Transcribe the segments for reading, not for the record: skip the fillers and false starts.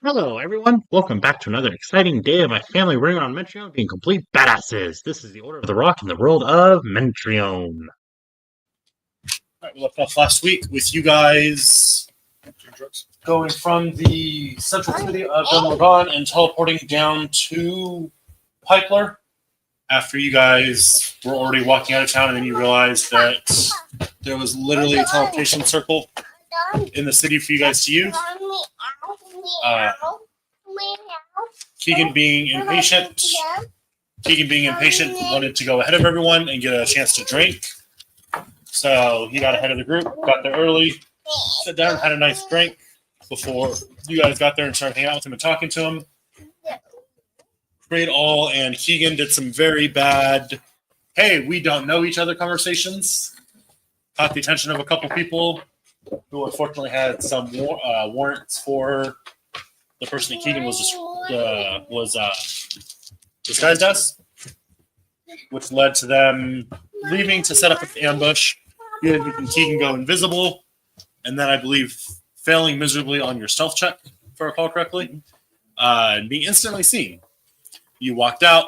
Hello, everyone. Welcome back to another exciting day of my family running around Mentrion being complete badasses. This is the Order of the Rock in the world of Mentrion. Right, we left off last week with you guys going from the central city of Dunlagan and teleporting down to Pipler. After you guys were already walking out of town, and then you realized that there was literally a teleportation circle in the city for you guys to use. Keegan being impatient, wanted to go ahead of everyone and get a chance to drink. So he got ahead of the group, got there early, sat down, had a nice drink before you guys got there and started hanging out with him and talking to him. Great all, and Keegan did some very bad, hey, we don't know each other conversations. Caught the attention of a couple people who unfortunately had some warrants for the person that Keegan was disguised as, which led to them leaving to set up an ambush. You had Keegan go invisible, and then I believe failing miserably on your stealth check, if I recall correctly, and being instantly seen. You walked out.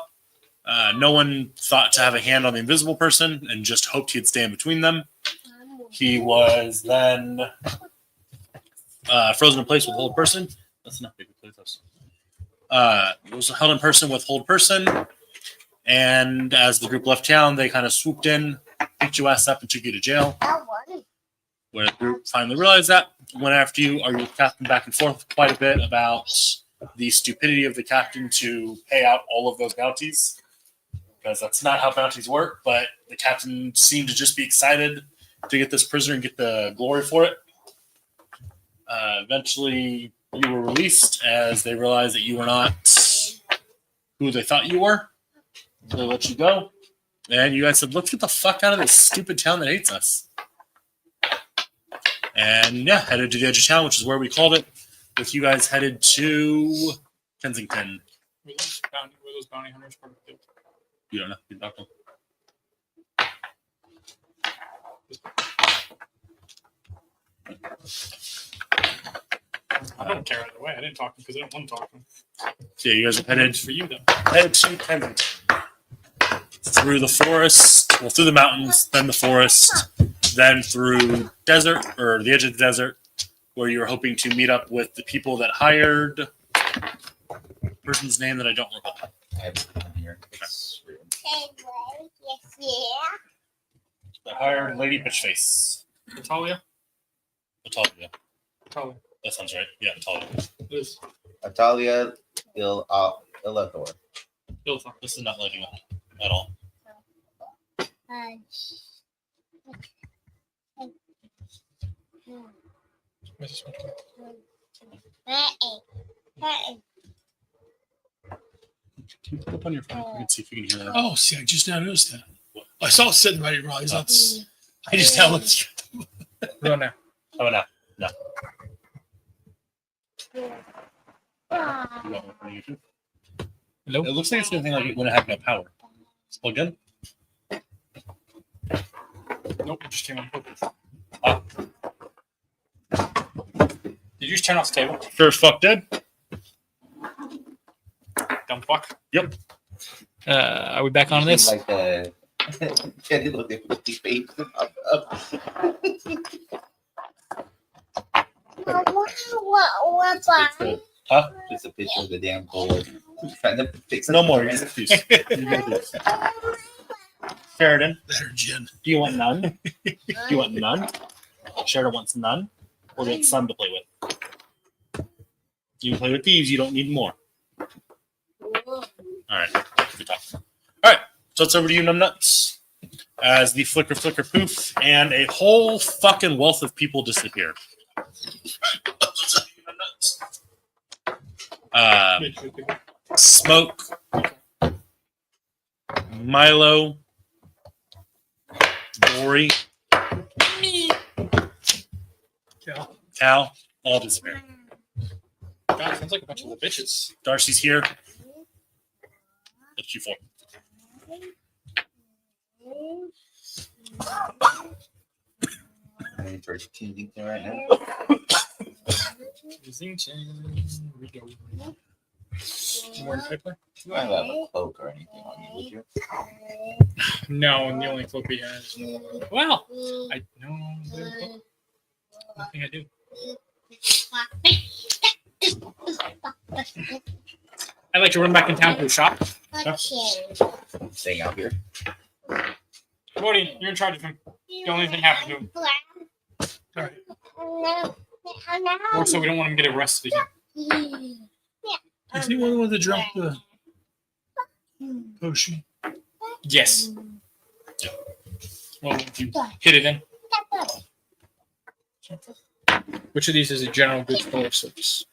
No one thought to have a hand on the invisible person and just hoped he'd stay in between them. He was then frozen in place with hold person. That's not big a place. It was held in person with hold person. And as the group left town, they kind of swooped in, picked your ass up, and took you to jail. Where the group finally realized that, went after you, argued with the captain back and forth quite a bit about the stupidity of the captain to pay out all of those bounties. Because that's not how bounties work, but the captain seemed to just be excited to get this prisoner and get the glory for it. Eventually, you were released as they realized that you were not who they thought you were. They let you go. And you guys said, let's get the fuck out of this stupid town that hates us. And yeah, headed to the edge of town, which is where we called it, with you guys headed to Kenzington. Were those bounty hunters part of the deal? You don't know. You don't know. I don't care either way. I didn't talk to them because I didn't want to talk to them. So yeah, you guys are headed For you, though. to Kenzington. Through the forest, well, through the mountains, then the forest, then through desert, or the edge of the desert, where you're hoping to meet up with the people that hired person's name that I don't recall. I have it here. That hired Lady Bitchface. Natalia? Natalia. Natalia. That sounds right. Yeah, Natalia. Liz. Natalia Ilathor. Ilthar. This is not letting up at all. Mrs. Smith. Can you put up on your phone? We can see if you can hear that. Oh, see, I just now noticed that. I saw it sitting right wrong. I just now looked. Go now. How about now? Hello? It looks like it's the thing like when it had no power. It's plugged in? Nope, it just came on. Ah. Did you just turn off the table? Sure as fuck did. Dumb fuck. Yep. Are we back on this? Like the Jenny looked at the face. Huh? Just a picture of the damn bullet. Trying to fix No more. Use these. Sheridan, Better gin. do you want none? Do you want none? Sheridan wants none. Or do you want some to play with? You can play with these. You don't need more. All right. Good talk. All right. So it's over to you, numbnuts. As the flicker, flicker, poof, and a whole fucking wealth of people disappear. Smoke, Milo, Dory, Cal, all disappear. God, sounds like a bunch of the bitches. Darcy's here. That's you four. I'm in towards Kenzington right now. Kenzington. We go. More Pipler? You don't have a cloak or anything on you, would you? No, and the only cloak he has. Well, I know. I think I do. I'd like to run back in town to a shop. I'm staying out here. Cody, you're in charge of him. Don't let anything happen to him. All right. Also, we don't want him to get arrested again. Is he one to drop the potion? Yes. Well, if you hit it in. Which of these is a general goods store service?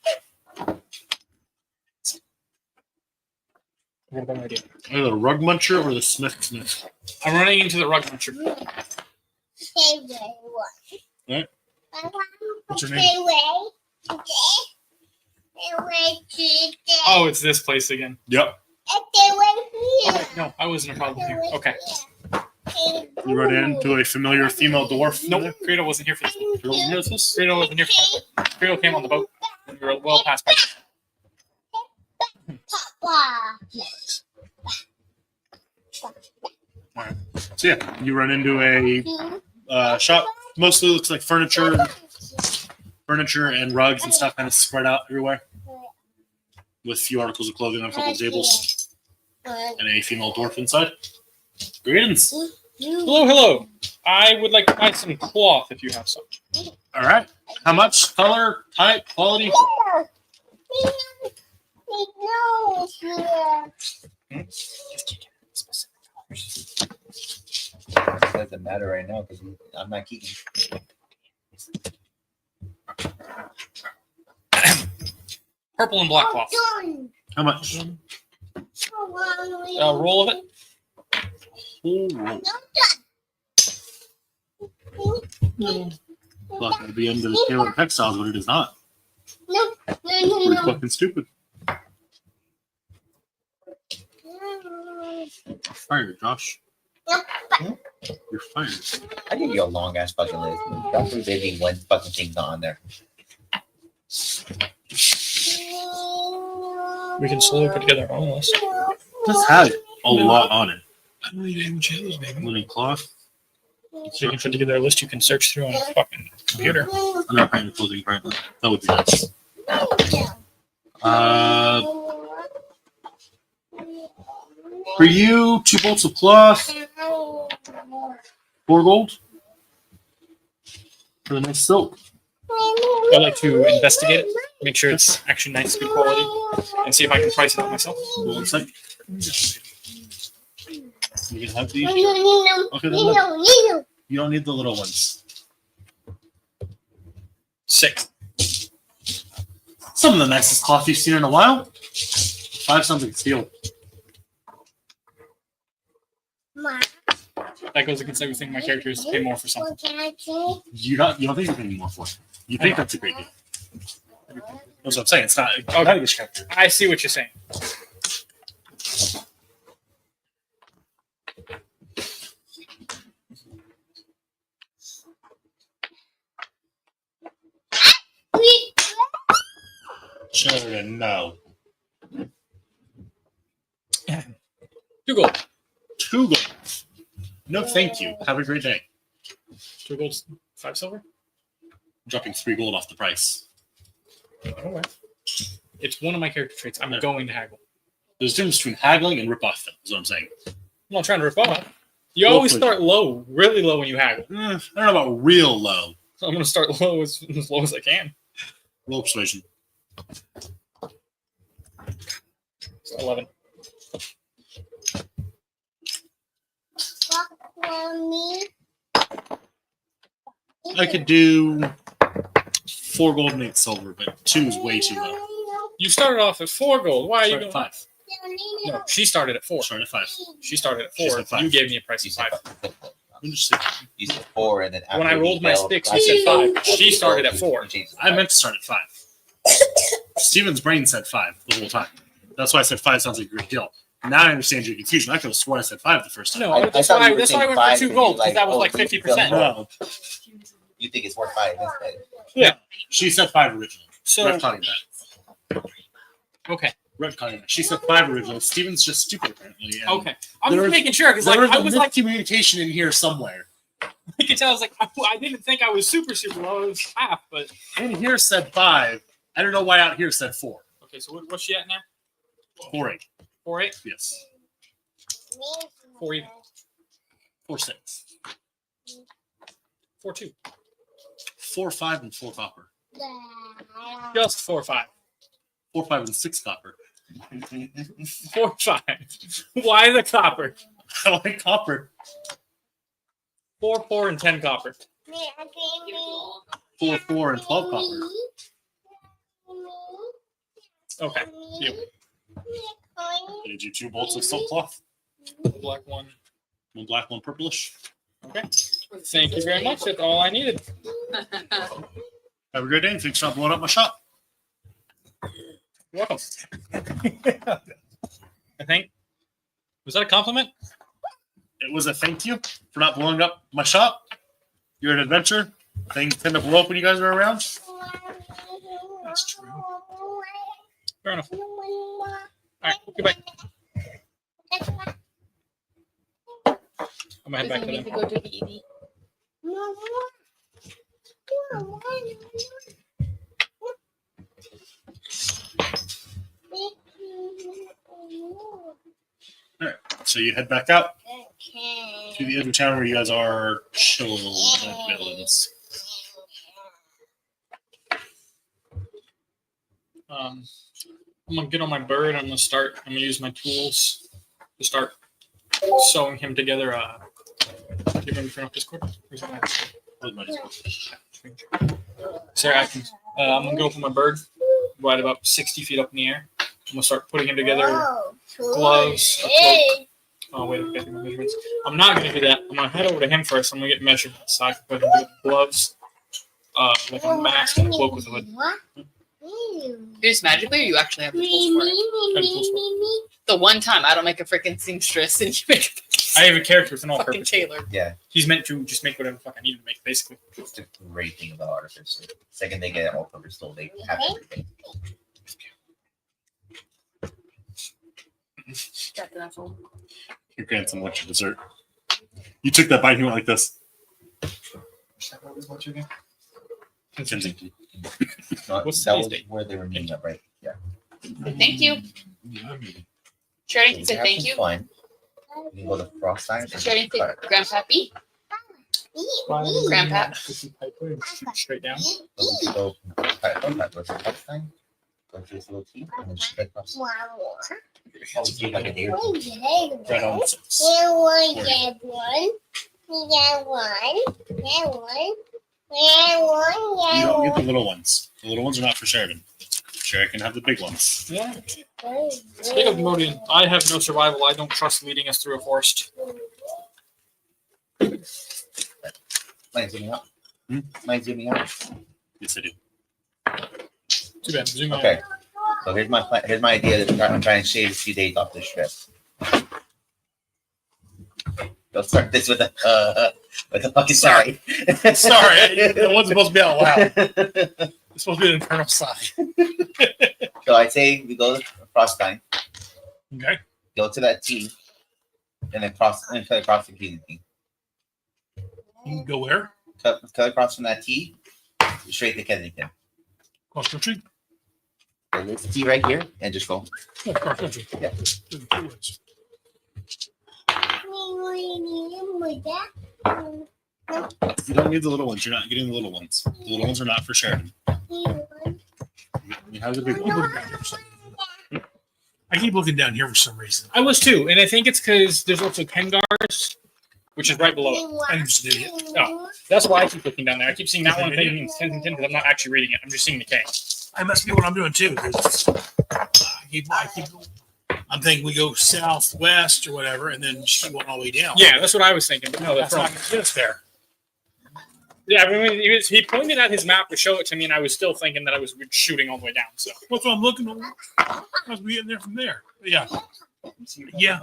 What about my idea? Either the rug muncher or the smith. I'm running into the rug muncher. Right. What's your name? Oh, it's this place again. Yep. No, I wasn't a problem here. Okay. You run into a familiar female dwarf. Nope, Credo wasn't here for this. Credo wasn't here for this? Credo wasn't here for that. Credo came on the boat. We were well past by. Alright. So yeah, you run into a shop. Mostly looks like furniture and rugs and stuff kind of spread out everywhere. With a few articles of clothing on a couple of tables. And a female dwarf inside. Greetings. Hello, hello. I would like to buy some cloth if you have some. Alright. How much? Color? Type? Quality? It doesn't matter right now because I'm not keeping. Purple and black cloth. How much? Roll of it. Whole roll. Thought that'd be under the tailor textiles, but it is not. Pretty fucking stupid. Fired, Josh. You're fired. I give you a long ass fucking list. Don't put maybe one fucking thing on there. We can slowly put together our own list. This has a lot on it. I don't need any much of those, baby. Linen cloth. So you can put together a list you can search through on a fucking computer. I'm not buying the clothing currently. That would be nice. For you, 2 bolts of cloth, 4 gold. For the nice silk. I like to investigate it, make sure it's actually nice, good quality, and see if I can price it out myself. Go on site. You can have these. Okay, then look. You don't need the little ones. 6. Some of the nicest cloth you've seen in a while. 5 sounds like steel. That goes against everything my character is to pay more for something. You don't think you're paying more for it. You think that's a great deal. That's what I'm saying. It's not a character. I see what you're saying. Children, no. 2 gold. 2 gold. No, thank you. Have a great day. 2 gold, 5 silver? Dropping 3 gold off the price. Okay. It's one of my character traits. I'm going to haggle. There's a difference between haggling and rip-off, is what I'm saying. I'm not trying to rip off. You always start low, really low when you haggle. I don't know about real low. So I'm going to start low as low as I can. Low persuasion. So 11. I could do 4 gold and 8 silver, but 2 is way too low. You started off at 4 gold. Why are you going 5? No, she started at 4. Started at 5. She started at She 4. said 5. You gave me a price of 5. I'm just saying. You said 4, and then When I after rolled my you sticks, failed, you said I 5. She started at 4. you changed it to I 5. meant to start at 5. Steven's brain said 5 the whole time. That's why I said 5 sounds like a great deal. Now I understand your confusion. I could have sworn I said 5 the first time. No, I that's thought why you were I saying went 5 for 2 because gold, you because that was oh, like you feel 50%. No, You think it's worth 5 instead. she said 5 originally. So Retconning that. okay, Retconning that. She said 5 originally. Steven's just stupid apparently. and okay. I'm There just was- making sure because There like, I was was a like, miscommunication in here somewhere. you can tell I was like, I didn't think I was super low. I was half, but In here said 5. I don't know why out here said 4. okay. So what's she at now? 4-8. 4-8, Yes. 4 even, 4-6. 4-2, 4-5 and 4 copper. just 4-5, 4-5 and 6 copper. 4-5. Why the copper? I like copper. 4 and 10 copper. 4 and 12 copper. Okay, you. Did you 2 bolts of silk cloth? Black one. 1 black, 1 purplish. Okay. Thank you very much. That's all I needed. Have a great day. Thanks for blowing up my shop. You're welcome. I think. Was that a compliment? It was a thank you for not blowing up my shop. You're an adventure. Things tend to blow up when you guys are around. That's true. Fair enough. All right. Goodbye. I'm gonna head back Doesn't to need them. to go to the E.80. So you head back out to the edge of town where you guys are chilling villains. I'm gonna get on my bird. I'm gonna use my tools to start sewing him together. Do you remember turn off Discord? Sarah Atkins. I'm gonna go for my bird, right about 60 feet up in the air. I'm gonna start putting him together. Gloves, a cloak. Oh wait, I got my measurements. I'm not gonna do that. I'm gonna head over to him first. I'm gonna get measurements so I can put him with gloves, like a mask and a cloak with a hood. Just magically, or you actually have the tools for it? I have tools for it. The one time I don't make a freaking seamstress and you make I have a character with an a all fucking purpose. tailor. Yeah, He's meant to just make whatever the fuck I need him to make, basically. it's the great thing about artificers. Second they get all purpose tool, they have everything. That's an asshole. Your grandson wants your dessert. You took that bite and you went like this. Kensington. Not, What's that today's was date? where they were meeting up, right? Yeah. Thank you. Sheridan We said have thank some you. fun. We can go to Frost Time. Sheridan said Grandpappy. Grandpa. Pipler and shoot straight down. So we can go go to Frost Time. Go to this little tea and then straight across. Oh, we do like a day or two. Right on 6. You don't get the little ones. The little ones are not for Sheridan. Sheridan can have the big ones. Yeah. Speaking of Modian, I have no survival. I don't trust leading us through a forest. Mind zooming out? Hmm? Mind zooming out? Yes, I do. Too bad. Zoom out. Okay. So here's my plan. Here's my idea to try and shave a few days off this trip. Let's start this with a fucking sorry. Sorry, it wasn't supposed to be out loud. It's supposed to be an internal sigh. So I say we go to Frost Time, Okay. go to that T, and then cut across the Kenzington. You can go where? Cut across from that T, straight to Kensington. Cross country? So this T right here, and just go. Oh, cross country. Yeah. You don't need the little ones. You're not getting the little ones. The little ones are not for Sheridan. You have the big one. I keep looking down here for some reason. I was too, and I think it's because there's also Kengars, which is right below it. I'm just an idiot. Oh, that's why I keep looking down there. I keep seeing that one thinking it's Kensington because I'm not actually reading it. I'm just seeing the K. I must be what I'm doing too. 'Cause I'm thinking we go southwest or whatever, and then she went all the way down. Yeah, that's what I was thinking. But no, that's that's not wrong. going to get us there. Yeah, I mean, he pointed out his map to show it to me, and I was still thinking that I was shooting all the way down. So What's what I'm looking at? Must be getting there from there. Yeah. Yeah.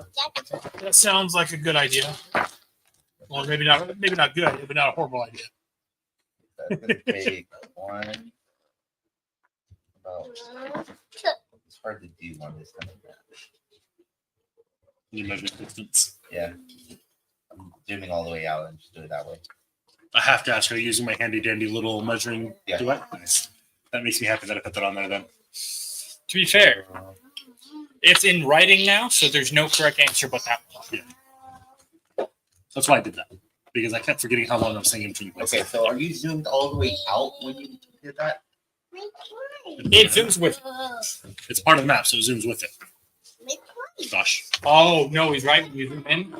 That sounds like a good idea. Well, maybe not good, but not a horrible idea. That's gonna take 1, It's hard to do on this kind of map. You measure distance. Yeah. I'm zooming all the way out and just do it that way. I have to ask, are you using my handy dandy little measuring Yeah. device? Nice. That makes me happy that I put that on there then. To be fair, it's in writing now, so there's no correct answer but that one. That's why I did that. Because I kept forgetting how long I was saying in between places. Okay, so are you zoomed all the way out when you did that? It zooms with. It's part of the map, so it zooms with it. Gosh. Oh no, he's right. When you zoom in,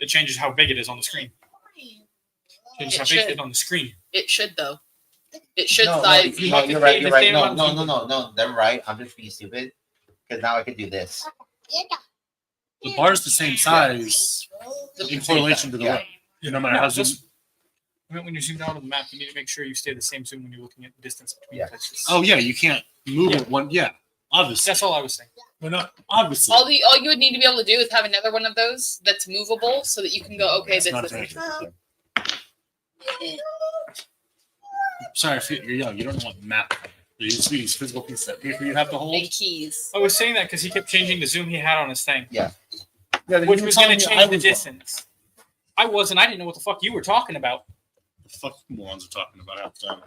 it changes how big it is on the screen. Changes how big it is on the screen. It should though. It should No, size. You no, have to you're right. pay You're the right. same No, amount no. They're right. I'm just being stupid. Because now I can do this. The bar's the same size in correlation to the Yeah. road. No matter how zoom. I mean, when you're zoomed out on the map, you need to make sure you stay the same zoom when you're looking at the distance between Yeah. places. Oh yeah, you can't move Yeah. it one. Yeah, obviously. That's all I was saying. We're not obviously. All you would need to be able to do is have another one of those that's movable, so that you can go. Okay, It's this not is. very- Sorry, if you're young, you don't know what map. You just these physical pieces of paper you have to hold. Big keys. I was saying that because he kept changing the zoom he had on his thing, Yeah, which you was were going telling to me I change the was wrong. distance. I wasn't. I didn't know what the fuck you were talking about. The fuck morons are talking about half the time.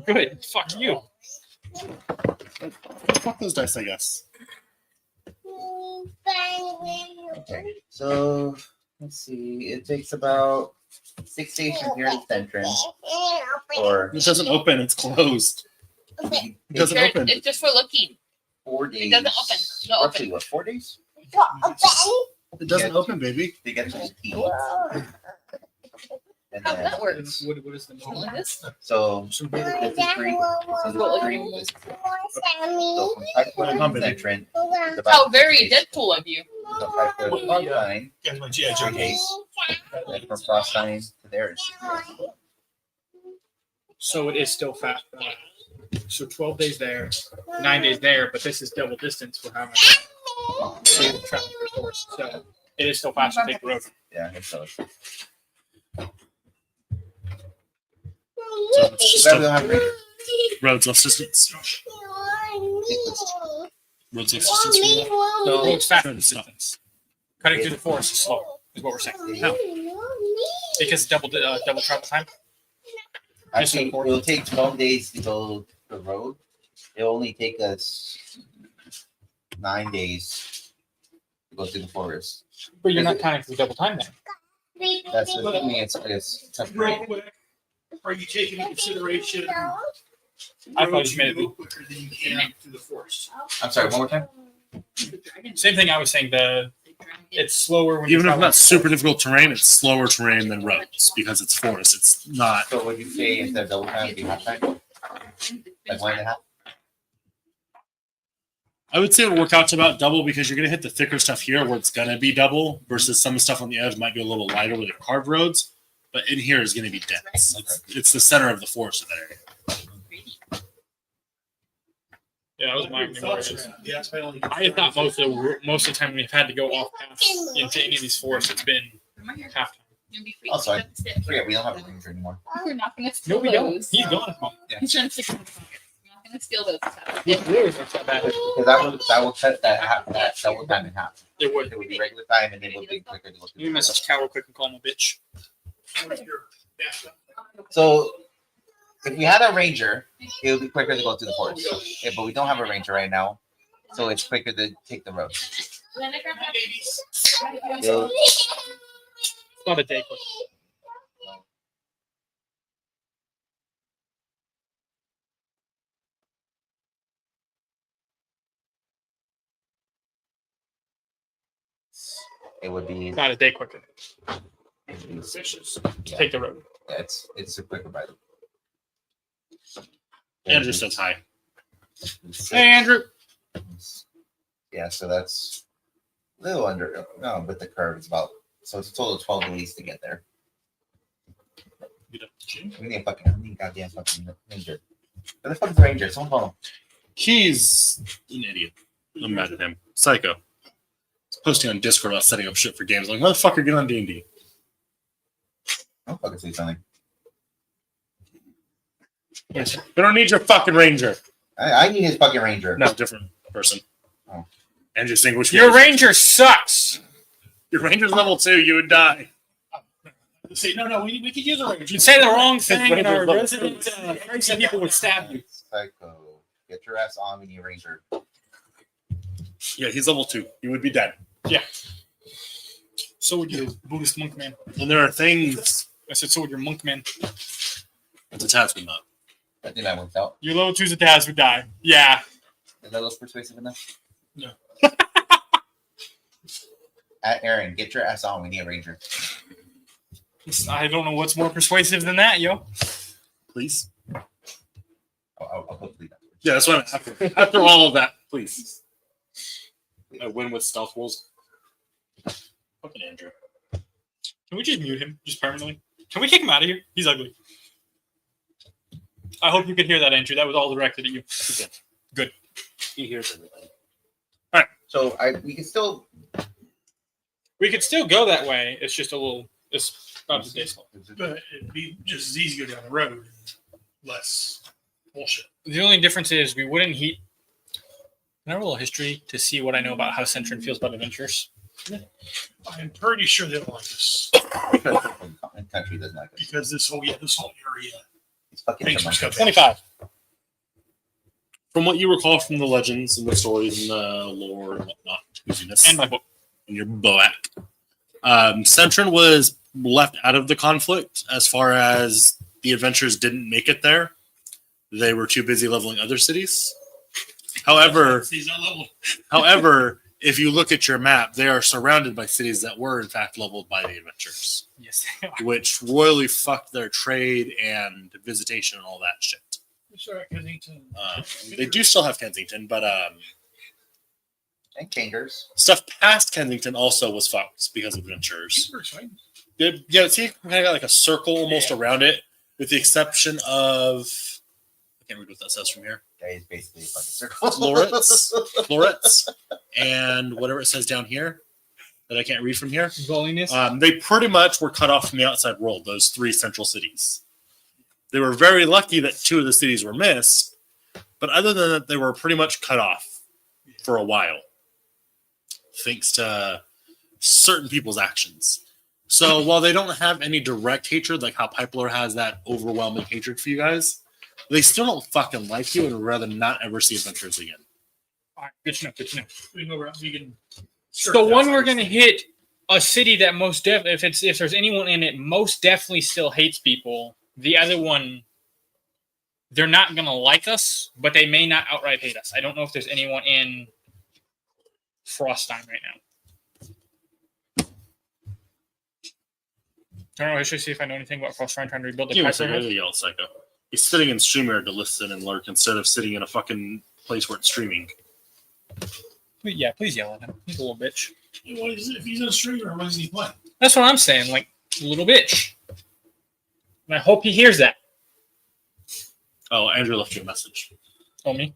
Good. Fuck you. Fuck those dice, I guess. Okay, so let's see. It takes about 6 days from here to Centron. Or It doesn't open. It's closed. It doesn't Sure, open. it's just for looking. 4 days. It doesn't open. It don't Roughly open. what, 4 days? It doesn't Yeah. open, baby. To get to the key. And How does that then, work? What is the Something like this? so this is 3. So this is 3. So from Pipler to Centron, it's How about very 6 days. Deadpool of you. So Pipler to Crossline, Guys, my GI 3 Joe. days. And from Crossline to there is 6 days. So it is still fast. So 12 days there, 9 days there, but this is double distance for how much traffic resource. So it is still fast to take the road. Yeah, it's so. So it's just Glad we a don't have Ranger. roads assistance. Roads assistance. The road's fast Trying to stop. distance. Cutting through the forest is slow, is what we're saying. How? Because double travel time. Actually, it'll take 12 days to go the road. It'll only take us 9 days to go through the forest. But you're not counting for the double time then. That's assuming it's temporary. Real quick, are you taking into consideration I thought roads you made it go quicker than you can through the forest? I'm sorry, one more time. Same thing I was saying. It's slower when you Even if travel not through super the forest. difficult terrain, it's slower terrain than roads because it's forest. It's not. So would you say instead of double time, it'd be half time? Like 1.5? I would say it would work out to about double because you're going to hit the thicker stuff here where it's going to be double versus some stuff on the edge might be a little lighter where they're carved roads. But in here is going to be dense. It's the center of the forest in that area. Yeah, that was my argument. Yeah, it's only. I thought most of the time we've had to go off path into any of these forests, it's been half time. Oh, sorry. Forget, we don't have a Ranger anymore. We're not going to steal No, we don't. those. He's gone. He's trying to stick them in his pocket. We're not going to steal those. It really makes that bad. Because that will cut that double time in half. It would. It would be regular time and then it would be quicker to go through You the message forest. Cal quick and call him a bitch. So if we had a Ranger, it would be quicker to go through the forest. Yeah, but we don't have a Ranger right now. So it's quicker to take the road. So, It's not a day quick. it would be Not a day quicker. Vicious. Take the road. yeah, it's a quicker bike. Andrew says hi. Hey, Andrew. Yeah, so that's a little under. No, but the curve is about. So it's a total of 12 days to get there. We need a goddamn fucking Ranger. Where the fuck is the Ranger? Someone call him. He's an idiot. I'm mad at him. Psycho. He's posting on Discord about setting up shit for games. Like, motherfucker, get on D&D. I'll fucking say something. Yes. We don't need your fucking ranger. I need his fucking ranger. No, different person. Oh. And distinguish. Your ranger sucks. Your ranger's level 2. You would die. See, no, we could use a ranger. You'd say the wrong thing, and Ranger's our level resident crazy people would stab you. Psycho. Get your ass on, we need a ranger. Yeah, he's level 2. You would be dead. Yeah. So would your Buddhist monk man. And there are things. I said, so would your monk man. That's a task not. I think that worked out. Your level 2's a Taz would die. Yeah. Is that less persuasive enough? No. Aaron, get your ass on, we need a ranger. I don't know what's more persuasive than that, yo. Please. I'll hopefully that. Yeah, that's what I'm after all of that, please. I win with stealth rolls. Fucking Andrew. Can we just mute him, just permanently? Can we kick him out of here? He's ugly. I hope you could hear that, Andrew. That was all directed at you. Okay. Good. He hears everything. So we can still. We could still go that way. It's just a little. It's about a day slow. But it'd be just as easy to go down the road and less bullshit. The only difference is we wouldn't heat. Can I roll a history to see what I know about how Centron feels about adventures? I'm pretty sure they don't like us Country doesn't like us. because this whole area. It's fucking Thanks for Jamaica. stuff. 25. From what you recall from the legends and the stories and the lore and whatnot, And my book. and your boak, Centron was left out of the conflict as far as the adventurers didn't make it there. They were too busy leveling other cities. However, He's not leveled. however, if you look at your map, they are surrounded by cities that were in fact leveled by the adventurers, Yes, they are. which royally fucked their trade and visitation and all that shit. Sorry, Kenzington. They do still have Kensington, but And Kangers. stuff past Kensington also was fucked because of adventurers. Pittsburgh's fine. Yeah, see, we kind of got like a circle almost around it, with the exception of I can't read what that says from here. That is basically a fucking circle. Florets, and whatever it says down here that I can't read from here. Holiness. They pretty much were cut off from the outside world. Those 3 central cities. They were very lucky that 2 of the cities were missed, but other than that, they were pretty much cut off for a while, thanks to certain people's actions. So while they don't have any direct hatred, like how Pipler has that overwhelming hatred for you guys, they still don't fucking like you and would rather not ever see adventures again. All right, good to know. Good to know. We can go around. We can. The one we're gonna hit a city that most definitely, if there's anyone in it, most definitely still hates people. The other one, they're not gonna like us, but they may not outright hate us. I don't know if there's anyone in Froststein right now. I don't know. I should see if I know anything about Froststein trying to rebuild the Give me a Pipler. second, yell psycho. He's sitting in StreamYard to listen and lurk instead of sitting in a fucking place where it's streaming. Yeah, please yell at him. He's a little bitch. What is it? If he's on stream or what is he playing? That's what I'm saying. Like, little bitch. And I hope he hears that. Oh, Andrew left you a message. Oh, me?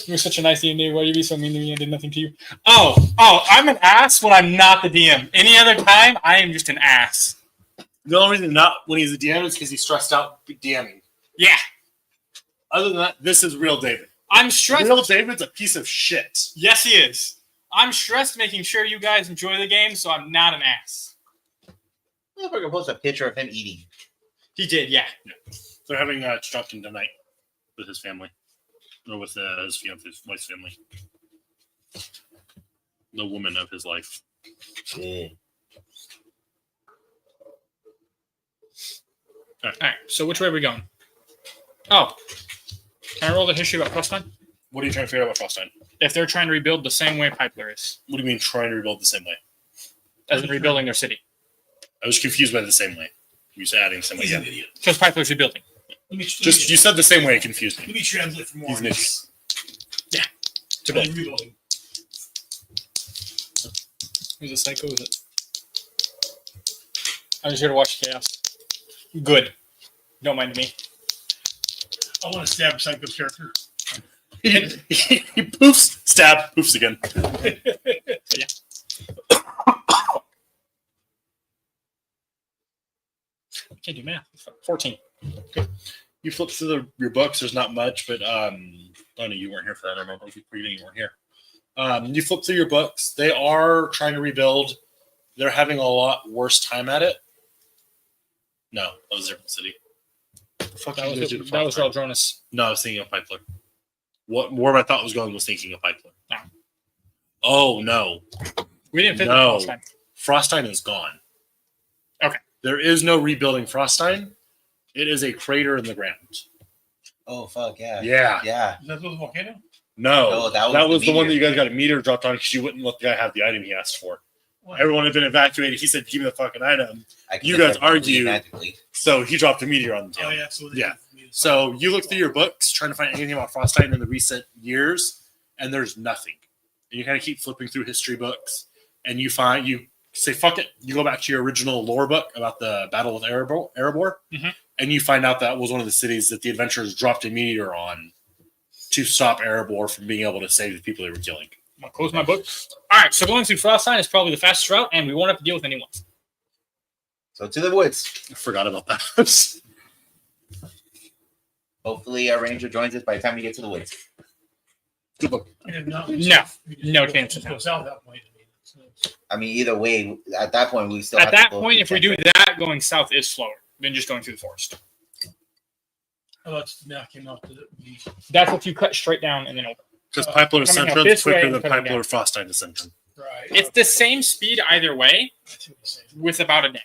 You're such a nice DM. Why you be so mean to me? I did nothing to you. Oh, I'm an ass when I'm not the DM. Any other time, I am just an ass. The only reason not when he's a DM is because he's stressed out DMing. Yeah. Other than that, this is real David. I'm stressed. Real David's a piece of shit. Yes, he is. I'm stressed making sure you guys enjoy the game, so I'm not an ass. I'm going to post a picture of him eating. He did, yeah. They're having Chunkin tonight with his family. Or with his fiance's wife's family. The woman of his life. Yeah. All right, so which way are we going? Oh. Can I roll the history about Froststein? What are you trying to figure out about Froststein? If they're trying to rebuild the same way Pipler is, What do you mean trying to rebuild the same way? as in rebuilding their city. I was confused by the same way. You said adding some way. He's Yeah. an idiot. Because Pipler's rebuilding. Just you said the same way, it confused Let me. me translate for more. He's an idiot. It's a I'm rebuilding. Who's a psycho? Is it? I'm just here to watch chaos. Good. Don't mind me. I want to stab Psycho's character. He poofs, stab, poofs again. Yeah. I can't do math. 14. Okay. You flip through your books. There's not much, but oh no, you weren't here for that. I remember you weren't here. You flip through your books. They are trying to rebuild. They're having a lot worse time at it. No, that was a different city. That was Aldronis. No, I was thinking of Pipler. Where I thought was going was thinking of Pipler. No. Oh no. We didn't fit No. the Frostine. Frostine is gone. Okay. There is no rebuilding Frostine. It is a crater in the ground. Oh fuck yeah. Yeah. Yeah. Is that the volcano? No, that was the the one that meteor. you guys got a meteor dropped on because you wouldn't let the guy have the item he asked for. What? Everyone had been evacuated. He said, "Give me the fucking item." I can You make guys that believe argue. magically. So he dropped a meteor on the Oh town. yeah, so Yeah. So you look through your books trying to find anything about Frostine in the recent years, and there's nothing. And you kind of keep flipping through history books, and you say, "Fuck it." You go back to your original lore book about the Battle of Erebor, and you find out that was one of the cities that the adventurers dropped a meteor on to stop Erebor from being able to save the people they were killing. I'm gonna close my book. All right, so going through Frostine is probably the fastest route, and we won't have to deal with anyone. So to the woods. I forgot about that. Hopefully our ranger joins us by the time we get to the woods. Good luck. No chance. Just go south at that point. I mean, either way, at that point we still At have that to go point, through if we do Texas. that, going south is slower than just going through the forest. Oh, that's now came out to the That's if you cut straight down and then over. Because Pipler coming Ascension out is this way quicker and than coming Pipler Frostine Ascension. right. It's the same speed either way I see what you're saying. with about a day.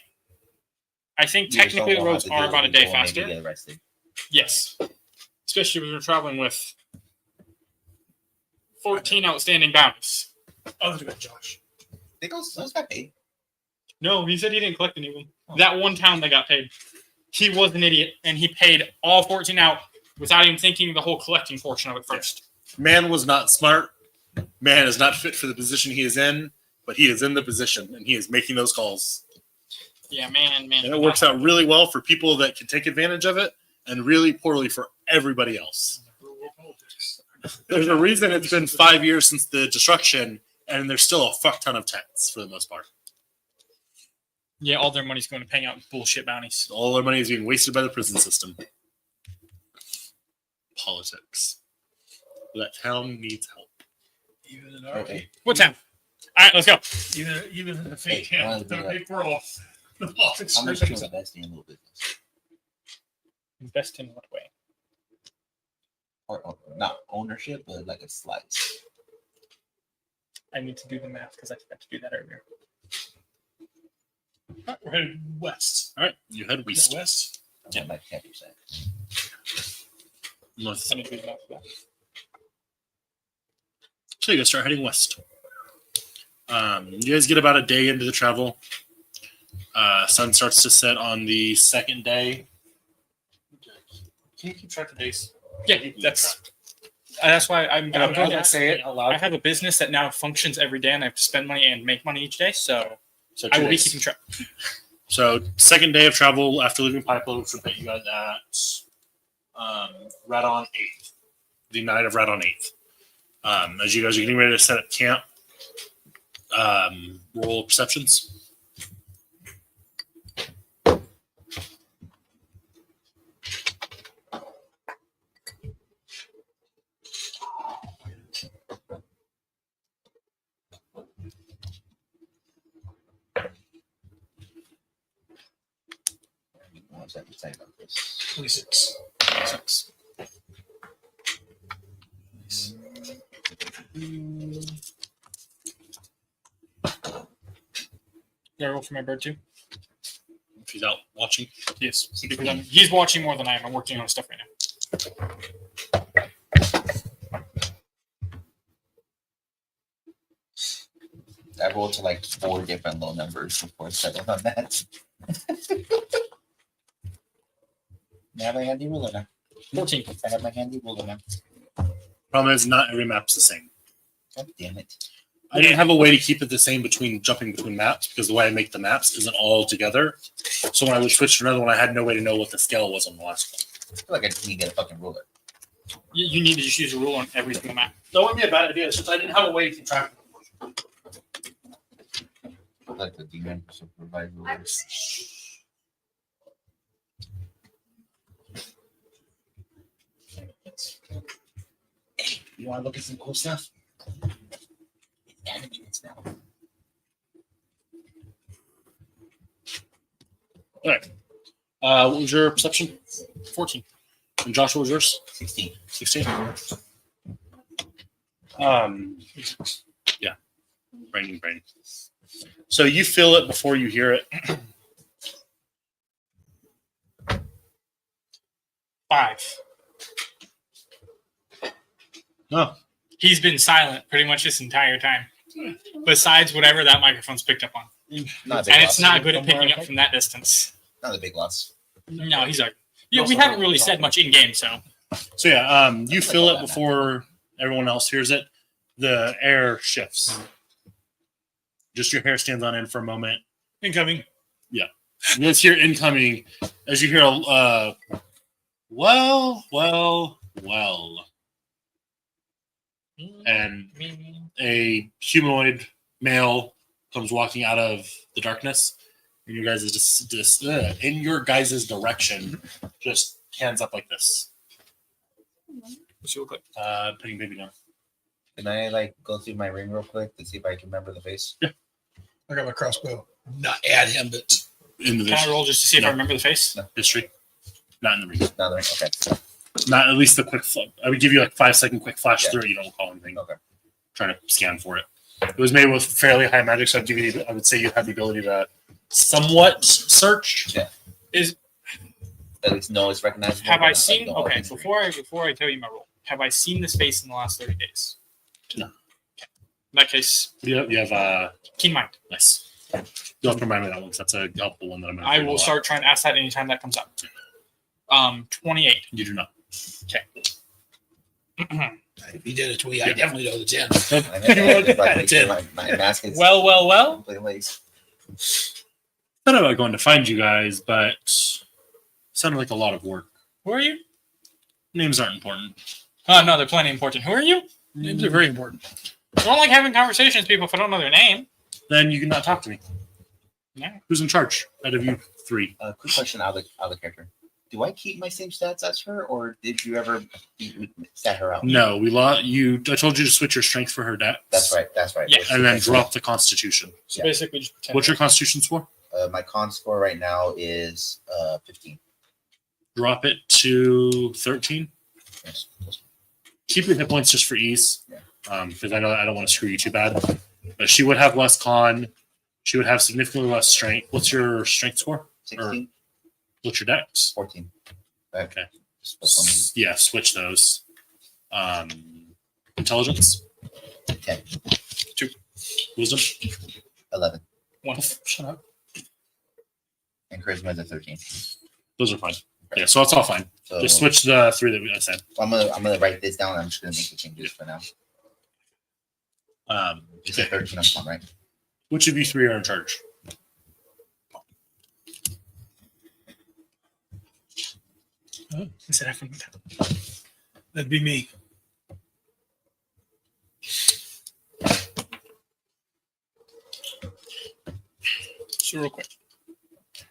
I think We just technically the don't know how roads to are deal about a with day people when they do faster. get arrested. Yes. Especially when we're traveling with 14 outstanding bounties. Other than Josh. Those got paid. No, he said he didn't collect any of them. That one town that got paid. He was an idiot, and he paid all 14 out without even thinking the whole collecting portion of it first. Man was not smart. Man is not fit for the position he is in, but he is in the position, and he is making those calls. Yeah, man. And it works out really well for people that can take advantage of it, and really poorly for everybody else. Real politics. There's a reason it's been 5 years since the destruction, and there's still a fuck ton of tents for the most part. Yeah, all their money's going to paying out bullshit bounties. All their money is being wasted by the prison system. Politics. That town needs help. Even in our Okay. What town? All right, let's go. even in the Hey, fake I wanna camp, do the that. big world. The politics. How much is invest in a little business? Invest in what way? Or not ownership, but like a slice. I need to do the math because I forgot to do that earlier. We're headed west. All right, you head East. west. Yeah, like 10%. North. I need to do the math for that. So you guys start heading west. You guys get about a day into the travel. Sun starts to set on the second day. Can you keep track of days? Yeah, that's why I'm going to to say it out loud. I have a business that now functions every day, and I have to spend money and make money each day. So So I 2 will be days. keeping track. So second day of travel after leaving Pipler, which will put you guys at Radon 8th, the night of Radon 8th. As you guys are getting ready to set up camp, roll perceptions. One second, say about this. 26. 6. Do I roll for my bird too? If he's out watching. Yes. Because he's watching more than I am. I'm working on stuff right now. I rolled to like 4 different low numbers before settling on that. I have my handy ruler now. 14. I have my handy ruler now. Problem is, not every map's the same. God damn it. I didn't have a way to keep it the same between jumping between maps because the way I make the maps isn't all together. So when I would switch to another one, I had no way to know what the scale was on the last one. I feel like I just need to get a fucking ruler. You need to just use a rule on every single map. That wouldn't be a bad idea since I didn't have a way to keep track of it. Like the demon supervisor rulers. you want to look at some cool stuff? It's now. All right. What was your perception? 14. And Josh, what was yours? 16. 16. Yeah. Brain. So you feel it before you hear it. 5. Oh, He's been silent pretty much this entire time. Besides whatever that microphone's picked up on. Not a big And loss. it's not good at picking up from that distance. Not a big loss. No, he's like, yeah, we haven't really said much in game, so. so yeah. You feel it before everyone else hears it. The air shifts. Just your hair stands on end for a moment. Incoming. You guys hear incoming as you hear a well. And a humanoid male comes walking out of the darkness, and you guys is just in your guys' direction, just hands up like this. What's your look like? Putting baby down. Can I like go through my ring real quick to see if I can remember the face? I got my crossbow. Not at him, but In the Can I roll just to see if I remember the face? history, not in the ring. Not the ring. Okay. Not at least the quick. I would give you like 5-second quick flash through it. You don't recall anything. Okay. Trying to scan for it. It was made with fairly high magic, so I would say you have the ability to somewhat search. Yeah. Is At least know it's recognizable. have but I not, seen? like, the whole Okay, history. before I tell you my roll, have I seen this face in the last 30 days? No. In that case, You have keen mind. nice. You'll have to remind me that one because that's a helpful one that I'm going to I will start trying to ask that anytime that comes up. 28. You do not. if he did a tweet, I definitely know the 10. I know, just, like, make sure my mask is Well. completely lace. Thought about going to find you guys, but sounded like a lot of work. Who are you? Names aren't important. Oh, no, they're plenty important. Who are you? Names are very important. I don't like having conversations with people if I don't know their name. Then you cannot talk to me. Yeah. Who's in charge out of you 3? Quick question out of the character. Do I keep my same stats as her, or did you ever set her out? No, we lost you. I told you to switch your strength for her dex. That's right. Yeah. And then drop the constitution. So Yeah. basically just pretend. What's your constitution score? My con score right now is 15. Drop it to 13. Yes. Keep your hit points just for ease. Yeah. Because I know I don't want to screw you too bad. But she would have less con. She would have significantly less strength. What's your strength score? 16, What's your dex? 14. Okay. So, Yeah, switch those. Intelligence? 10, Wisdom? 11, 1. Shut up. and charisma is a 13. Those are fine. Yeah, so that's all fine. So Just switch the 3 that I said. I'm gonna write this down. I'm just gonna make the changes for now. You said 13 on con, right? Which of you 3 are in charge? Is that from That'd be me. So real quick.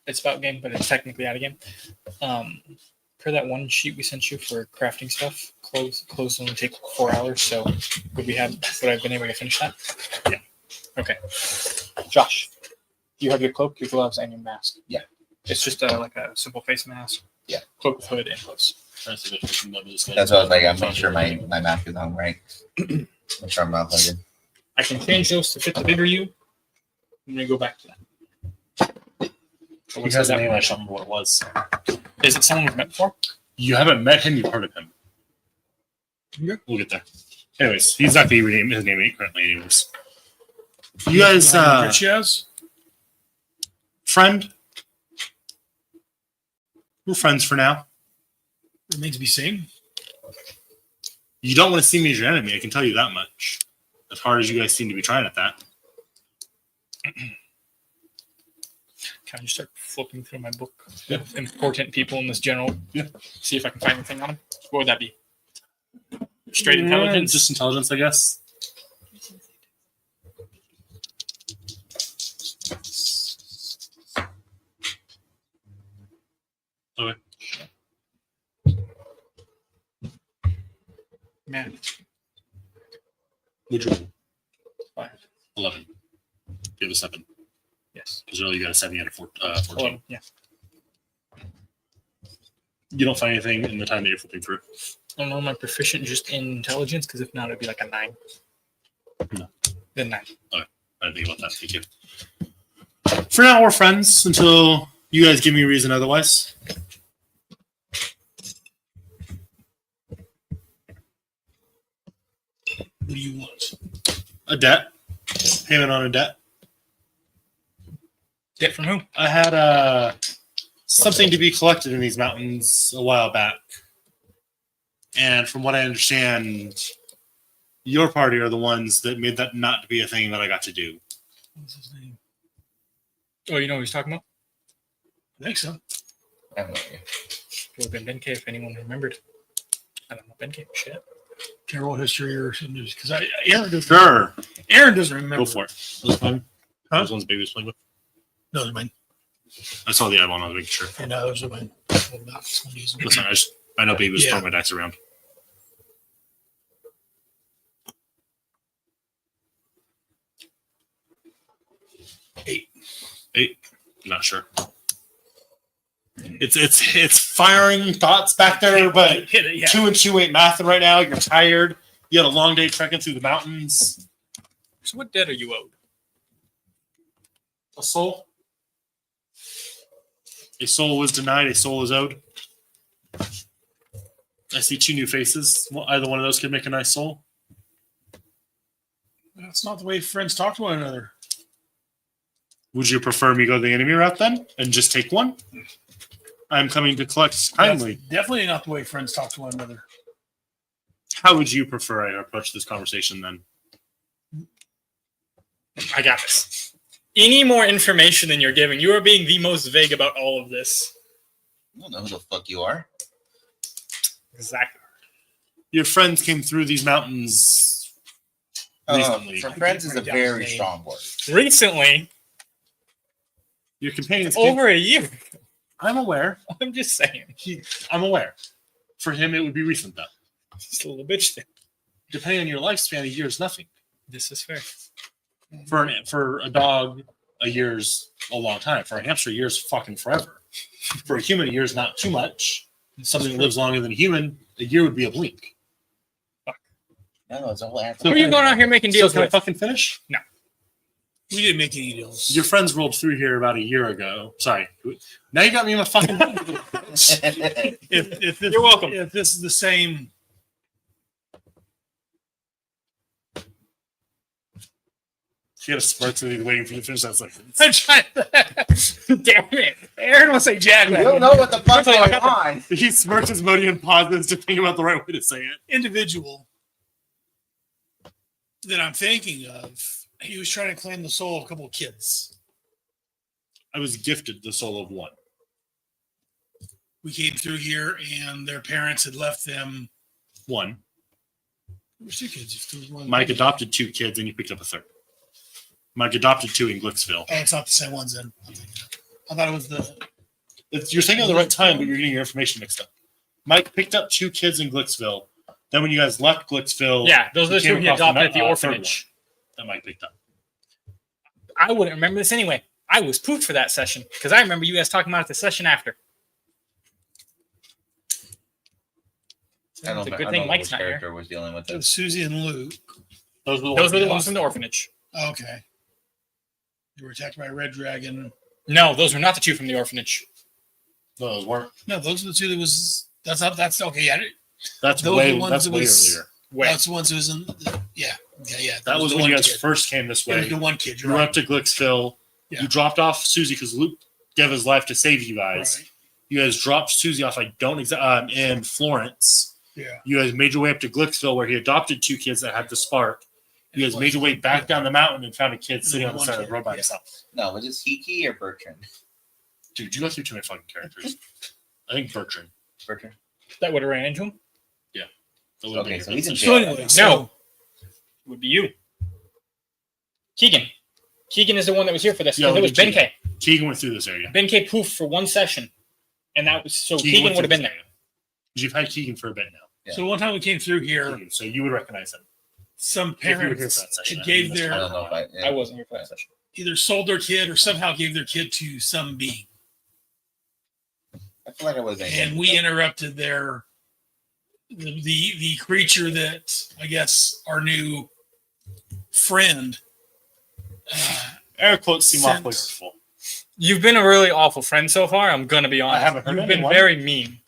It's about game, but it's technically out of game. Per that one sheet we sent you for crafting stuff, clothes only take 4 hours, so would I have been able to finish that? Yeah. Okay. Josh, you have your cloak, your gloves, and your mask. Yeah. It's just like a simple face mask. Yeah. Cloak with hood and gloves. That's what I was like. I'm making sure my mask is on right. Make sure I'm not hooded. I can change those to fit the bigger you. And then go back to that. He has a name. I don't remember what it was. Is it someone we've met before? You haven't met him. You've heard of him. Yeah. We'll get there. Anyways, he's not going to rename his name currently. Anyways, you guys, Rich has? friend. We're friends for now. Remains to be seen. You don't want to see me as your enemy. I can tell you that much. As hard as you guys seem to be trying at that. Can I just start flipping through my book Yeah. of important people in this general? Yeah. See if I can find anything on them. What would that be? Straight intelligence? Just intelligence, I guess. Okay. Man. Which one? 5. 11. You have a 7. Yes. Because earlier you got a 7, you had a 14. 11. Yeah. You don't find anything in the time that you're flipping through. I don't know. Am I proficient just in intelligence? Because if not, it'd be like a 9. No. Then 9. I didn't think about that. Thank you. For now, we're friends until you guys give me a reason otherwise. What do you want? A debt. Payment on a debt. Debt from who? I had something to be collected in these mountains a while back. And from what I understand, your party are the ones that made that not to be a thing that I got to do. What's his name? Oh, you know what he's talking about? I think so. I have no idea. It would have been Benkei if anyone remembered. I don't know Benkei. Shit. Carol history or something. Because Aaron doesn't. Sure. Aaron doesn't remember. Go for it. Those fun? Huh? Those ones baby was playing with? No, they're mine. I saw the other one. I was making sure. And those are mine. Well, not this one, these are Listen, I know baby was Yeah. throwing my dice around. Eight. Not sure. It's firing thoughts back there, but hit it, yeah. 2 and 2 ain't mathing right now. You're tired. You had a long day trekking through the mountains. So what debt are you owed? A soul. A soul was denied. A soul is owed. I see 2 new faces. Either one of those could make a nice soul. That's not the way friends talk to one another. Would you prefer me go the enemy route then and just take one? I'm coming to collect kindly. That's definitely not the way friends talk to one another. How would you prefer I approach this conversation then? I got this. Any more information than you're giving? You are being the most vague about all of this. I don't know who the fuck you are. Exactly. Your friends came through these mountains recently. For friends is a very strong word. Recently, Your companions came. over a year. I'm aware. I'm just saying. I'm aware. For him, it would be recent though. Just a little bitch thing. Depending on your lifespan, a year is nothing. This is fair. For a dog, a year's a long time. For a hamster, a year's fucking forever. For a human, a year's not too much. Something that lives longer than a human, a year would be a blink. No, it's a whole Who are you going out here making deals So can I with? fucking finish? We didn't make any deals. Your friends rolled through here about a year ago. Sorry. Now you got me in my fucking. If this, You're welcome. If this is the same, She had a smirk to me waiting for you to finish. I was like, I'm trying. Damn it. Aaron will say Jack. You don't know what the fuck's That's all I going got. on. he smirked his money and pauses to think about the right way to say it. Individual that I'm thinking of, he was trying to claim the soul of a couple of kids. I was gifted the soul of one. We came through here, and their parents had left them. One. There was 2 kids. If there was one. Mike adopted 2 kids, and you picked up a third. Mike adopted 2 in Glicksville. Oh, it's not the same ones then. I thought it was the. You're saying it at the right time, but you're getting your information mixed up. Mike picked up 2 kids in Glicksville. Then when you guys left Glicksville, Yeah, those are the you came two he across adopted at the third orphanage. one that Mike picked up. I wouldn't remember this anyway. I was pooped for that session because I remember you guys talking about it the session after. I don't It's a know. good I thing don't know Mike's which not here. character was dealing with It was this. Susie and Luke. Those were Those were the we ones lost. in the orphanage. Okay. They were attacked by a red dragon. No, those were not the 2 from the orphanage. No, those weren't. No, those are the 2 that was. That's okay. Yeah, That's Those way. are the ones That's that way was- earlier. Wait, that's the ones who was in. Yeah. That was the when one you guys kid. first came this It was way. the one kid. You You're went right. up to Glicksville. Yeah. You dropped off Susie because Luke gave his life to save you guys. Right. You guys dropped Susie off. In Florence. Yeah. You guys made your way up to Glicksville where he adopted 2 kids that had the spark. You guys made your way back down the mountain and found a kid sitting on the One side of the kid, road by yeah. himself. No, was it Hiki or Bertrand? Dude, you go through too many fucking characters. I think Bertrand. Bertrand. that would have ran into him. That would've been Okay, your so he's in business. So jail. anyway, No. Would be you. Keegan. Keegan is the one that was here for this. Yeah, Because it was Keegan. Benkei. Keegan went through this area. Benkei poofed for 1 session. And that was so Keegan went would have through been this there. area. You've had Keegan for a bit now. So one time we came through here, So you would recognize him. some If you were here parents for that session, gave I their I don't know if I I wasn't here for that session. either sold their kid or somehow gave their kid to some being, I feel like I was. and we interrupted the creature that I guess our new friend. Air quotes seem Sense. awfully hurtful. You've been a really awful friend so far. I'm gonna be honest. haven't heard You've been anyone. very mean.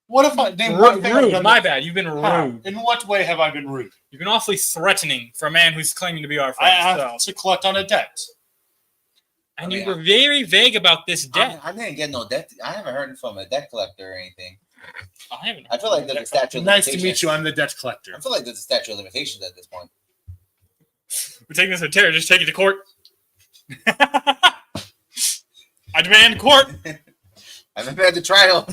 What if I name one thing I've Rude. done My that- bad. You've been How? rude. In what way have I been rude? You've been awfully threatening for a man who's claiming to be our I friend. have to collect on a debt. And I you mean, were very vague about this debt. I didn't get no debt. I haven't heard from a debt collector or anything. I haven't. I feel like there's a statute of Nice to limitations. meet you. I'm the debt collector. I feel like there's a statute of limitations at this point. We're taking this to terror. Just take it to court. I demand court. I haven't been to trial.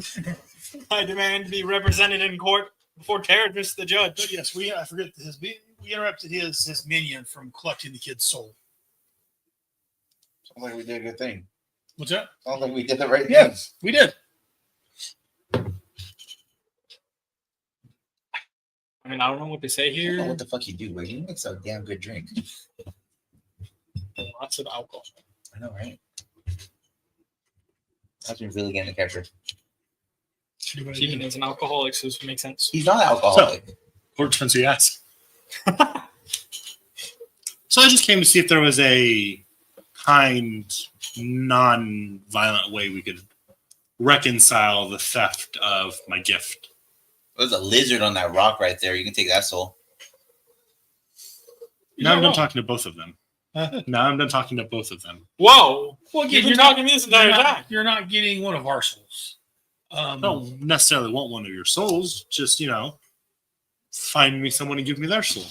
I demand to be represented in court before terrorists, the judge. But yes, I forget we interrupted his minion from collecting the kid's soul. Sounds like we did a good thing. What's that? Sounds like we did the right thing. Yes, we did. I mean, I don't know what they say I don't know here. what the fuck you do, but you make a damn good drink. Lots of alcohol. I know, right? That's been really getting the character. Keegan is an alcoholic, so this would make sense. He's not alcoholic. Court depends who you ask. So I just came to see if there was a kind, non-violent way we could reconcile the theft of my gift. There's a lizard on that rock right there. You can take that soul. Now I'm done talking to both of them. Now I'm done talking to both of them. Whoa! Well, You've again, been talking to me this entire time. You're not getting one of our souls. I don't necessarily want one of your souls. Just, find me someone and give me their soul.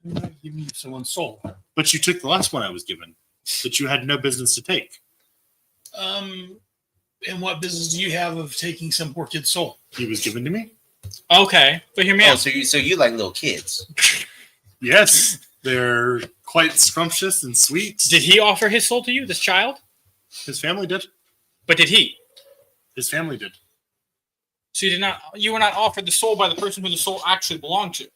I'm not giving you someone's soul. But you took the last one I was given that you had no business to take. And what business do you have of taking some poor kid's soul? He was given to me. Okay, but hear me Oh, out. so you like little kids? Yes, they're quite scrumptious and sweet. Did he offer his soul to you, this child? His family did. But did he? His family did. So you were not offered the soul by the person who the soul actually belonged to.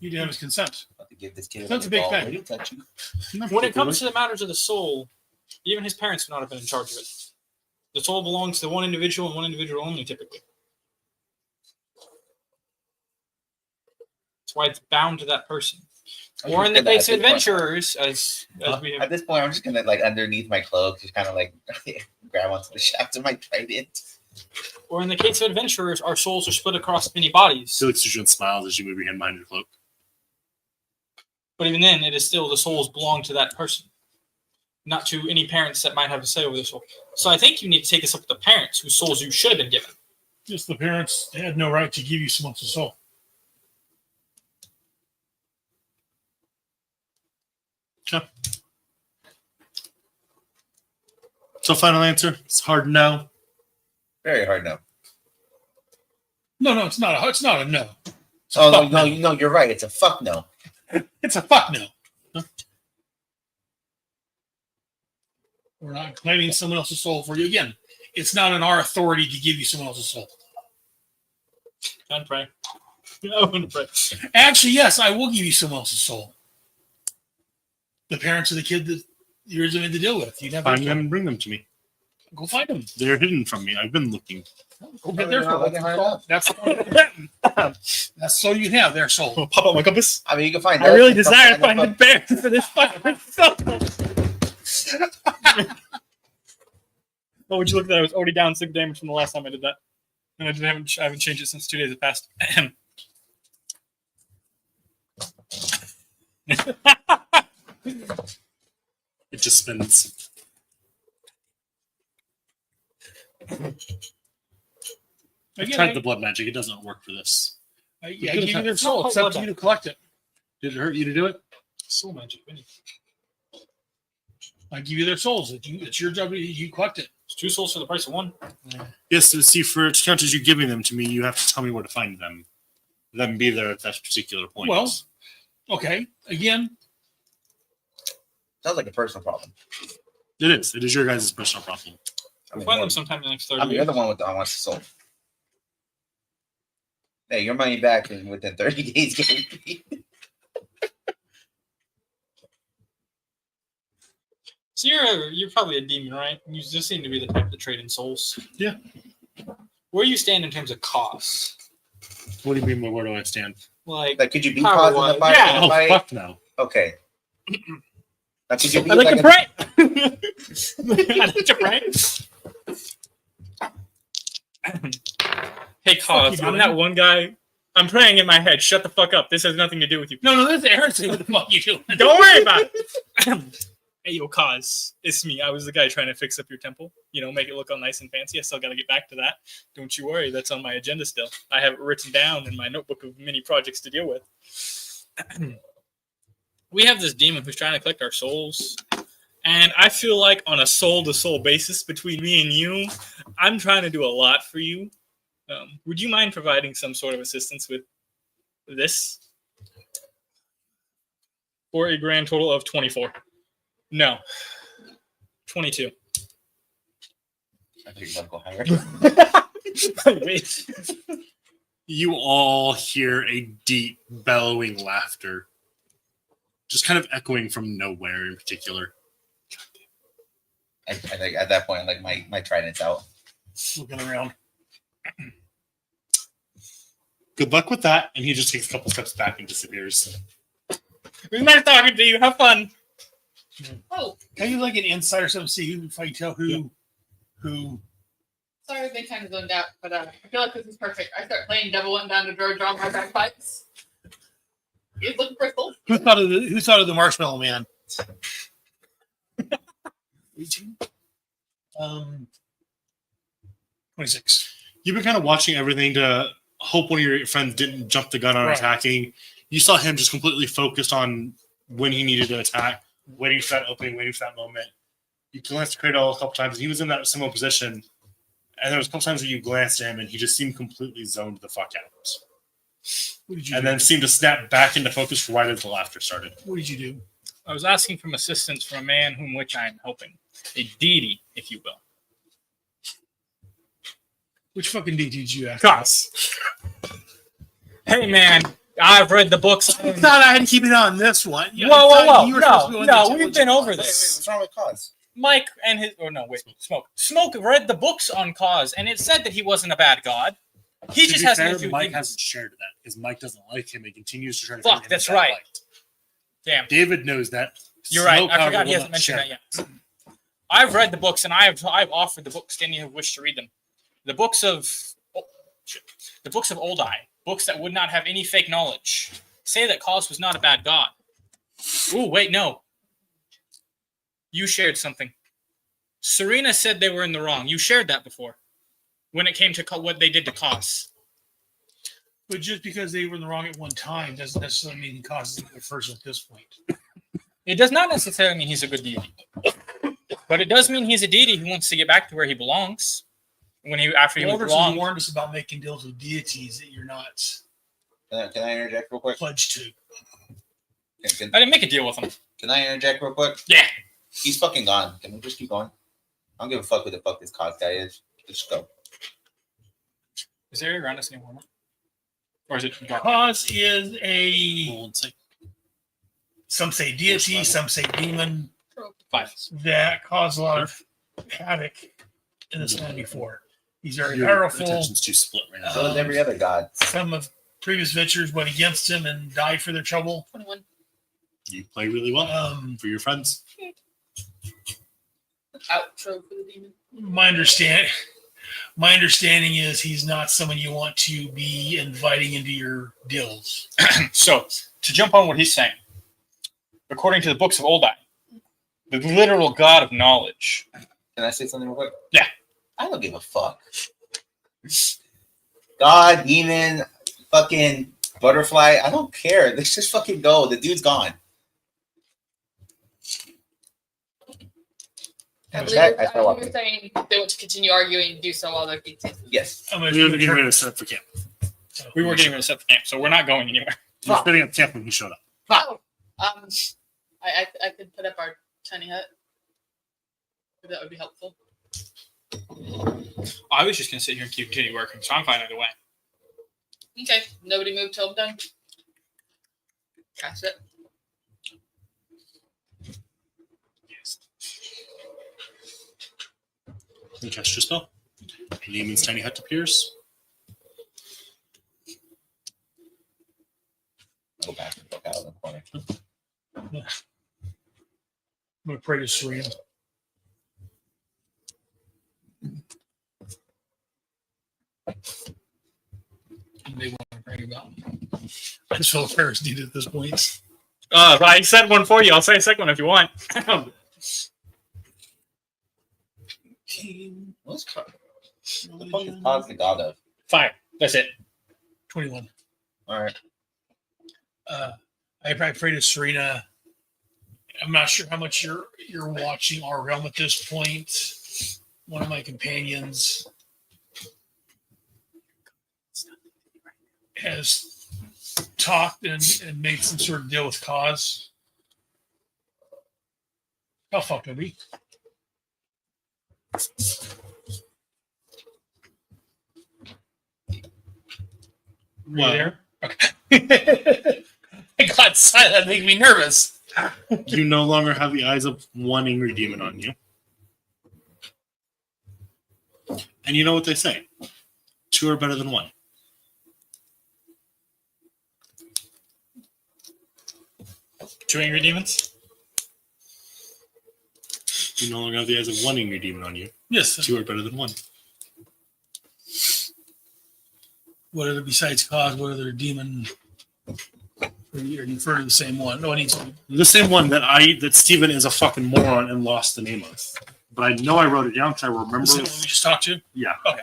You didn't have his consent. About to give this kid That's a big ball. thing. Will you touch you? When it comes to the matters of the soul, even his parents would not have been in charge of it. The soul belongs to one individual and one individual only, typically. That's why it's bound to that person. Or in the case of adventurers, as we At have. this point, I'm just gonna underneath my cloak, just kind of grab onto the shaft of my trident. Or in the case of adventurers, our souls are split across many bodies. She looks at you and smiles as you move your hand behind your cloak. But even then, it is still the souls belong to that person, not to any parents that might have a say over the soul. So I think you need to take this up with the parents whose souls you should have been given. Just the parents had no right to give you someone's soul. Okay. So final answer. It's hard no. Very hard no. No, it's not. It's not a no. It's a Oh fuck no, you're right. It's a fuck no. It's a fuck no. We're not claiming someone else's soul for you. Again, it's not in our authority to give you someone else's soul. Don't pray. No, don't pray. Actually, yes, I will give you someone else's soul. The parents of the kid that you're going to deal with. You never Find them and bring them to me. go find them. They're hidden from me. I've been looking. Go get their soul. That's so you can have their soul. I'll pop out my compass. I mean, you can find. I really desire to find the bear for this fucking soul. Oh, would you look at that? I was already down 6 damage from the last time I did that. And I haven't changed it since 2 days have passed. It just spins. I Again, tried the blood magic. It doesn't work for this. I give you their soul. It's up to you to collect it. Did it hurt you to do it? Soul magic. Really. I give you their souls. It's your job. You collect it. It's 2 souls for the price of 1. Yes, so see, for it to count as you giving them to me, you have to tell me where to find them. Them be there at that particular point. Well, okay. Again, Sounds like a personal problem. it is. It is your guys' personal problem. We'll find them sometime in the next 30 You're years. the one with the I want the soul. Hey, your money back within 30 days. Guaranteed. So you're probably a demon, right? You just seem to be the type that trade in souls. Yeah. Where do you stand in terms of costs? What do you mean by where do I stand? Like Could you beat Power Cause in the wise. fight? Yeah. in the Oh, fight? fuck no. Okay. Now, could you beat I like like to a- pray. I like to pray. Hey, Cause, you I'm doing? that one guy. I'm praying in my head. Shut the fuck up. This has nothing to do with you. No, this is Aaron saying what the fuck you doing. Don't worry about it. Hey, yo, Cause, it's me. I was the guy trying to fix up your temple. You know, make it look all nice and fancy. I still got to get back to that. Don't you worry. That's on my agenda still. I have it written down in my notebook of many projects to deal with. We have this demon who's trying to collect our souls. And I feel like on a soul-to-soul basis between me and you, I'm trying to do a lot for you. Would you mind providing some sort of assistance with this? For a grand total of 24. No. 22. I think you're going to go higher. Wait. You all hear a deep, bellowing laughter. Just kind of echoing from nowhere in particular. I think at that point, like my trident's out. Looking around. Good luck with that. And he just takes a couple steps back and disappears. It was nice talking to you. Have fun. Oh, Can you like an insight or something? See if I can tell who. sorry, I've been kind of zoned out, but I feel like this is perfect. I start playing Devil Went Down the Drawer, draw my bagpipes. He's looking for souls. Who thought of the Marshmallow Man? 18. 26. You've been kind of watching everything to hope one of your friends didn't jump the gun on Right. attacking. You saw him just completely focused on when he needed to attack, waiting for that opening, waiting for that moment. You glanced at Cradle a couple times, and he was in that similar position. And there was a couple times where you glanced at him, and he just seemed completely zoned the fuck out. What did you And do? then seemed to snap back into focus right as the laughter started. What did you do? I was asking for assistance from a man whom which I am helping. A deity, if you will. Which fucking deed did you ask? Cos. Hey, man. I've read the books. I thought I had to keep it on this one. Whoa, whoa, whoa. You were supposed to go into No, intelligence. we've been over Wait, this. what's wrong with Cause? Mike and his... Oh, no, wait. Smoke read the books on Cause, and it said that he wasn't a bad god. He To just be has fair, to do Mike demons. hasn't shared that because Mike doesn't like him and continues to try to Fuck, find him that's in that right. light. Damn. David knows that. You're right. Smoke, I however, forgot he will hasn't not mentioned share. that yet. I've read the books, and I've offered the books to any who wish to read them. The books of Old Eye, books that would not have any fake knowledge, say that Cause was not a bad god. Ooh, wait, no. You shared something. Serena said they were in the wrong. You shared that before. When it came to what they did to Cause. But just because they were in the wrong at one time doesn't necessarily mean he causes the first at this point. It does not necessarily mean he's a good deity. But it does mean he's a deity who wants to get back to where he belongs. After he was Elders wrong. warned us about making deals with deities that you're not Can I interject real quick? pledged to. Can I didn't make a deal with him. I interject real quick? Yeah. He's fucking gone. Can we just keep going? I don't give a fuck who the fuck this Cause guy is. Let's go. Is there around us anymore? Or is it dark? Cause is a, Roll and say, some say deity, some say demon, 5. that caused a lot of havoc in this land before. He's very your powerful. attention's too split right now. So is every other god. Some of previous ventures went against him and died for their trouble. 21. You play really well for your friends. Outro for the demon. My understanding is he's not someone you want to be inviting into your deals. So, to jump on what he's saying, according to the books of Old Eye, the literal god of knowledge. Can I say something real quick? Yeah. I don't give a fuck. God, demon, fucking butterfly. I don't care. Let's just fucking go. The dude's gone. I believe That- I fell off. you're saying they want to continue arguing and do so while they're getting. Yes. I'm gonna We were getting ready to set up for camp. We were getting rid of set the camp, so we're not going anywhere. We were setting up camp when he showed up. Oh, I could put up our tiny hut. If that would be helpful. I was just going to sit here and continue working, so I'm fine either way. Okay, nobody moved till I'm done. Cast it. You cast your spell. Neiman's tiny hut appears. Go back and look out of the corner. I'm gonna pray to Serena. They want to pray about. I just feel prayers needed at this point. I said one for you. I'll say a second one if you want. What's the fuck is Cause the god of? Fire. That's it. 21. All right. I pray to Serena. I'm not sure how much you're watching our realm at this point. One of my companions has talked and made some sort of deal with Cause. How fucked are we? Were you there? Okay. I got silent. That made me nervous. You no longer have the eyes of one angry demon on you. And you know what they say. 2 are better than 1. Two angry demons? You no longer have the eyes of one angry demon on you. Yes. 2 are better than 1. What other besides Cause? What other demon? Or you refer to the same one? No, it needs to be. The same one that Steven is a fucking moron and lost the name of. But I know I wrote it down because I remember. The same one we just talked to? Yeah. Okay.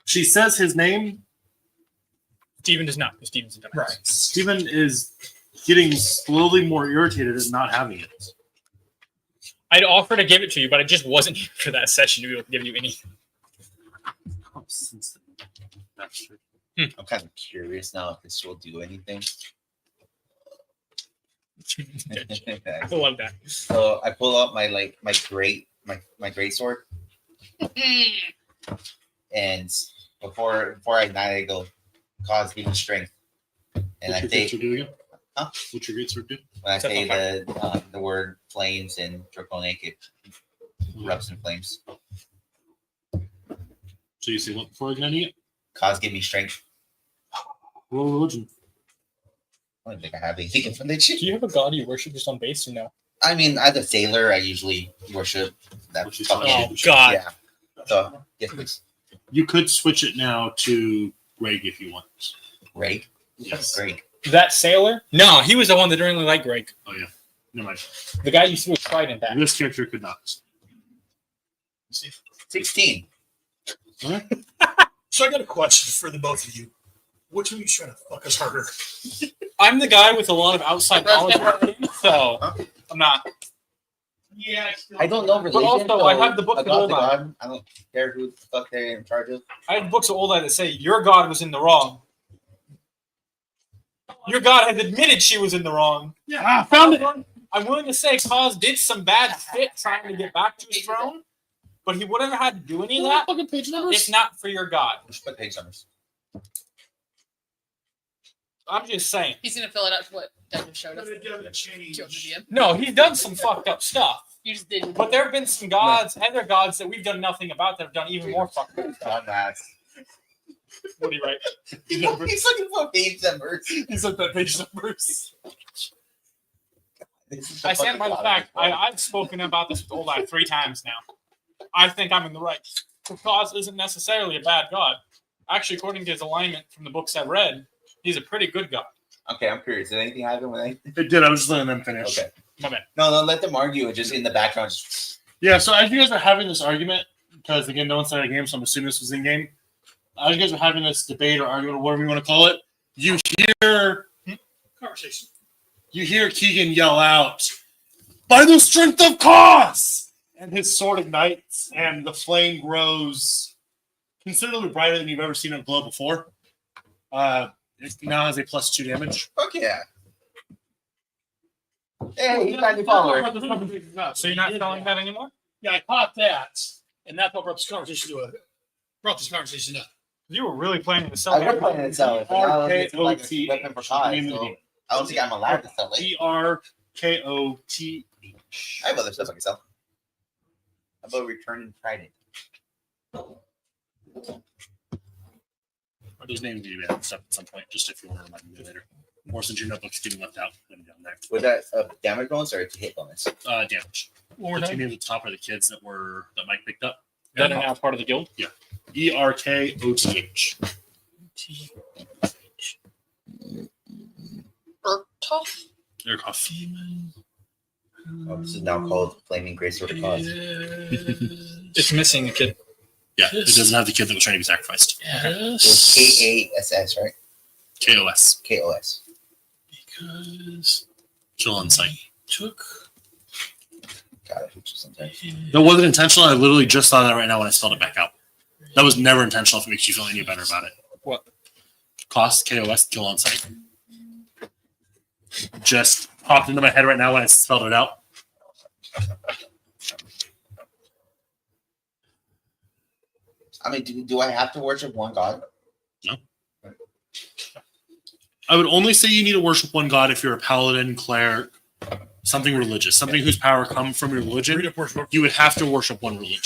She says his name. Steven does not. Steven's a dumbass. Right. Steven is getting slowly more irritated at not having it. I'd offer to give it to you, but I just wasn't here for that session to be able to give you anything. Oh, since then. That's true. I'm kind of curious now if this will do anything. I love that. So I pull out my great sword, and before I ignite, I go, Cause, give me strength. And I What's your say, greatsword do again? Huh? What's your greatsword do? when I Set say on the word flames and draconic, it erupts in flames. So you say what before igniting it? Cause, give me strength. Roll religion. I don't think I have anything from that Do shit. you have a god you worship just on base or no? I mean, as a sailor, I usually worship that Which is fucking. fine. Oh, God. Yeah. So, yes, please. You could switch it now to Reg if you want. Ray? Yes. Great. That sailor? No, he was the one that didn't really like Greg. Oh yeah. Never mind. The guy you threw a trident at. This character could not. 16. Alright. So I got a question for the both of you. Which one are you trying to fuck us harder? I'm the guy with a lot of outside knowledge, so I'm not. Yeah. I don't know religion. also, I have the book I of got the Oldai. God. I don't care who the fuck they're in charge of. I have books of Oldai that say your god was in the wrong. Your god has admitted she was in the wrong. Yeah, found it. I'm willing to say Cause did some bad shit trying to get back to his throne, but he wouldn't have had to do any of that Fucking page numbers. if not for your god. What page numbers? I'm just saying. He's gonna fill it out to what Doug just showed us. But it doesn't change. Do you want me to DM? No, he's done some fucked up stuff. You just did. But there have been some gods, other gods that we've done nothing about that have done even more fucked up stuff. Dumbass. What do you write? He's looking for page numbers. He's at that page numbers. This is the I stand by the fucking fact bottom. I've spoken about this with Oldai 3 times now. I think I'm in the right. Cause isn't necessarily a bad god. Actually, according to his alignment from the books I've read, he's a pretty good god. Okay, I'm curious. Did anything happen when I? It did. I was just letting them finish. Okay. My bad. No, let them argue. Just in the background. Just... Yeah, so as you guys are having this argument, because again, no one started a game, so I'm assuming this was in game. As you guys are having this debate or argument or whatever you want to call it, you hear Conversation. Keegan yell out, "By the strength of Cause!" And his sword ignites, and the flame grows considerably brighter than you've ever seen it glow before. It now has a +2 damage. Fuck yeah. Hey, he's not your follower. So you're not telling that anymore? Yeah, I caught that, and that's what brought this conversation to up. You were really planning to sell I that. was planning to sell it, but now it's like a RKOT. weapon for cause, so I don't think I'm allowed to sell it. TRKOTH. I have other stuff I can sell. How about returning trident? Those names need to be added up at some point, just if you want to remind me later. Or since your notebook's getting left out, then down there. Was that a damage bonus or a hit bonus? Damage. One more The two time. names at the top are the kids that Mike picked up. That are now part of the guild. ERKOTH. Bertoff? Aircraft. Oh, this is now called Flaming Grace of the Cause. It's missing a kid. Yeah, it doesn't have the kid that was trying to be sacrificed. It was KASS, right? KOS. KOS. Because Kill on sight. took. Got it. Sometimes. That wasn't intentional. I literally just saw that right now when I spelled it back out. That was never intentional if it makes you feel any better about it. What? Cost, KOS, kill on sight. Just popped into my head right now when I spelled it out. I mean, do I have to worship one god? I would only say you need to worship one god if you're a paladin, cleric, something religious, something whose power comes from your religion. You would have to worship one religion.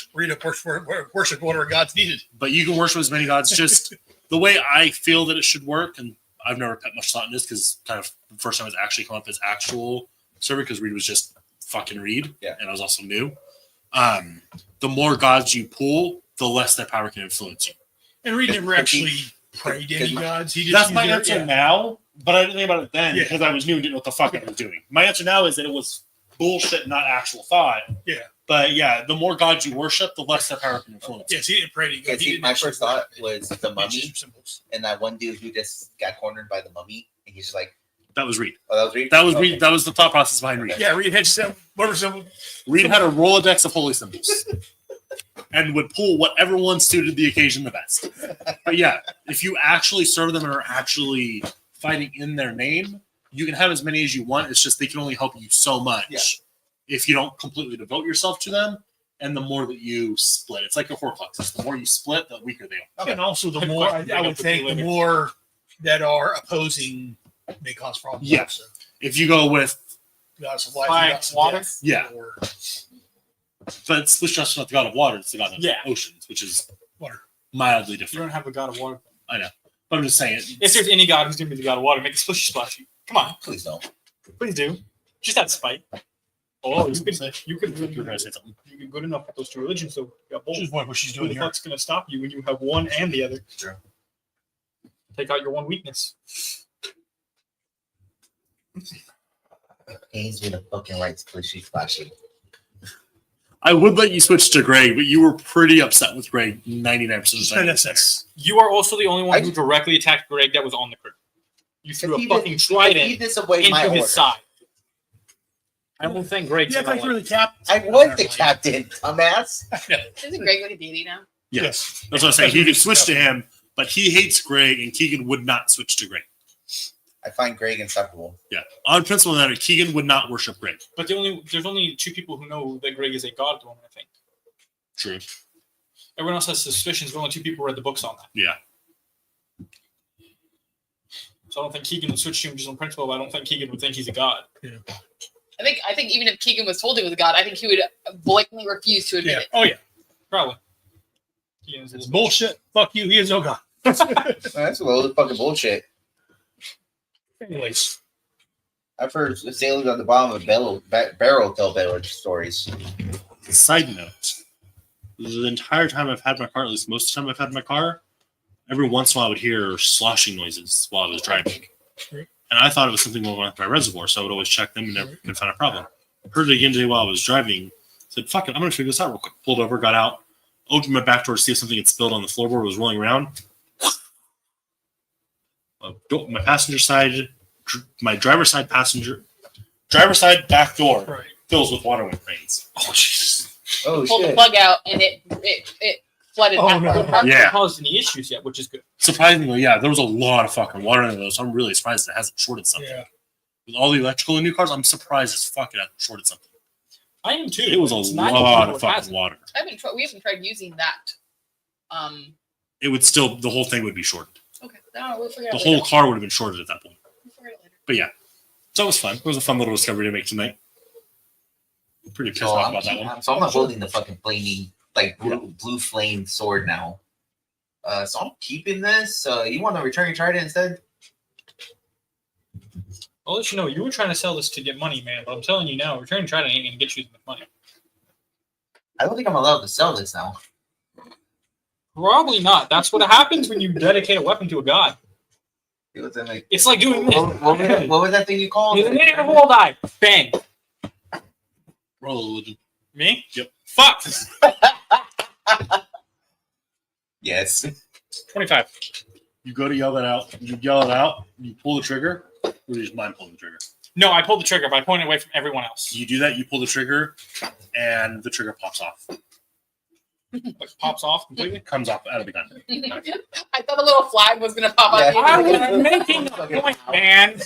Worship whatever God's needed. But you can worship as many gods. Just the way I feel that it should work, and I've never put much thought in this because kind of the first time it's actually come up as actual server because Reed was just fucking Reed, and I was also new. The more gods you pull, the less that power can influence you. And Reed never actually prayed to any gods. He just That's my answer now, but I didn't think about it then because I was new and didn't know what the fuck I was doing. My answer now is that it was bullshit, not actual thought. Yeah. But yeah, the more gods you worship, the less that power can influence you. Yes, he didn't pray to God. Yeah, my first thought was the mummy Symbols. and that one dude who just got cornered by the mummy, and he's just like, That was Reed. "Oh, that was Reed." That was Okay. Reed. That was the thought process behind Reed. Yeah, Reed had some whatever symbol. Reed had a Rolodex of holy symbols and would pull whatever one suited the occasion the best. But yeah, if you actually serve them and are actually fighting in their name, you can have as many as you want. It's just they can only help you so much if you don't completely devote yourself to them. And the more that you split, it's like a Horcruxes. The more you split, the weaker they are. And also, the more I would think, the more that are opposing may cause problems. Yeah. Also. If you go with Goddess of life, Fire, goddess of water? death, Yeah. or but it's just not the god of water, it's the god of Yeah. oceans, which is water. mildly You different. don't have a god of water. I know. But I'm just saying If there's any god who's going to be the god of water, make a splishy splashy. Come on, Please don't. please do. Just out of spite. Oh, you could you're gonna say something. you could good enough with those two religions, so you got both. Which is what she's Who doing the here. fuck's going to stop you when you have one and the other? True. Take out your one weakness. He's been a fucking right splishy flashy. I would let you switch to Greg, but you were pretty upset with Greg 99% of the time. That's You are also the only one I- who directly attacked Greg that was on the crew. You threw If a he fucking He trident disobeyed my into order. his side. I don't think Greg's yeah, gonna like you're like the cap. I was the captain, dumbass. Isn't Greg like a deity now? Yes. That's what I'm saying. He could switch to him, but he hates Greg, and Keegan would not switch to Greg. I find Greg insufferable. Yeah. On principle, that Keegan would not worship Greg. But there's only two people who know that Greg is a god to him, I think. True. Everyone else has suspicions, but only two people read the books on that. Yeah. So I don't think Keegan would switch to him just on principle, but I don't think Keegan would think he's a god. I think even if Keegan was told he was a god, I think he would blatantly refuse to admit Yeah. it. Oh yeah. Probably. Keegan's a It's little bullshit. Fuck you. He is no god. That's a load of fucking bullshit. Anyways, I've heard sailors on the bottom of a barrel tell better stories. Side note. The entire time I've had my car, at least most of the time I've had my car, every once in a while I would hear sloshing noises while I was driving. And I thought it was something going on with my reservoir, so I would always check them and never could find a problem. Heard it again today while I was driving. Said, fuck it, I'm going to figure this out real quick. Pulled over, got out, opened my back door to see if something had spilled on the floorboard, was rolling around. My passenger side, my driver's side back door right. fills with water when it rains. Oh Jesus. Oh Pulled the shit! plug out and it flooded Oh, half no. the park. Yeah. Hasn't caused any issues yet, which is good. Surprisingly, yeah, there was a lot of fucking water in those. So I'm really surprised it hasn't shorted something. Yeah. With all the electrical in new cars, I'm surprised as fuck it hasn't shorted something. I am too. It was a It's nice lot when of it hasn't. fucking water. We haven't tried using that. It would still, the whole thing would be shorted. Okay. No, we'll figure it The out whole later. car would have been shorted at that point. We'll figure it out later. But yeah, so it was fun. It was a fun little discovery to make tonight. Pretty pissed So off I'm, about that one. I'm not holding the fucking flaming like blue flame sword now. So I'm keeping this. You want to return your trident instead? I'll let you know. You were trying to sell this to get money, man. But I'm telling you now, returning trident ain't gonna get you as much money. I don't think I'm allowed to sell this now. Probably not. That's what happens when you dedicate a weapon to a god. It's like doing this. What was that thing you called? The native roll die. Bang. Roll a religion. Me? Yep. Fuck. Yes. 25. You go to yell that out. You yell it out. You pull the trigger. Or do you just mind pulling the trigger? No, I pulled the trigger, but I pointed away from everyone else. You do that. You pull the trigger, and the trigger pops off. Like, pops off completely. It comes off out of the gun. I thought a little flag was gonna pop out. I was making a point, man.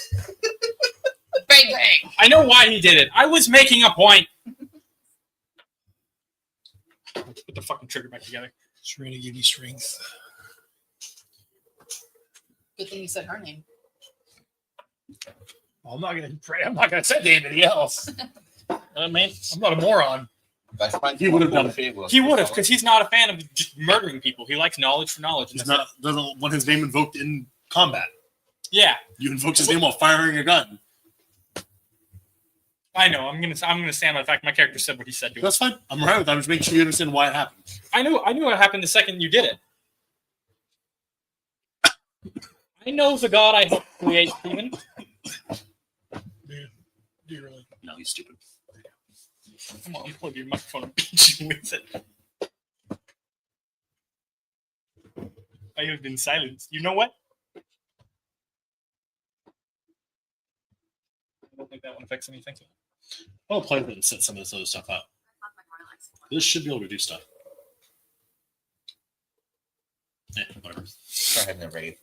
Bang bang. I know why he did it. I was making a point. Let's put the fucking trigger back together. Serena, give me strength. Good thing you said her name. Well, I'm not gonna pray. I'm not gonna say to anybody else. Man, I'm not a moron. He would have done it. He would have, because he's not a fan of just murdering people. He likes knowledge for knowledge. He's not doesn't want his name invoked in combat. Yeah, You invoked his name while firing a gun. I know. I'm gonna stand by the fact my character said what he said to us. That's fine. I'm right with that. I'm just making sure you understand why it happened. I knew what happened the second you did it. I know the god I helped create, Stephen. Do you really? No, he's stupid. Come on, plug your microphone and beat you with it. I have been silenced. You know what? I don't think that one affects anything. I'll play with it and set some of this other stuff out. This should be able to do stuff. Yeah, whatever. Start having a raid.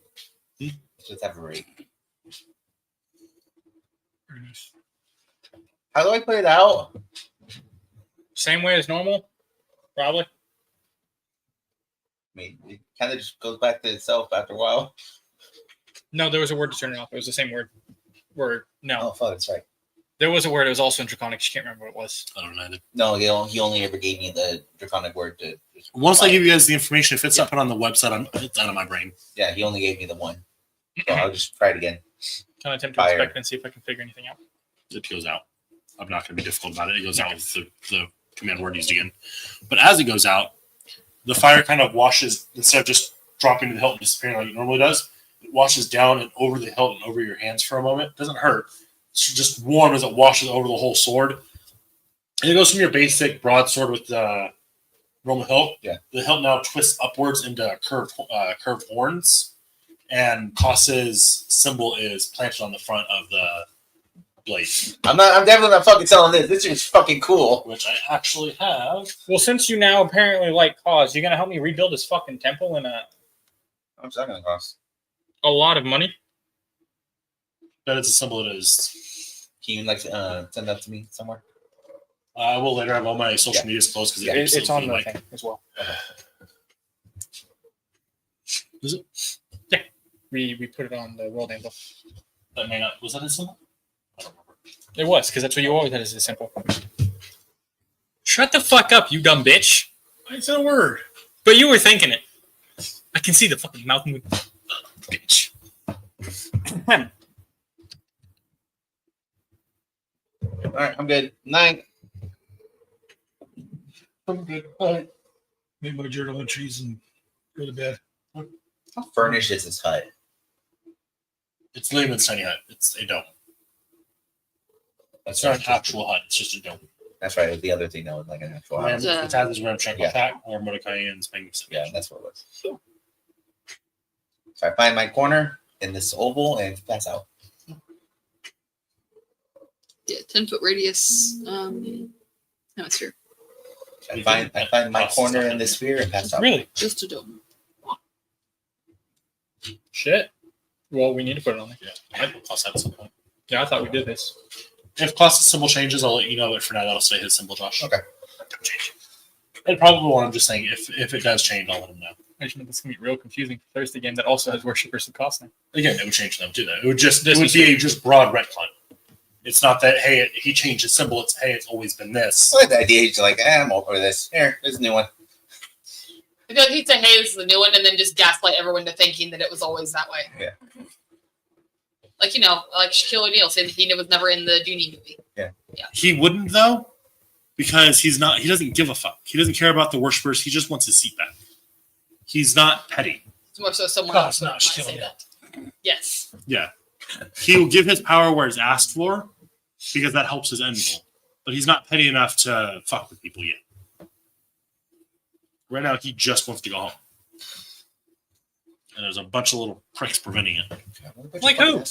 Just have a raid. Very nice. How do I play it out? Same way as normal, probably. I mean, it kind of just goes back to itself after a while. No, there was a word to turn it off. It was the same word. No, Oh, fuck, that's right. there was a word. It was also in Draconic. I can't remember what it was. I don't know either. No, he only ever gave me the draconic word to. Once I give you guys the information, if it's not put on the website, it's out of my brain. Yeah, he only gave me the one. So I'll just try it again. Can I attempt to Fire. inspect and see if I can figure anything out? It goes out. I'm not going to be difficult about it. It goes out with the command word used again. But as it goes out, the fire kind of washes, instead of just dropping to the hilt and disappearing like it normally does, it washes down and over the hilt and over your hands for a moment. It doesn't hurt. It's just warm as it washes over the whole sword. And it goes from your basic broadsword with the normal hilt. Yeah. The hilt now twists upwards into curved horns. And Koss's symbol is planted on the front of the blade. I'm definitely not fucking selling this. This is fucking cool. Which I actually have. Well, since you now apparently like Cause, you're gonna help me rebuild this fucking temple in How much is that gonna cost? a lot of money. That is a symbol. It is. Can you send that to me somewhere? I will later have all my social media closed because It's on the thing as well. Is it? Yeah, we put it on the world anvil. That may not. Was that a symbol? I don't remember. It was, because that's what you always had as a simple. Shut the fuck up, you dumb bitch. I said a word. But you were thinking it. I can see the fucking mouth move. Bitch. All right, I'm good. 9. I'm good. Bye. Make my journal entries and go to bed. How furnished is this hut? It's Lehman's tiny hut. It's a dome. That's It's not an right. actual hut. It's just a dome. That's right. It was the other thing that was like an actual Ram, house. it's has his Ramshackle Yeah. attack or Mordecai and Spangus. Yeah, that's what it was. So I find my corner in this oval and pass out. Yeah, 10-foot radius. Hemisphere. I find my corner in the sphere and pass out. Really? Just a dome. Shit. Well, we need to put it on there. Yeah, I might put Klaus at some point. Yeah, I thought we did this. If Klaus' symbol changes, I'll let you know. But for now, that'll stay his symbol, Josh. Okay. Don't change it. It probably won't. I'm just saying, if it does change, I'll let him know. I just know this is gonna be real confusing for Thursday game that also has worshippers of cost now. Again, it would change them too. Though it would be a just broad retcon. It's not that he changed his symbol. It's hey, it's always been this. I like the idea. He's like, I'm over this. Here, there's a new one. I feel like he'd say, "Hey, this is a new one," and then just gaslight everyone to thinking that it was always that way. Yeah. Like like Shaquille O'Neal said he was never in the Genie movie. Yeah. He wouldn't though, because he doesn't give a fuck. He doesn't care about the worshippers. He just wants his seat back. He's not petty. It's more so someone God, else it's not might Shaquille say O'Neal. that. Yes. Yeah. He will give his power where it's asked for because that helps his end goal. But he's not petty enough to fuck with people yet. Right now, he just wants to go home. And there's a bunch of little pricks preventing it. Like who?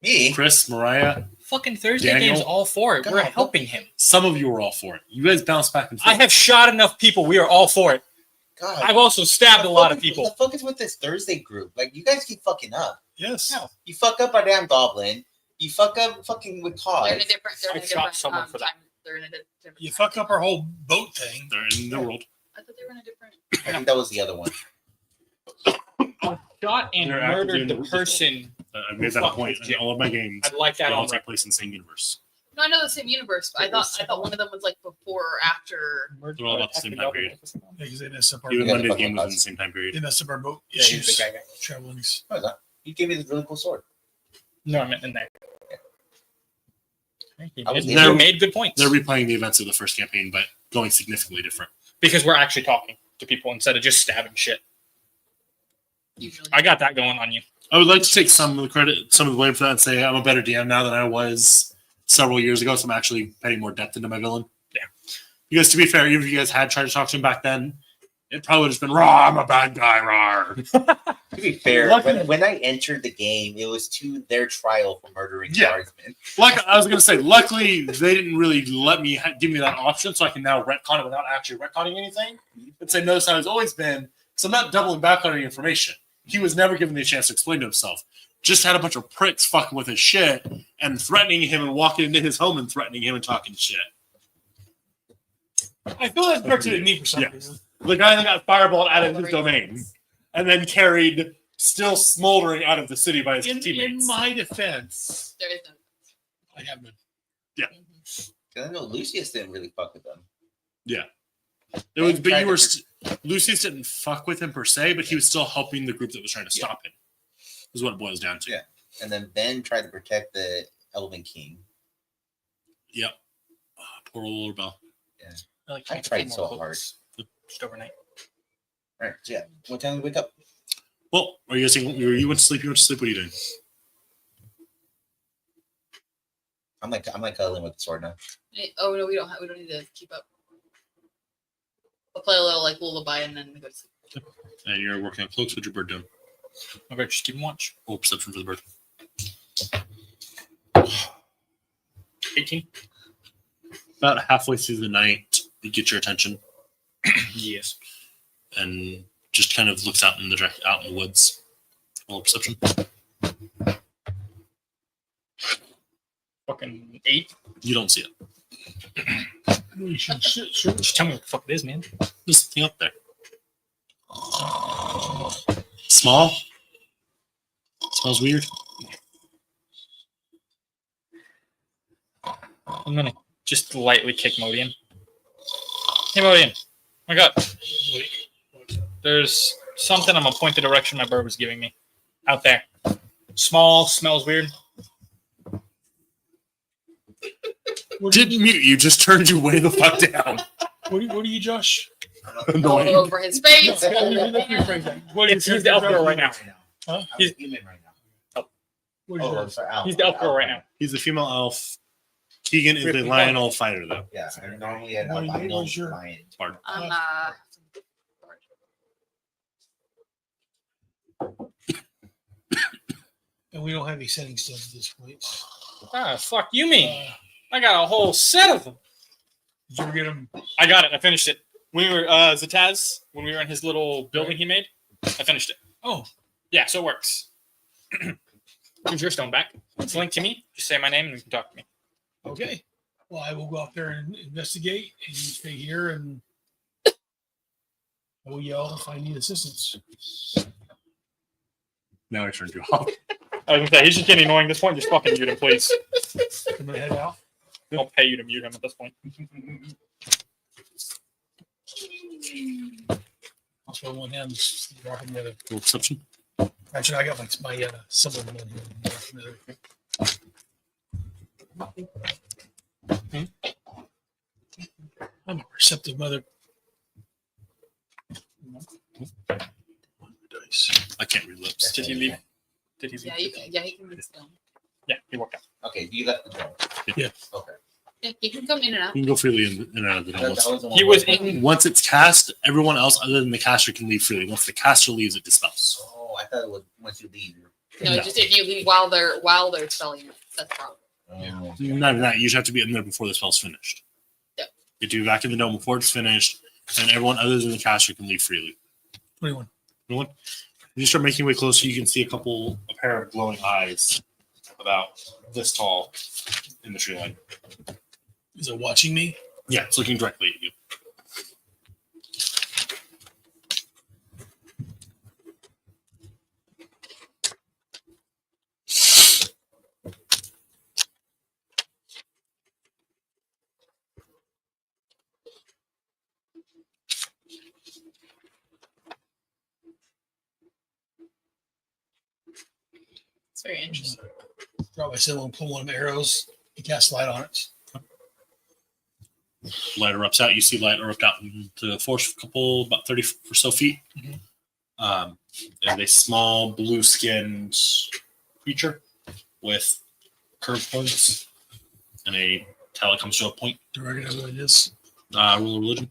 Me? Chris, Mariah, Fucking Thursday Daniel? game's all for it. God, We're what- helping him. some of you are all for it. You guys bounce back and forth. I have shot enough people. We are all for it. God. I've also stabbed a lot of people. What the fuck is with this Thursday group? Like, you guys keep fucking up. Yes. No. You fuck up our damn goblin. You fuck up fucking with cause. They're in a different. They're in a I shot different someone for that. time. They're in a different. You time. fuck up our whole boat thing. They're in the world. I thought they were in a different. I think that was the other one. I shot and They're actively murdered in the the world. person. I've made that a point in all of my games. I'd like They that all on take record. place in the same universe. No, I know the same universe, but I thought one of them was like before or after. They're all about the same time period. Because they messed up our, Even Yeah, Monday's fucking game was in nuts. the same time period. they messed up our boat Yeah, he's issues. the guy. Travelings. What is that? You gave me this really cool sword. No, I meant in there. I was You made good points. They're replaying the events of the first campaign, but going significantly different. Because we're actually talking to people instead of just stabbing shit. Usually. I got that going on you. I would like to take some of the credit, some of the blame for that, and say I'm a better DM now than I was several years ago. So I'm actually putting more depth into my villain. Yeah. Because to be fair, even if you guys had tried to talk to him back then, it probably would have just been raw. I'm a bad guy, raw. To be fair, Luckily- when I entered the game, it was to their trial for murdering Yeah. guardsmen. Like I was going to say, luckily they didn't really let me give me that option, so I can now retcon it without actually retconning anything. And say, notice how it's always been. So I'm not doubling back on any information. He was never given the chance to explain to himself. Just had a bunch of pricks fucking with his shit and threatening him and walking into his home and threatening him and talking shit. I feel that's directed at me for some Yeah. reason. The guy that got fireballed out of his domain and then carried, still smoldering out of the city by his In teammates. my defense, There is no. I have been. Because I know Lucius didn't really fuck with them. It was, And but tried you to were Lucius didn't fuck with him per se, but he was still helping the group that was trying to stop him. Is what it boils down to. Yeah. And then Ben tried to protect the Elven King. Yep. Poor old Bell. Like, I tried so hard. Just overnight. Right. So yeah. What time did we wake up? Well, are you guys saying you went to sleep? You went to sleep. What are you doing? I'm like cuddling with the sword now. Oh no, we don't need to keep up. I'll play a little like lullaby and then go to sleep. And you're working on cloaks. What's your bird doing? I'm going to just keep him watch. Roll perception for the bird. 18. About halfway through the night, you get your attention Yes. and just kind of looks out in the woods. Roll perception. Fucking 8. You don't see it. You should shoot. Just tell me what the fuck it is, man. There's something up there. Small. Smells weird. I'm going to just lightly kick Modian. Hey, Modian. Oh my God. There's something I'm going to point the direction my bird was giving me. Out there. Small, smells weird. Didn't mute you, just turned you way the fuck down. What are you, Josh? All Annoying. over his face. What He's the elf girl right now. Huh? I'm a human right now. What is Oh, I'm yours? sorry. He's the elf girl right now. He's a female elf. Keegan is the lion fighter, though. Yeah, I normally had What albino was your- lion. Pardon. And we don't have any setting stones at this point. Ah, fuck you mean? I got a whole set of them. Did you ever get them? I got it. I finished it. When we were Zataz, when we were in his little building he made, I finished it. Oh, Yeah, so it works. Here's your stone back. It's linked to me. Just say my name and you can talk to me. okay. Well, I will go out there and investigate, and you stay here, and I will yell if I need assistance. Now I turned you off. I was gonna say he's just getting annoying at this point. Just fucking mute him, please. I'm gonna head out. I'll pay you to mute him at this point. Also, one hand, just dropping the other. Roll perception. Actually, I got my symbol in here. I'm a receptive mother. Dice. I can't read lips. Did he leave? Did he leave? Yeah, he can be still. Yeah, he walked out. Okay, you left the door. Yeah. Okay. Yeah, he can come in and out. You can go freely in and out of the dome. He was in. Once it's cast, everyone else other than the caster can leave freely. Once the caster leaves, it dispels. Oh, I thought it was once you leave. No, No. it's just if you leave while they're spelling it, that's the problem. Oh, Not even that. You just have to be in there before the spell's finished. Yep. You do back in the dome before it's finished, and everyone other than the caster can leave freely. 21. Everyone, you start making your way closer. You can see a pair of glowing eyes, about this tall, in the tree line. Is it watching me? Yeah, it's looking directly at you. It's very interesting. Drop my symbol and pull one of the arrows and cast light on it. Light erupts out. You see light erupt out into the forest about 30 or so feet. Mhm. And a small blue-skinned creature with curved points and a tail that comes to a point. Do I recognize what it is? Rule of religion.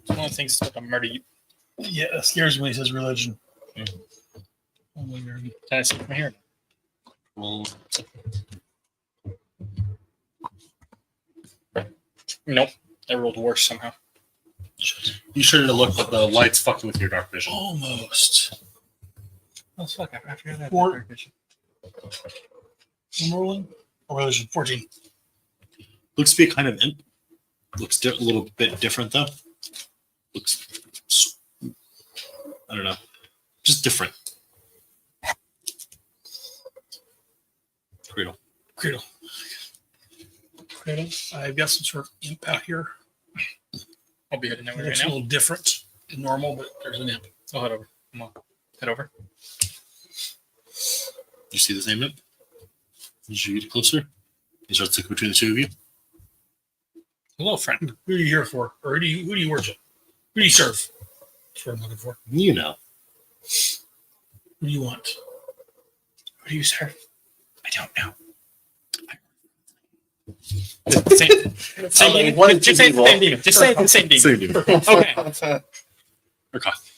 One of the things that's like a murder. Yeah, that scares me when he says religion. Mhm. Oh my God. Can I see from here? Roll. Nope. I rolled worse somehow. You should have looked, but the light's fucking with your dark vision. Almost. Oh fuck! I forgot that. Four. I'm rolling. Oh, religion. 14. Looks to be a kind of imp. Looks a little bit different though. Looks, I don't know, just different. Cradle. Cradle. I've got some sort of imp out here. I'll be heading that way It's right a now. little different than normal, but there's an imp. I'll head over. Come on. Head over. You see the same imp? As you get closer, he starts to look between the two of you. Hello, friend. Who are you here for? Or who do you worship? Who do you serve? That's what I'm looking for. You know. Who do you want? Who do you serve? I don't know. Same demon. Just say the same demon. Just say the same demon. Same dude. Okay. Urkoth.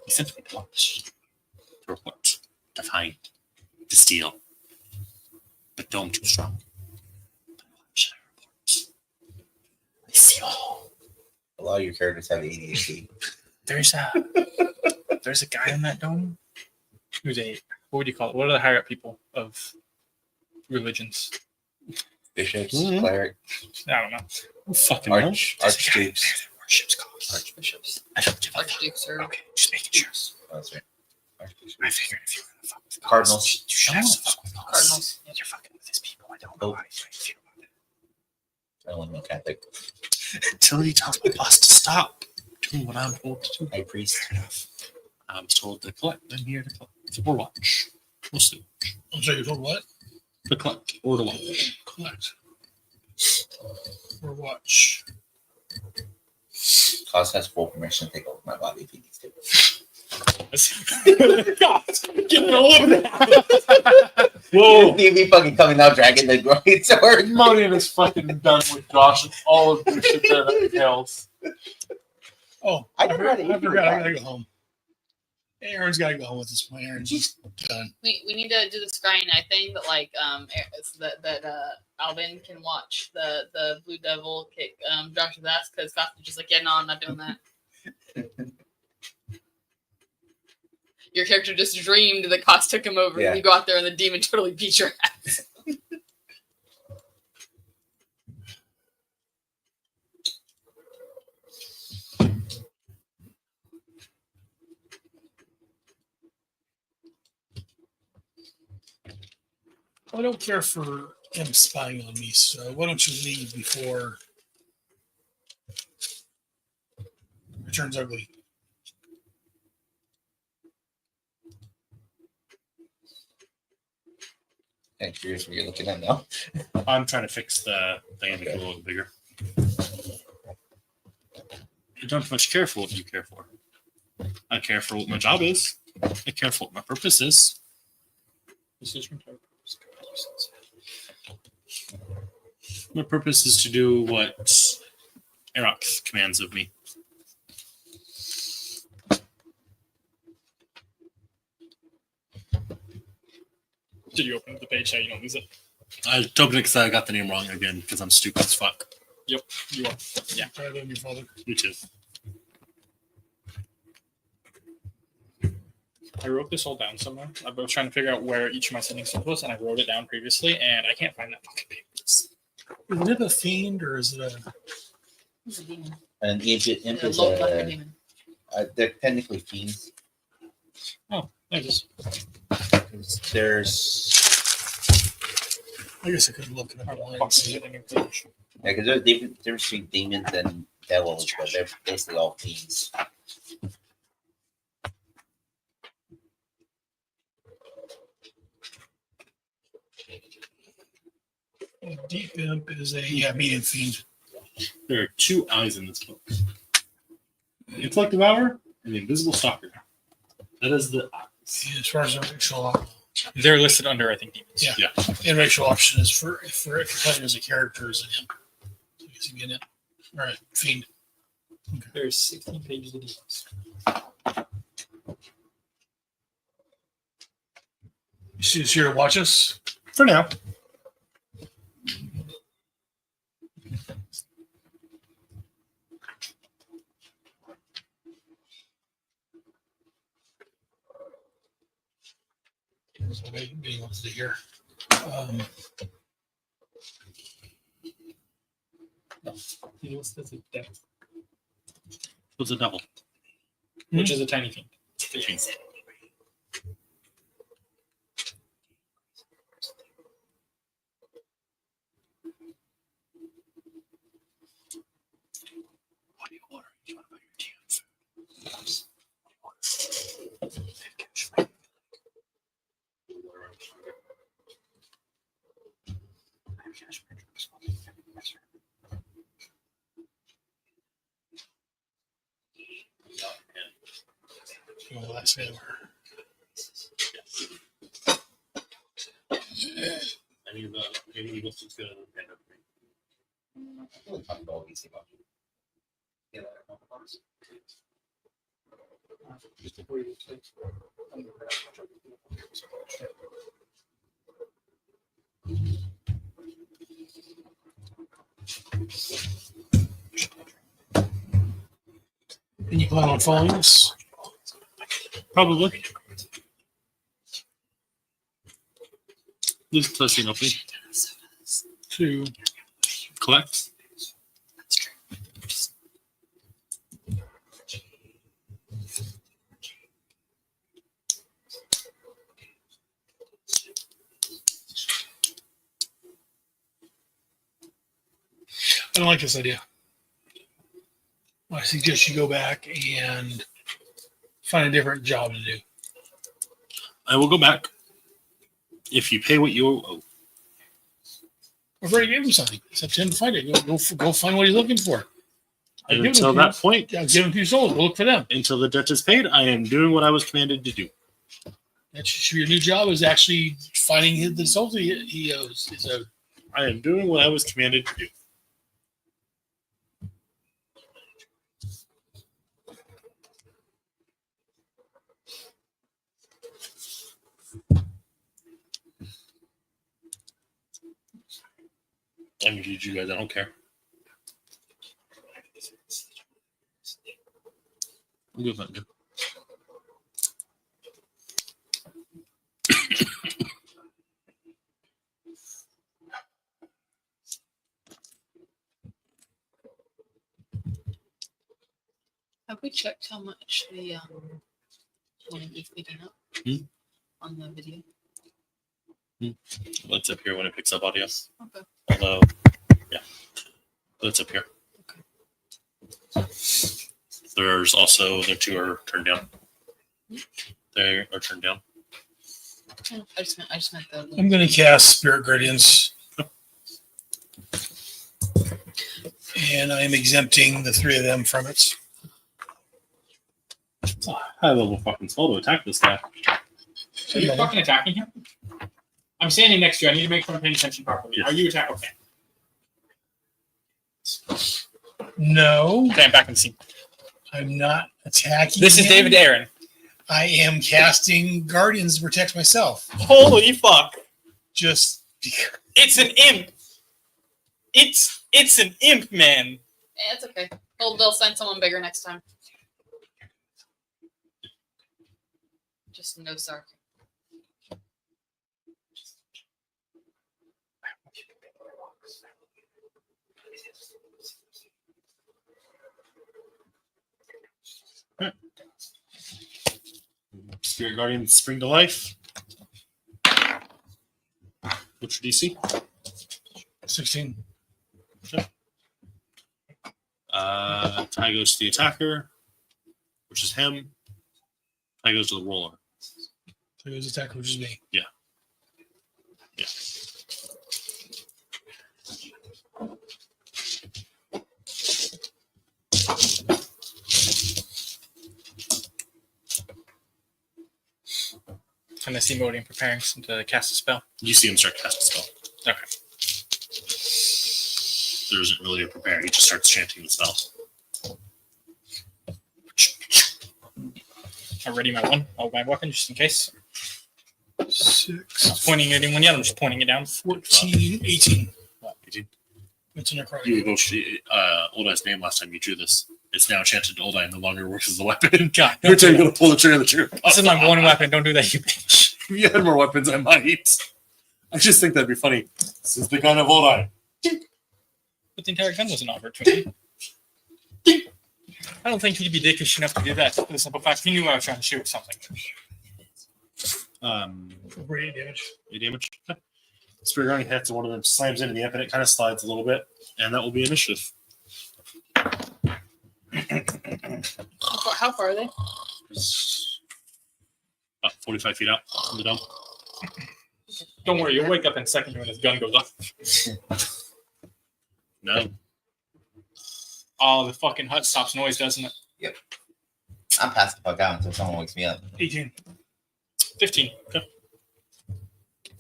He sent me to watch, to report, to find, to steal. But dome too strong. Why should I report? I see all. a lot of your characters have ADHD. There's a guy in that dome who's what would you call it? What are the higher up people of religions? Bishops, Mhm. clerics, I don't know. Oh, fucking hell. archdukes, Worships God. archbishops. I don't give a fuck. Archdukes are Okay, just making sure. Oh, that's right. Archbishops. I figured if you were gonna fuck with God, Cardinals. you should have some fuck with God. Cardinals. You're fucking with his people. I don't know how you feel about it. I only know Catholic. Until he tells my boss to stop doing what I'm told to do. High priest. Fair enough. I was told to collect. I'm here to collect. Or watch. Mostly I'm sorry, you told what? to collect or to watch. Collect. Or watch. Cos has full permission to take over my body if he needs to. God, getting all over that. Whoa! See me fucking coming out dragging the great sword. Modian is fucking done with Josh and all of the shit there that entails. Oh, I never had an I issue forgot. with I that. gotta go home. Aaron's gotta go home with this point. Aaron's done. We need to do the scrying eye thing that so that Alvin can watch the Blue Devil kick Josh's ass because Costa's just like, yeah, no, I'm not doing that. Your character just dreamed that Costa took him over Yeah. and you go out there and the demon totally beat your ass. I don't care for him spying on me. So why don't you leave before it turns ugly? I'm curious what you're looking at now. I'm trying to fix the thing and make it a little bit bigger. I don't much care for what you care for. I care for what my job is. I care for what my purpose is. My purpose is to do what Arox commands of me. Did you open the page so you don't lose it? I opened it because I got the name wrong again because I'm stupid as fuck. You are. Yeah, better than your father. Me too. I wrote this all down somewhere. I was trying to figure out where each of my sending stuff was, and I wrote it down previously, and I can't find that fucking paper. Is it a fiend or is it a? He's a demon. An imp A is low level demon. they're technically fiends. Oh, there it is. There's I guess I could look it up online and see it. because there's difference between demons and devils, but they're basically all fiends. A deep imp is a medium fiend. There are 2 eyes in this book. The Intellect Devourer and the Invisible Stalker. That is the eyes. As far as the racial, They're listed under, I think, demons. yeah, and racial option is for if you're playing as a character as an imp. So I guess you get it. All right, fiend. There's 16 pages of demons. She's here to watch us. For now. That's what he wants to hear. He listed as a devil, What's a devil? which is a tiny fiend. What do you order? You want to buy your tea You want the last name? I need maybe what's just gonna end up Really fun dog easy about you. Yeah, that couple parts. And you plan on following us? Probably. This is testing opening. To Collect. I don't like this idea. I suggest you go back and find a different job to do. I will go back if you pay what you owe. I've already gave him something. It's up to him to find it. Go find what he's looking for. I've given Until him that two- point, I've given 2 souls. Go look for them. until the debt is paid, I am doing what I was commanded to do. That's your new job is actually finding the souls he owes. Is owed. I am doing what I was commanded to do. I mean, you guys, I don't care. I'm good, man. Have we checked how much the one is picking up Hmm? on the video? Let's up here when it picks up audio. Okay. Although, yeah, let's up here. There's also the two are turned down. They are turned down. I just meant the. I'm going to cast Spirit Guardians. And I am exempting the 3 of them from it. It's a high level fucking spell to attack this guy. Are you fucking attacking him? I'm standing next to you. I need to make sure I'm paying attention properly. Yes. Are you attacking? Okay. No, Okay, I'm back in the scene. I'm not attacking. This is him. David Aaron. I am casting Guardians to protect myself. Holy fuck. Just because. It's an imp. It's an imp, man. Yeah, it's okay. They'll send someone bigger next time. Just no sarcasm. Spirit Guardians spring to life. What's your DC? 16. Tie goes to the attacker, which is him. Tie goes to the roller. So it was attack, which is me. Yeah. And I see Modian preparing to cast a spell. You see him start casting a spell. Okay. There isn't really a prepare. He just starts chanting the spell. I ready my weapon just in case. 6, I'm not pointing at anyone yet. I'm just pointing it down. 14, 18. It's an You necrotic. negotiated Oldine's name last time you drew this. It's now chanted to Oldine no longer works as a weapon. God, Every time you're going to pull the trigger of the trigger. this is my one weapon. Don't do that, you bitch. If you had more weapons, I might. I just think that'd be funny. This is the gun of Oldine. But the entire gun wasn't offered to me. I don't think he'd be dickish enough to do that for the simple fact he knew I was trying to shoot something. For 8 damage. 8 damage. Okay. Spirit Guardian hits and one of them slams into the imp and it kind of slides a little bit. And that will be initiative. How far are they? It's about 45 feet out from the dome. Don't worry, you'll wake up in a second when his gun goes off. No. Oh, the fucking hut stops noise, doesn't it? I'm passed the fuck out until someone wakes me up. 18. 15. Okay.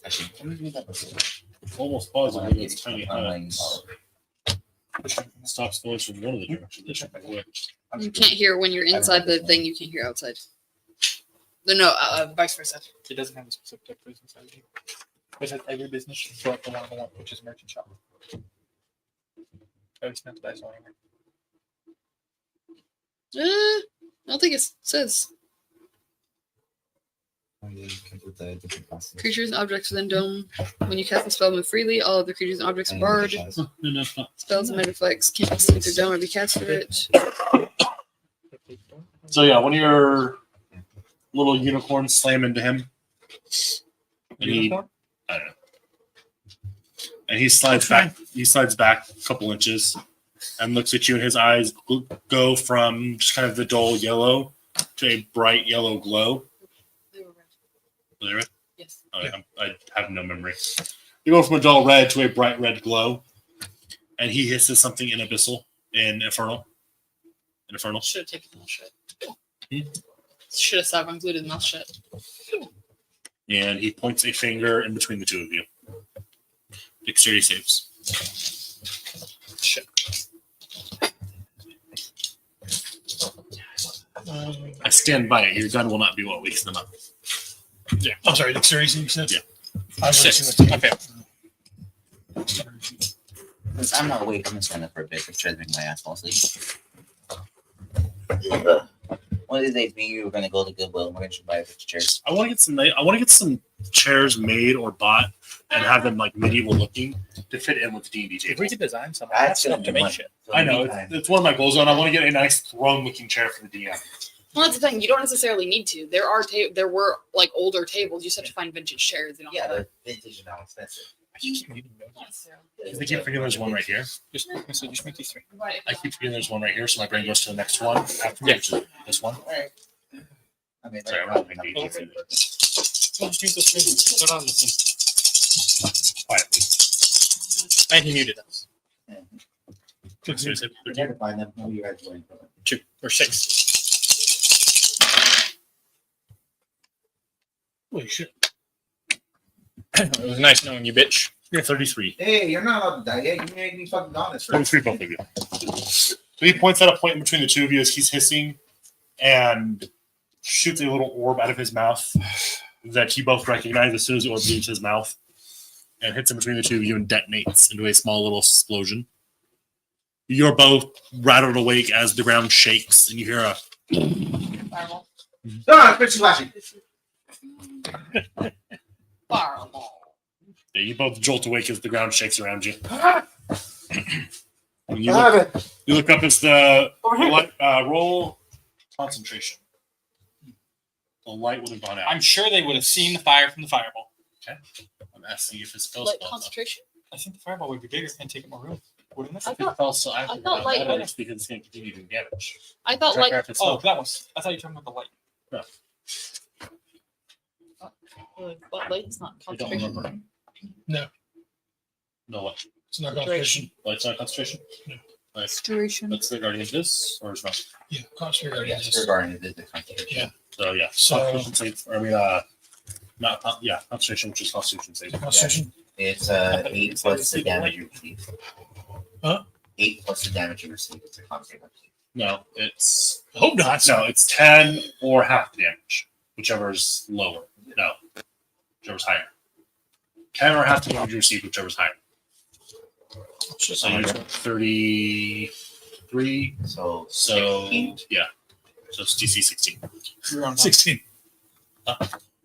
Actually, can we do that before? Almost positive it's tiny Online. hut. Stops noise from one of the directions. They should be away. You can't hear when you're inside the thing. You can hear outside. No, vice versa. It doesn't have a specific type of business ID. It has every business but the one I want, which is merchant shop. At least not that I saw anywhere. I don't think it says. Oh, yeah, you can put the different classes. Creatures and objects within dome. When you cast a spell, move freely. All other creatures and objects are barred. No, it's not. Spells and metaphysics can't see through dome or be cast through it. So yeah, one of your little unicorns slam into him. And Unicorn? I don't know. And he slides back. He slides back a couple inches and looks at you, and his eyes go from just kind of the dull yellow to a bright yellow glow. They were red. Were they red? Yes. Oh, I have no memory. You go from a dull red to a bright red glow, and he hisses something in abyssal, in infernal. Should have taken the mouth shut. Hmm? Should have stopped included mouth shut. And he points a finger in between the two of you. Dexterity saves. Shit. I stand by it. Your gun will not be what wakes them up. Yeah. I'm sorry, dexterity, you said? Yeah. I was 6. listening I to failed. Since I'm not awake, I'm gonna stand up for a bit and try to make my ass fall asleep. One of these days, me and you are gonna go to Goodwill and we're gonna buy a bunch of chairs. I want to get some chairs made or bought and have them like medieval looking to fit in with the D&D If table. we could design something, That's that's enough gonna to be make money. shit. So I know meantime, it's one of my goals, and I want to get a nice throne-looking chair for the DM. Well, that's the thing. You don't necessarily need to. There were like older tables. You just have to find vintage chairs. You know. Yeah, the vintage are now expensive. I keep forgetting there's one right here. Just make these 3. I keep forgetting there's one right here, so my brain goes to the next one after this one. I mean, Sorry, I'm like, not being Oh, just use this thing. They're on this thing. quietly. And he muted us. So is it I never find them. No, you guys win. 2 or 6. Holy shit. It was nice knowing you, bitch. You're 33. Hey, you're not allowed to die yet. You made me fucking honest. 33, both of you. So he points at a point in between the two of you as he's hissing and shoots a little orb out of his mouth that you both recognize as soon as the orb leaves his mouth and hits in between the two of you and detonates into a small little explosion. You're both rattled awake as the ground shakes and you hear a Fireball. Ah, bitch, flashing. Fireball. Yeah, you both jolt awake as the ground shakes around you. And you look up as the roll concentration. The light would have gone out. I'm sure they would have seen the fire from the fireball. I'm asking if it's spell Like spell. concentration? I think the fireball would be bigger and take up more room, wouldn't it? I thought Also, I I thought light would- because it's going to continue doing damage. I thought Check like if it's Oh, spell. that was. I thought you were talking about the light. but light is not I don't concentration. remember. No, what? It's not concentration. Light's not concentration? No. Nice. Duration. That's the guardian of this, or is not? Yeah, concentration. Yeah, it's regarding the concentration. Yeah. So, yeah. So- Constitution save, not, concentration, which is constitution save. Concentration. It's 8 plus the damage you receive. Huh? 8 plus the damage you receive. It's a concentration. No, it's I hope not. no, it's 10 or half the damage, whichever's lower. No, whichever's higher. 10 or half the damage you receive, whichever's higher. So you 33. So So 16. yeah, so it's DC 16. You round down. 16.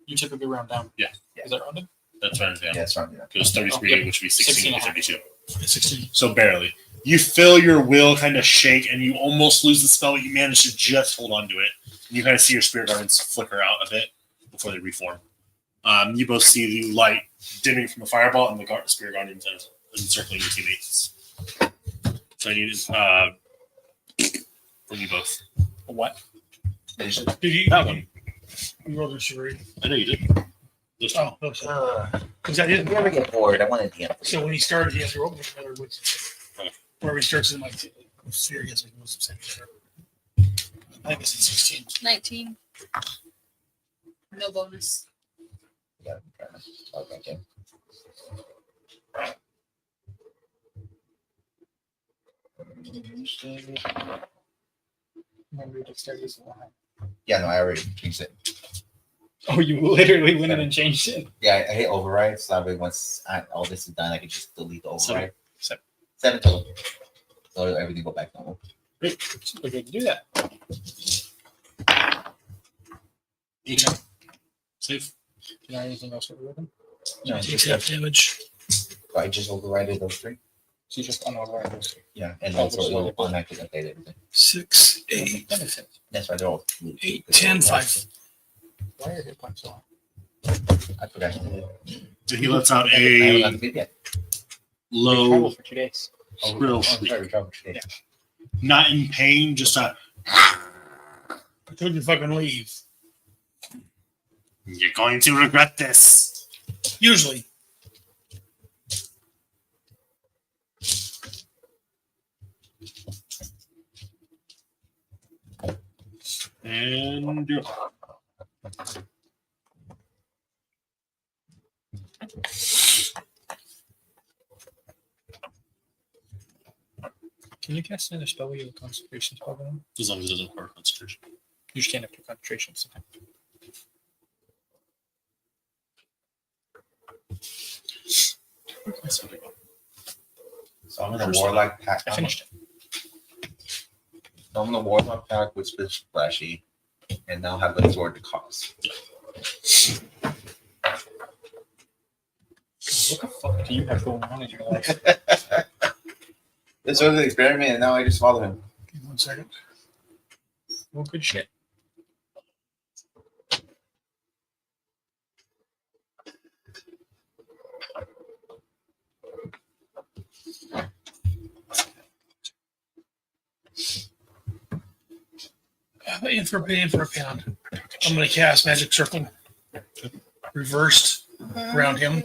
You typically round down. Yeah. Is that rounded? That's right. Yeah, Yeah, it's wrong. Yeah. because 33, Oh, yeah. which would be 16 to 16 52. 16. So barely. You feel your will kind of shake, and you almost lose the spell, but you manage to just hold on to it. And you kind of see your spirit guardians flicker out a bit before they reform. You both see the light dimming from the fireball, and the spirit guardians encircling your teammates. So I need from you both. A what? Did you? That one. You rolled a charade. I know you did. This one. Oh, no, sorry. Because I If didn't. you ever get bored, I want to DM. So when he started, he has to roll with another wits. Okay. Wherever he starts in like sphere, he has to roll some second. I think it's 16. 19. No bonus. Yeah, okay. Remember your dexterity is a line. Yeah, no, I already changed it. Oh, you literally went in and changed it. Yeah, I hit override, so that way once all this is done, I can just delete the override. Seven. 7 total. So everything go back normal. Great. Super good to do that. Each save. Can I anything else with them? No, Takes just, half damage. I just overrided those 3. So you just unoverride those. Yeah, and Oh, also so it'll they're- automatically update everything. 6, 8, That makes sense. That's why they're all 8, 10, 5. Why are your hit points so high? I forgot to do it. So he lets out I haven't got a the bid yet. You travel low, for 2 days. shrill shriek. Sorry, travel today. Not in pain, just a. I told you to fucking leave. You're going to regret this. Usually. And do Can you cast another spell with your concentration spell going? as long as it doesn't require concentration. You just can't have 2 concentration sometimes. So I'm in a warlock pack. I finished it. So I'm in a warlock pack with splashy, and now have a sword to cost. What the fuck do you have going on in your life? This was an experiment, and now I just follow him. Give me 1 second. Well, good shit. in for a pound. I'm going to cast Magic Circle. Reversed around him.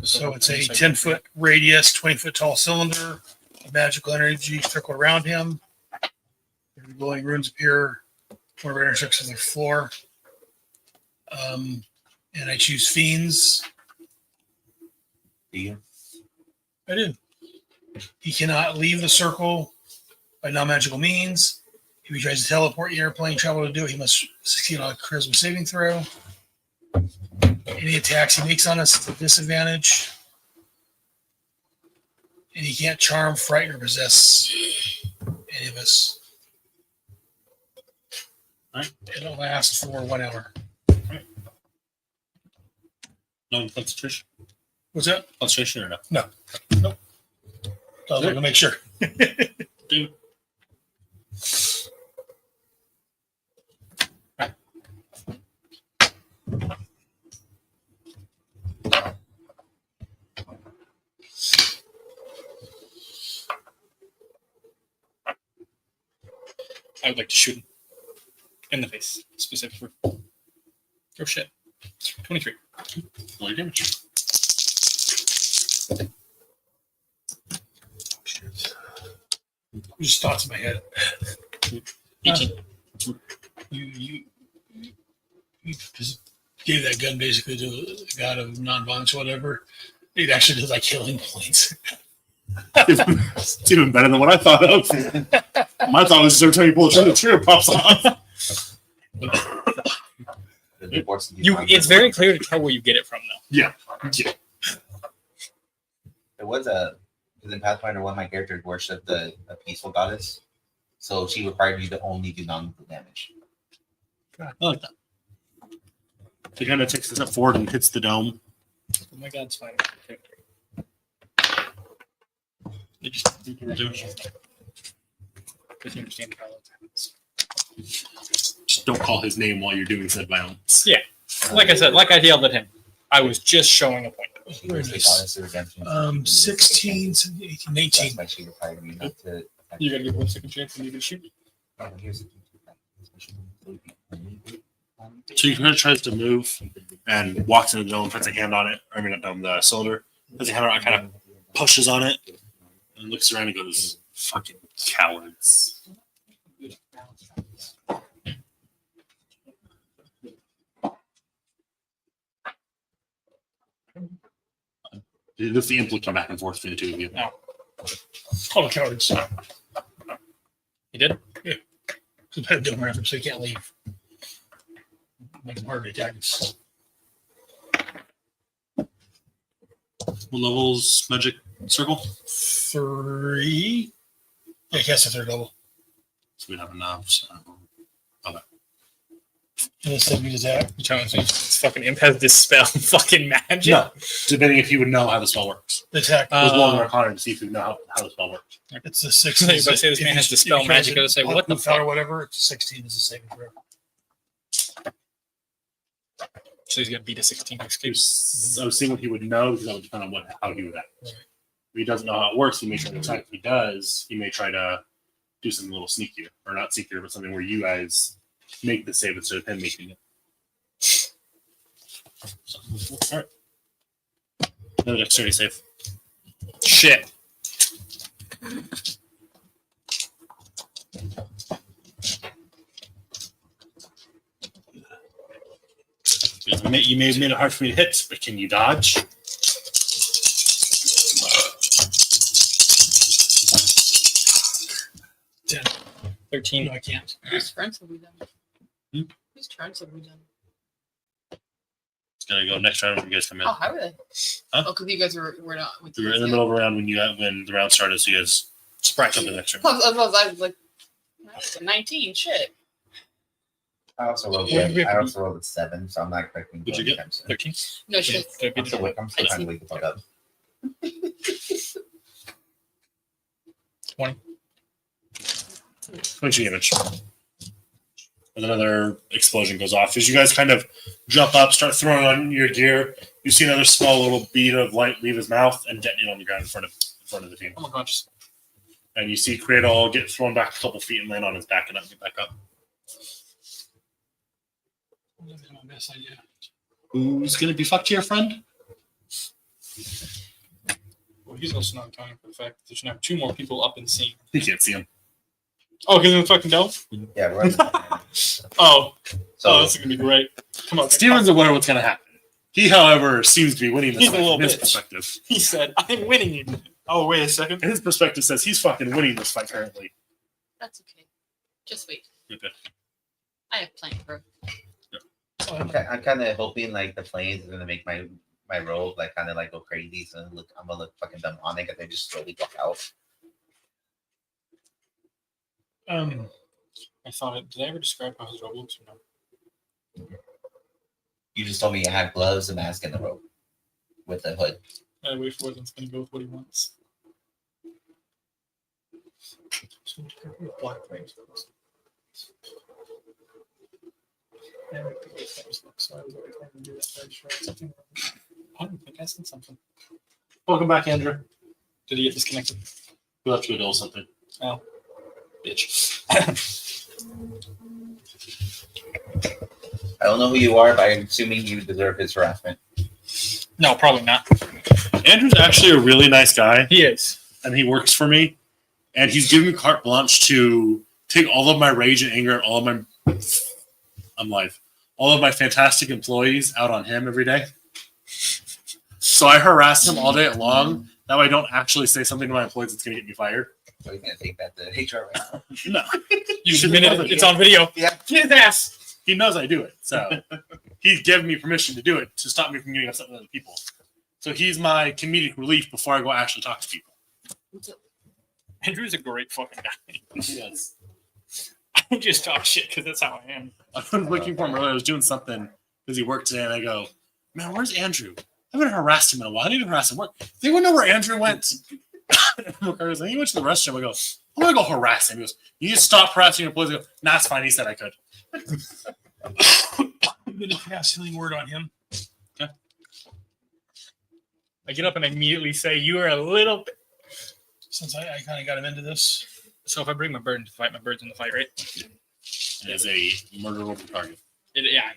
So it's a 10-foot radius, 20-foot tall cylinder. A magical energy circle around him. Glowing runes appear wherever it intersects with the floor. And I choose Fiends. Do you? I do. He cannot leave the circle by non-magical means. If he tries to teleport, airplane travel to do it, he must succeed on a charisma saving throw. Any attacks he makes on us is a disadvantage. And he can't charm, frighten, or possess any of us. All right. It'll last for 1 hour. No concentration? What's that? Concentration or no? No. Nope. I was going to make sure. Dude. I would like to shoot him in the face, specifically. Oh shit. 23. Roll your damage. Just thoughts in my head. 18. You just gave that gun basically to a god of non-violence or whatever. It actually did like killing points. It's even better than what I thought of. My thought was every time you pull the trigger pops off. It's very clear to tell where you get it from, though. Yeah. There was in Pathfinder, one of my characters worshipped a peaceful goddess, so she required you to only do non-lethal damage. I like that. He kind of takes a step forward and hits the dome. Oh my god, it's fine. They just understand how that happens. Just don't call his name while you're doing said violence. Yeah. Like I said, like I yelled at him, I was just showing a point. Where is this? 16, 17, 18, 18. That's why she required me not to. You gotta give 1 second chance and you can shoot. So he kind of tries to move and walks into the dome, puts a hand on it. I mean, not dome, the cylinder. Puts a hand on it, kind of pushes on it, and looks around and goes, "Fucking cowards." This the imp will come back and forth between the two of you. Call the cowards. You did? Yeah. Because I don't remember, so you can't leave. Make them hard to attack us. What level's magic circle? 3. Yeah, I guess if they're double. So we'd have enough. So. And it's 7 attack. You trying to say this fucking imp has dispel fucking magic? No, depending if you would know how the spell works. The attack. It was long Arcana to see if you know how the spell works. It's a 6. If I say this man has dispel magic, I would say, what the fuck? Or whatever, it's a 16 is a saving throw. So he's gonna beat a 16 I was seeing what he would know because that would depend on how he would act. Right. If he doesn't know how it works, he may try to attack. If he does, he may try to do something a little sneakier. Or not sneakier, but something where you guys make the save instead of him making it. So, all right. Another dexterity save. Shit. You may have made it hard for me to hit, but can you dodge? 10. 13. No, I can't. Whose turns have we done? Hmm? Whose turns have we done? It's gonna go next round when you guys come in. Oh, how are they? Huh? Oh, because you guys were not. With We were in the middle of a round when the round started, so you guys Surprise. jump in the next round. I was like, 19. Shit. I also rolled a 7, so I'm not expecting. What'd you get? 13. No shit. I'm still trying to wake the fuck up. 20. 22 damage. And another explosion goes off. As you guys kind of jump up, start throwing on your gear, you see another small little bead of light leave his mouth and detonate on the ground in front of the team. I'm unconscious. And you see Cradle get thrown back a couple feet and land on his back and get back up. That's my best idea. Who's going to be fucked to your friend? Well, he's also not accounting for the fact that there's now 2 more people up and seeing. He can't see him. Oh, because I'm fucking dope? Yeah, right. Oh, So this is going to be great. Come on, Steven's aware of what's going to happen. He, however, seems to be winning this He's a fight little from his bitch. perspective. He said, I'm winning. Oh, wait a second. His perspective says he's fucking winning this fight currently. That's okay. Just wait. Okay. I have planned for. I'm kind of hoping like the planes is gonna make my robe like kind of like go crazy. So I'm gonna look fucking demonic if they just slowly walk out. I thought it. Did I ever describe how his robe looks or no? You just told me you have gloves, a mask, and the robe with the hood. I wait for it's going to go with what he wants. Black flames. I don't think I said something. Welcome back, Andrew. Did he get disconnected? We'll have to do something. Oh, bitch. I don't know who you are, but I'm assuming you deserve his harassment. No, probably not. Andrew's actually a really nice guy, He is. and he works for me. And he's given me carte blanche to take all of my rage and anger and all of my all of my fantastic employees out on him every day. So I harass him all day long. That way I don't actually say something to my employees that's going to get me fired. So he's gonna take that to HR right now. No. You should admitted know it. that. It's on video. Yeah. Get his ass. He knows I do it. So he's given me permission to do it to stop me from getting upset with other people. So he's my comedic relief before I go actually talk to people. Andrew's a great fucking guy. Yes. I just talk shit because that's how I am. I was looking for him earlier. I was doing something because he worked today, and I go, man, where's Andrew? I haven't harassed him in a while. I didn't even harass him. What? They wouldn't know where Andrew went. I was like, he went to the restroom. I go, I'm going to go harass him. He goes, you need to stop harassing your employees. I go, nah, it's fine. He said I could. I'm gonna cast healing word on him. Okay. I get up and immediately say, you are a little bit. Since I kind of got him into this. So if I bring my bird into the fight, my bird's in the fight, right? It is a murderable target. Yeah.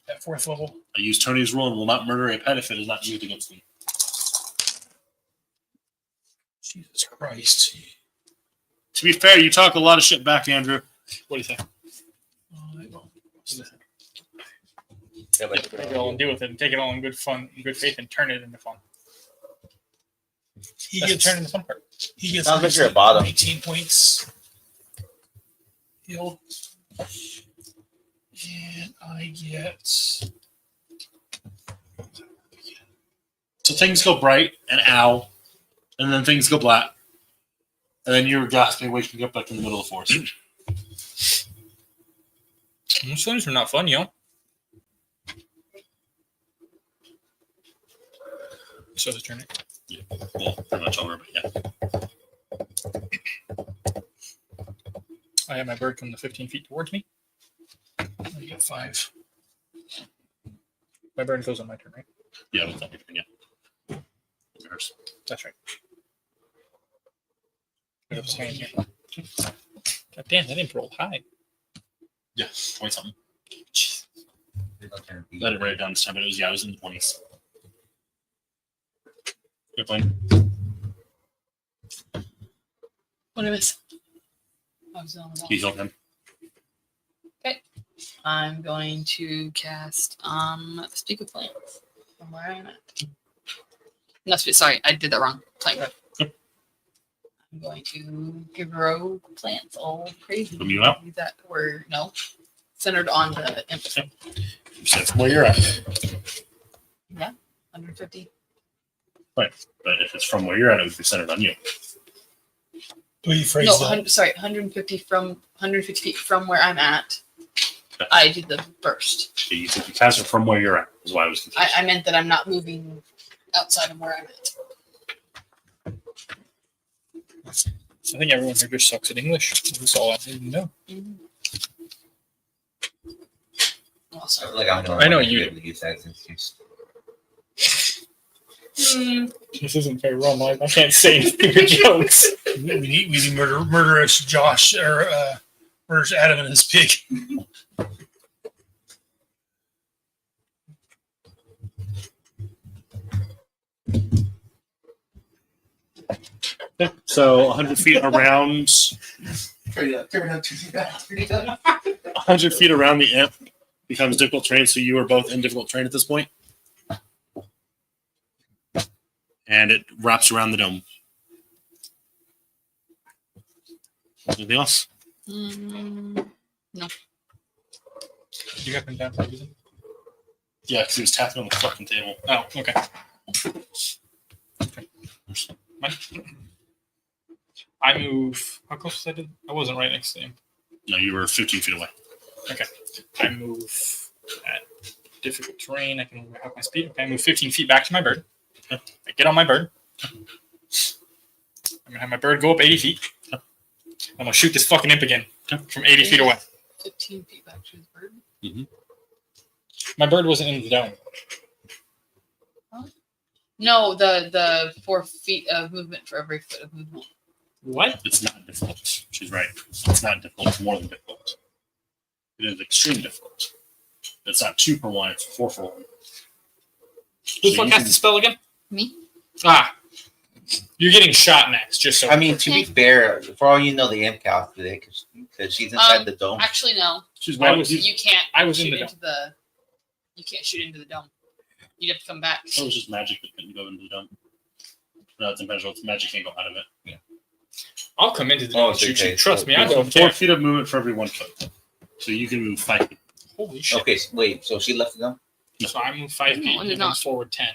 At 4th level. I use Tony's rule and will not murder a pet if it is not used against me. Jesus Christ. To be fair, you talk a lot of shit back, Andrew. What do you say? Yeah, but Take it all and deal with it, and take it all in good fun, in good faith, and turn it into fun. He That's gets the turn into fun part. He gets Sounds like you're a bottom. 19 points. Healed. And I get. So things go bright and ow, and then things go black, and then you're gasping, waking up like in the middle of the forest. Most things are not fun, yo. So his turn. Yeah, well, pretty much over, but yeah. I have my bird come to 15 feet towards me. I get 5. My bird goes on my turn, right? Yeah, it's not different, yeah. Yours. That's right. Put up his hand here. God damn, that didn't roll high. Yeah, 20 something. I I didn't write it down this time, but it was in the 20s. Good plan. What did I miss? I was on the wall. You healed him. I'm going to cast Speak of Plants from where I'm at. No, sorry, I did that wrong. Plant growth. I'm going to grow plants all crazy. From you out? That were centered on the imp. You said from where you're at. 150. Right. But if it's from where you're at, it would be centered on you. Do you phrase No, that? 150 feet from where I'm at. Okay. I did the burst. So you said you cast it from where you're at, is why I was confused. I meant that I'm not moving outside of where I'm at. I think everyone here just sucks at English. That's all I need to know. Also, like I'm I know you- able to use that as an excuse. This isn't very well, Mike. I can't say any stupid jokes. We need murderous Josh or murderous Adam and his pig. Okay, so 100 feet around. 100 feet around the imp becomes difficult terrain, so you are both in difficult terrain at this point. And it wraps around the dome. Anything else? No. You got them down for a reason? Yeah, because he was tapping on the fucking table. Oh, okay. I move. How close was I to? I wasn't right next to him. No, you were 15 feet away. I move at difficult terrain. I can only up my speed. Okay, I move 15 feet back to my bird. I get on my bird. I'm gonna have my bird go up 80 feet. I'm gonna shoot this fucking imp again from 80 feet away. 15 feet back to his bird. Mm-hmm. My bird wasn't in the dome. No, the 4 feet of movement for every foot of movement. What? It's not difficult. She's right. It's not difficult. It's more than difficult. It is extremely difficult. It's not 2 for 1. It's 4 for 1. Who the fuck cast the spell again? Me? Ah. You're getting shot next, just so. I mean, to be fair, for all you know, the imp casted it because she's inside the dome. Actually, no. She's I one. was- You can't. I was in shoot the into the. You can't shoot into the dome. You'd have to come back. It was just magic that couldn't go into the dome. No, it's impenetrable. It's magic can't go out of it. I'll come into the Oh, dome and shoot okay. you. Trust me, I So don't 4 care. feet of movement for every 1 foot. So you can move 5 feet. Holy shit. Okay, wait. So she left the dome. So I move 5 No, feet it and did then not. forward 10.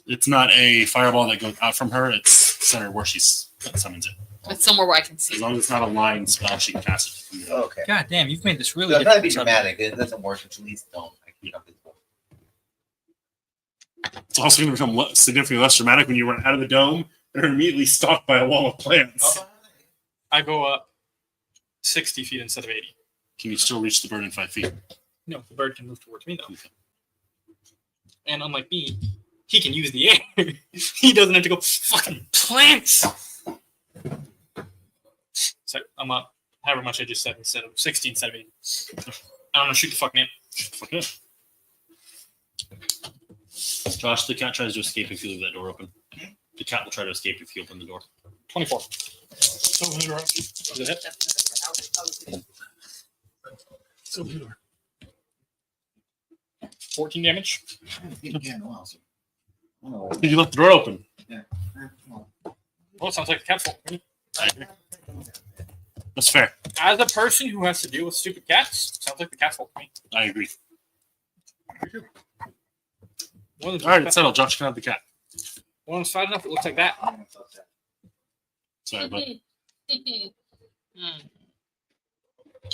It's not a fireball that goes out from her. It's centered where she summons it. It's somewhere where I can As see. long as it's not a line spell, she can cast it. From the dome. Okay. God damn, you've made this really So I'm trying to be difficult. dramatic. It doesn't work if she leaves the dome. I can jump into it. It's also going to become significantly less dramatic when you run out of the dome and are immediately stalked by a wall of plants. I go up 60 feet instead of 80. Can you still reach the bird in 5 feet? No, the bird can move towards me, though. And unlike me, he can use the air. He doesn't have to go, fucking plants! So I'm up however much I just said instead of 60 instead of 80. I'm going to shoot the fucking imp. Fuck it. Josh, the cat tries to escape if you leave that door open. The cat will try to escape if you open the door. 24. So many doors. Does it hit? 14 damage. Yeah, no, also. Oh. You left the door open. Well, it sounds like the cat's fault. I agree. That's fair. As a person who has to deal with stupid cats, sounds like the cat's fault to me. I agree. One All right, it's settled. Josh can have the cat. one's fat enough, it looks like that. Sorry, bud. Hmm.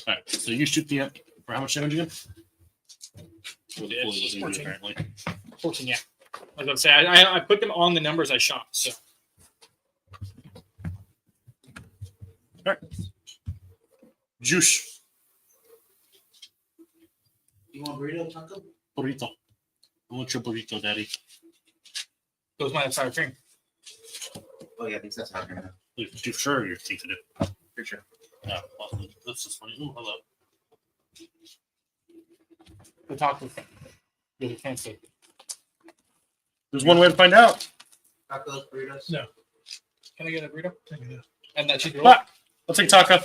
All right, so you shoot the imp for how much damage again? For the It's fully listening to 14. apparently. 14, yeah. I was going to say, I put them on the numbers I shot, so. Juice. You want burrito, Taco? Burrito. I want your burrito, daddy. Those might have sour cream. Oh yeah, I think that's happening. Do sure your thing to do. For sure. Yeah, well, that's just funny. Ooh, hello. The taco. Really fancy. There's one way to find out. Tacos, burritos. No. Can I get a burrito? And that cheese roll? Ah, I'll take taco.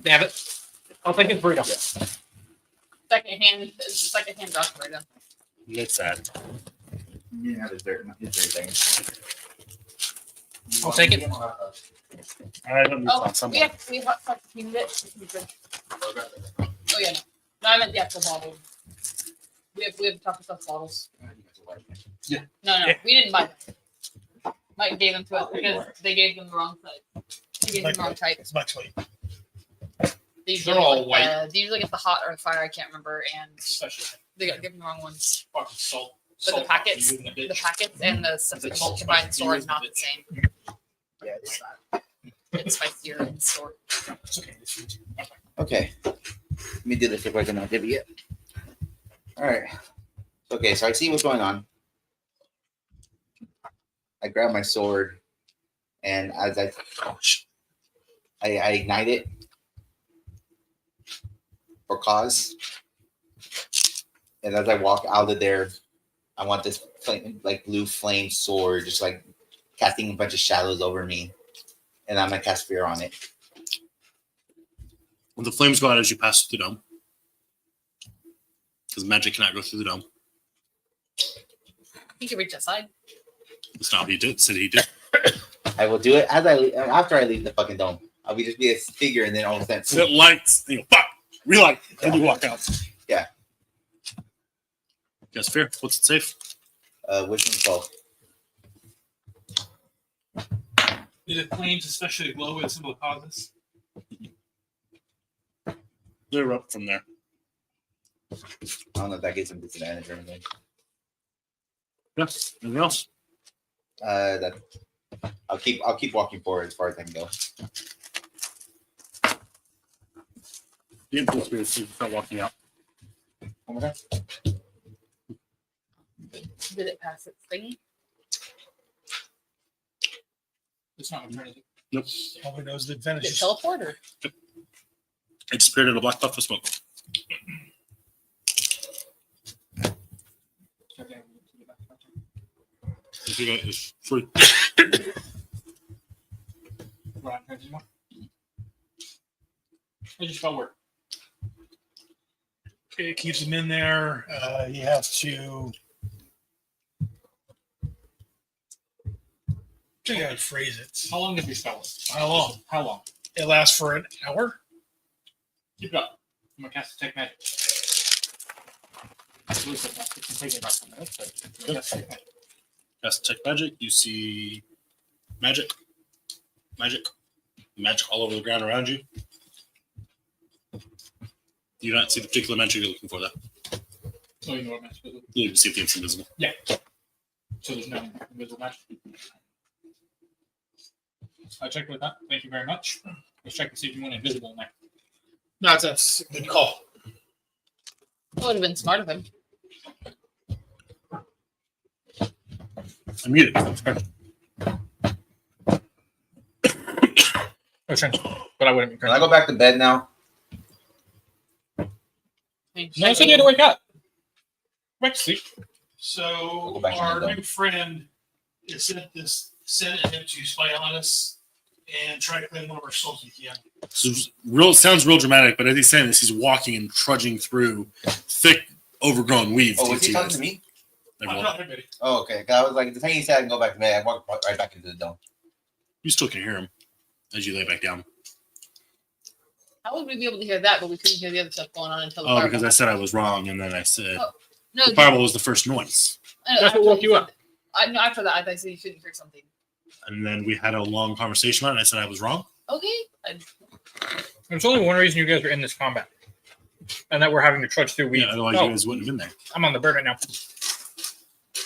Damn it. I'll take his burrito. Secondhand Josh burrito. That's sad. You have his dirt, his thing. I'll take it. I don't need Oh, some. we hot sauce heated it. Oh yeah, no, I meant the actual bottle. We have taco sauce bottles. Yeah. No, Yeah. we didn't buy them. Mike gave them to us because they gave them the wrong size. He gave them the wrong type. It's much like They usually They're all get, white. They usually get the hot or the fire. I can't remember, and Especially they got given the wrong ones. fucking salt. But the Salt packets, using a bitch. the packets and the stuff that It's you all can buy in spicy, store is isn't not it? the same. Yeah, it's not. It's spicier in store. It's okay. It's food. Okay. Let me do this if I can not give you it. All right. Okay, so I see what's going on. I grab my sword And as I ignite it for cause. And as I walk out of there, I want this flame, like blue flame sword, just like casting a bunch of shadows over me. And I'm gonna cast fear on it. When the flames go out as you pass through the dome, because magic cannot go through the dome. You can reach outside. That's not what he did. Said he did. I will do it as I leave, after I leave the fucking dome. I'll be just be a figure, and then all of a sudden, So it lights. You know, fuck. Relight. And you walk out. Yeah. Yes, fear. What's it safe? Wisdom 12. Did it flames especially glow with similar causes? They're up from there. I don't know if that gives him disadvantage or anything. Yes. Anything else? That I'll keep walking forward as far as I can go. The impulse spirit is start walking out. One more time. Did it pass its thingy? It's not eternity. Nope. Nobody knows the Did it advantages. teleport or? It disappeared in a black puff of smoke. If you got it's free. Right, how did you spell work? It keeps them in there. You have to. I think I would phrase it. How long did you spell it? How long? How long? It lasts for an hour. Keep it up. I'm gonna cast Detect Magic. It can take about 10 minutes, but yes, take magic. Cast Detect Magic. You see magic. Magic all over the ground around you. You do not see the particular magic you're looking for, though. Oh, you know what magic is? You can see if it's invisible. So there's no invisible magic. I checked with that. Thank you very much. Let's check to see if you want invisible in there. No, that's a good call. That would have been smart of him. I muted. That's fine. Oh, sure. But I wouldn't be Can I go back to bed now? No, I said you had to wake up. Go back to sleep. So Go back to our the new friend is sent him to spy on us and try to claim one of our souls if he can. Sounds real dramatic, but as he's saying this, he's walking and trudging through thick, overgrown weeds. Oh, was he talking to me? Not everybody. Oh, okay. 'Cause I was like, the thing he said I can go back to bed. I walked right back into the dome. You still can hear him as you lay back down. How would we be able to hear that, but we couldn't hear the other stuff going on until the Oh, fireball? because I said I was wrong, and then I said No, the fireball was the first noise. I know, That's what after woke you up. No, after that, I thought you couldn't hear something. And then we had a long conversation about it, and I said I was wrong. Okay. There's only one reason you guys are in this combat, and that we're having to trudge through weeds. Yeah, otherwise Oh, you guys wouldn't have been there. I'm on the bird right now.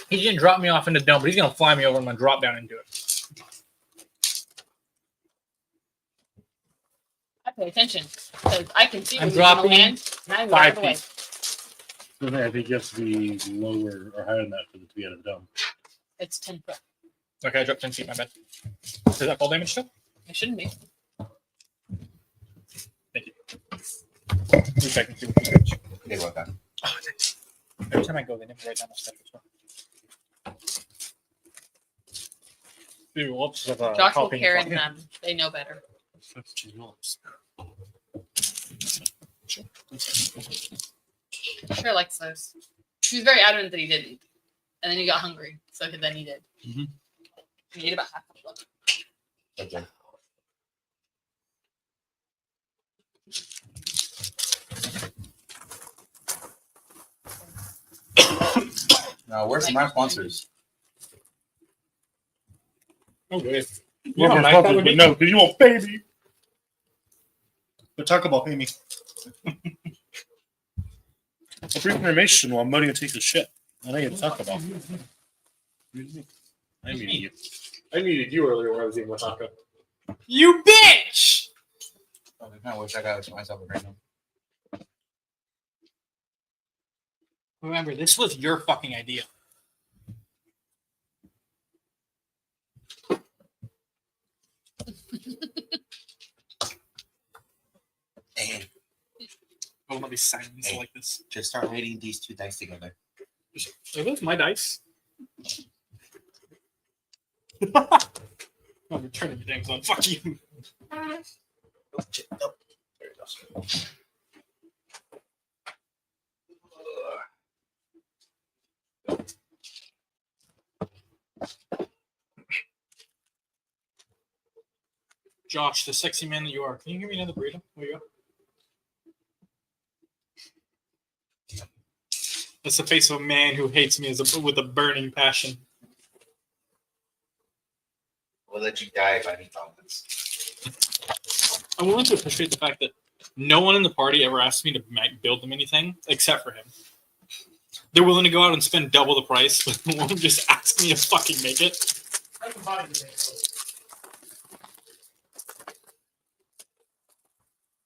He didn't drop me off in the dome, but he's gonna fly me over. I'm gonna drop down and do it. I pay attention because I can see I'm when he's gonna dropping land, and I'm 5 right away. I feet. think you have to be lower or higher than that for it to be out of the dome. It's 10 foot. Okay, I dropped 10 feet. My bad. Does that fall damage still? It shouldn't be. Thank you. 2 seconds. Okay, well done. Oh, thanks. Every time I go, they never write down my stuff. Dude, whoops. Josh will Copying carry from- them. They know better. Sure likes those. He was very adamant that he didn't. And then he got hungry. So then he did. Mhm. He ate about half of them. Okay. Now, where's my sponsors? Okay. Yeah, how nice that would be? no, because you won't pay me. But talk about pay me. A brief information while Modio takes a shit. I know you to talk about. I muted you. I needed you earlier when I was eating my taco. You bitch! Oh, I kind of wish I got myself a random. Remember, this was your fucking idea. Hey, I will not be silenced Hey. like this. just start rating these two dice together. Are those my dice? I'm returning the damn zone. Fuck you. Oh, shit. Oh, there it goes. Josh, the sexy man that you are, can you give me another burrito? There you go. That's the face of a man who hates me with a burning passion. We'll let you die by any comments. I'm willing to appreciate the fact that no one in the party ever asked me to build them anything except for him. They're willing to go out and spend double the price, but they won't just ask me to fucking make it. I can buy it.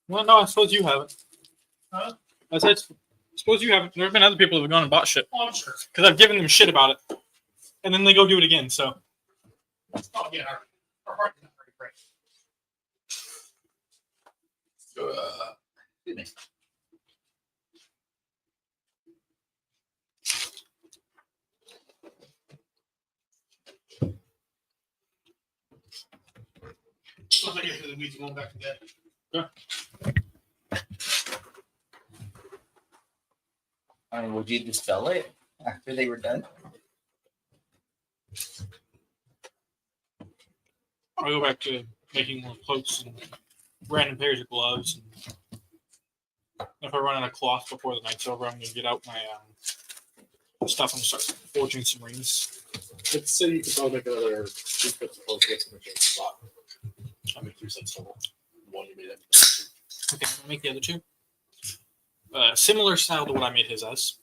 Well, no, I suppose you haven't. Huh? I said, suppose you haven't. There have been other people who have gone and bought shit. Oh, I'm sure. Because I've given them shit about it. And then they go do it again, so. Oh, yeah. Our heart is not very great. Excuse me. Once I get to the weeds, going back to bed. I mean, would you dispel it after they were done? I'll go back to making more cloaks and random pairs of gloves. And if I run out of cloth before the night's over, I'm going to get out my stuff and start forging some rings. Let's say you could probably make another 2 fits of clothes with some spot. I make 3 cents total. One you made it. Okay, I'll make the other two. Similar style to what I made his as,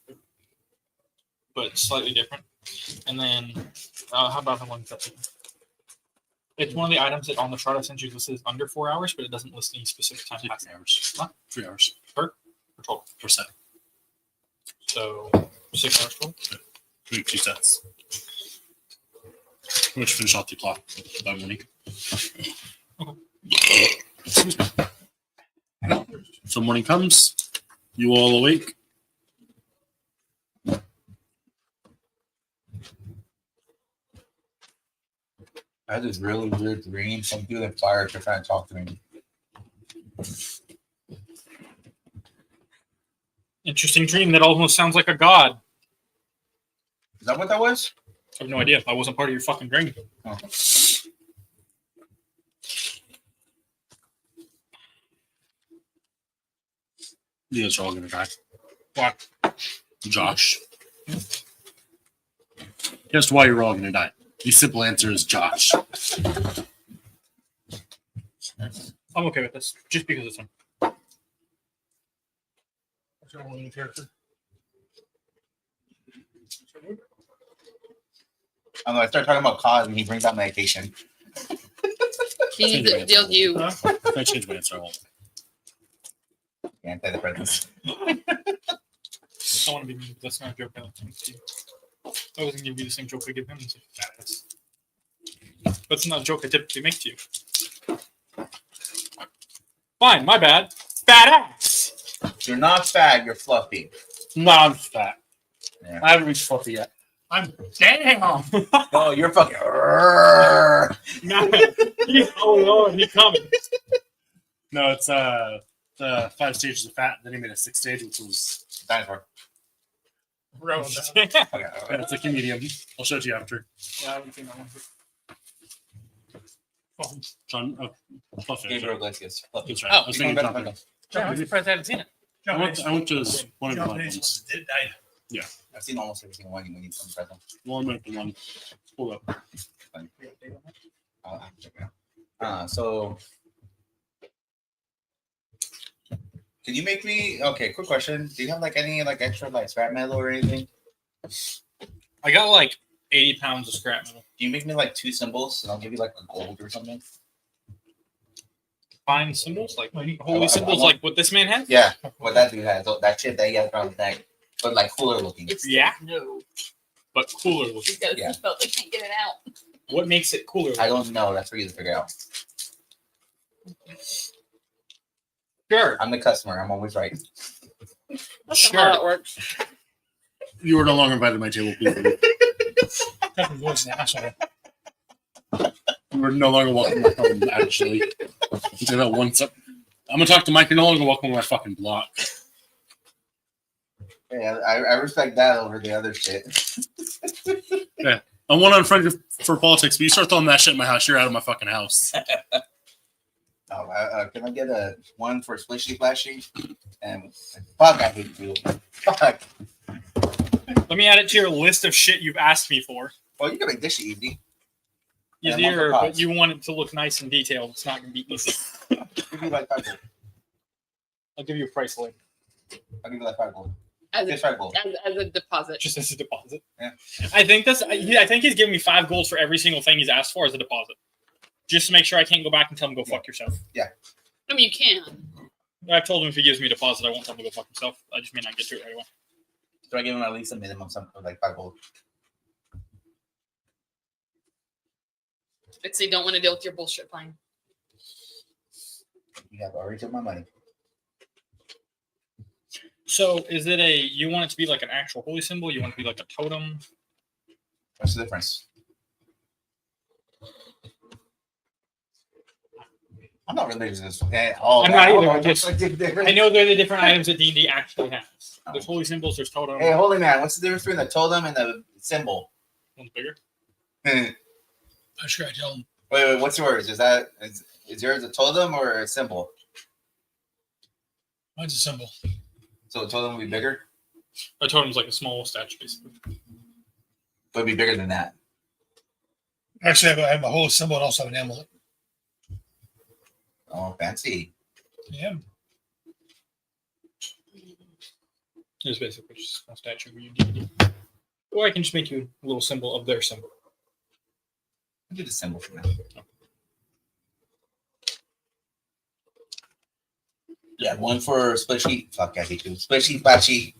but slightly different. And then, how about the one that's it's one of the items that on the chart I sent you listed as under 4 hours, but it doesn't list any specific time. 3 hours. Huh? 3 hours. Per total. Per set. So 6 hours total. 2 sets. Which finish off the clock by morning. Excuse me. So morning comes, you all awake. I had this really weird dream. Some dude in fire are trying to talk to me. Interesting dream that almost sounds like a god. Is that what that was? I have no idea. I wasn't part of your fucking dream. Oh. You guys are all gonna die. What? Josh. Guess why you're all gonna die. The simple answer is Josh. I'm okay with this, just because it's him. What's your only character? I don't know. I start talking about cause and he brings out medication. He needs to deal with you. Huh? If I change my answer, I won't. Antidepressants. I want to be mean, but that's not a joke. I don't think to you. I was going to give you the same joke I give him. He's like, badass. But it's not a joke I typically make to you. Fine, my bad. Badass! You're not fat. You're fluffy. No, I'm fat. Yeah. I haven't reached fluffy yet. I'm damn! No, you're fucking. Nah, oh Lord, he coming. No, it's the 5 stages of fat. Then he made a 6th stage, which was Dinosaur. Yeah, it's like a medium. I'll show it to you after. I haven't seen that one. John, fluffy. Gabriel Iglesias. Fluffy. That's right. Oh, I was thinking better John. find Yeah, I'm surprised I haven't seen it. I went to one of the Japanese ones. ones that died. I've seen almost every single one when you come present. Well, I went to one. Pull up. I'll have to check it out. So, can you make me? Okay, quick question. Do you have like any like extra like scrap metal or anything? I got like 80 pounds of scrap metal. Can you make me like 2 symbols and I'll give you like a gold or something? Fine symbols, like I holy symbols, want- like what this man has? Yeah, what that dude has, that shit that he has around his neck, but like cooler looking. It's Yeah. no. But cooler looking. He's got a Yeah. seatbelt. They can't get it out. What makes it cooler? I don't know. That's for you to figure out. Sure. I'm the customer. I'm always right. That's not how that works. You are no longer invited to my table. Please leave. Kevin Boyd's an asshole. You are no longer welcome to my home, actually. Until that one step. I'm going to talk to Mike. You're no longer welcome to my fucking block. Yeah, I respect that over the other shit. I want to unfriend you for politics, but you start throwing that shit in my house, you're out of my fucking house. Can I get a one for Splishy Flashy? And fuck, I hate you. Fuck. Let me add it to your list of shit you've asked me for. Well, you can make this shit easy. Easier, but you want it to look nice and detailed. It's not going to be easy. Give me like 5 gold. I'll give you a price later. I'll give you like 5 gold. As Just a, 5 gold. as a deposit. Just as a deposit. Yeah. I think he's giving me 5 gold for every single thing he's asked for as a deposit. Just to make sure I can't go back and tell him go fuck yourself. I mean, you can. I've told him if he gives me a deposit, I won't tell him to go fuck himself. I just may not get to it right away. So I give him at least a minimum something like 5 gold. It's they don't want to deal with your bullshit fine. You have already took my money. So is it you want it to be like an actual holy symbol? You want it to be like a totem? What's the difference? I'm not religious at all. I'm not either, I just- I know they're the different items that D&D actually has. There's holy symbols, there's totem. Hey, holy man, what's the difference between the totem and the symbol? One's bigger. wait, I should tell him. what's yours? Is yours a totem or a symbol? Mine's a symbol. So a totem would be bigger? A totem's like a small statue, basically. But it'd be bigger than that. Actually, I have a whole symbol and also have an amulet. Oh, fancy. Yeah. It's basically just a small statue where you D&D. Or I can just make you a little symbol of their symbol. I'll do the symbol for now. Yeah, one for Splishy. Fuck, I hate you. Splishy, Flashy.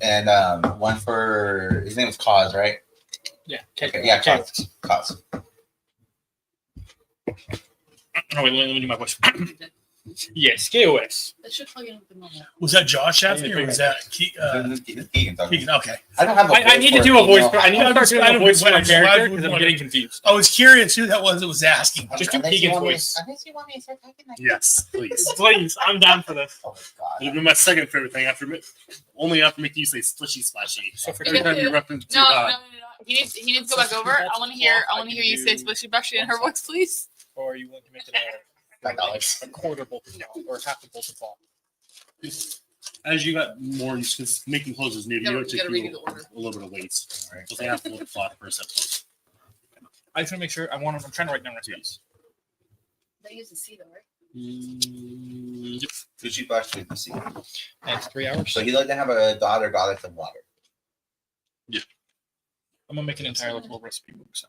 And one for his name is Cause, right? Yeah. Okay, yeah, Cause. Cause. Oh, wait, let me do my voice. Yes, KOS. That should plug in with the normal. Was that Josh asking or was that Keegan talking. Keegan? Okay. I don't have. I need to do a voice. I need to start doing a voice for my character because I'm getting confused. I was curious who that was asking. Just do Keegan's voice. Unless you want me to start talking like Yes, please. Please, I'm down for this. Oh my It'll god. be my second favorite thing only after making you say splishy splashy. So for Every time you reference to No, God. no. He needs to go back over. I want to hear you say splishy bashy in her voice, please. Or you want to make it $5. a quarter-bolt or half a bolt of fall. As you got more, because making clothes is new to you, it You gotta takes redo you the order. a little bit of waste. All right. So they have to look flat for a set. I just want to make sure. I'm trying to write down recipes. They use the C though, right? Yep. Sushi Flash with the sea. That's 3 hours. So he'd like to have a daughter goddess of water. I'm gonna make an entire little recipe book. So.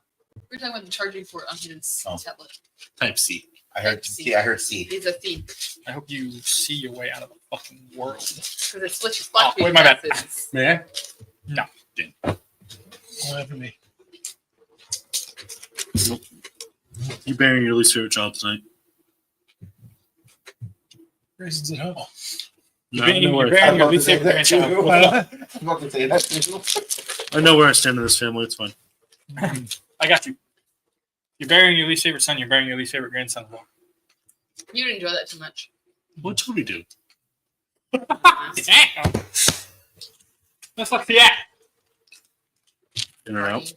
We're talking about the charging for it on his Oh. tablet. Type C. I heard C. I heard C. He's a thief. I hope you see your way out of the fucking world. Because it's splishy Oh, splashy. wait, my bad. glasses. May I? Only for me. You bearing your least favorite child tonight? Grayson's at home. You're bearing your least favorite grandchild. I'm about to say that too. I know where I stand in this family. It's fine. I got you. You're burying your least favorite son. You're burying your least favorite grandson. You didn't enjoy that too much. What Toby do? Damn. Let's look the act. In or out?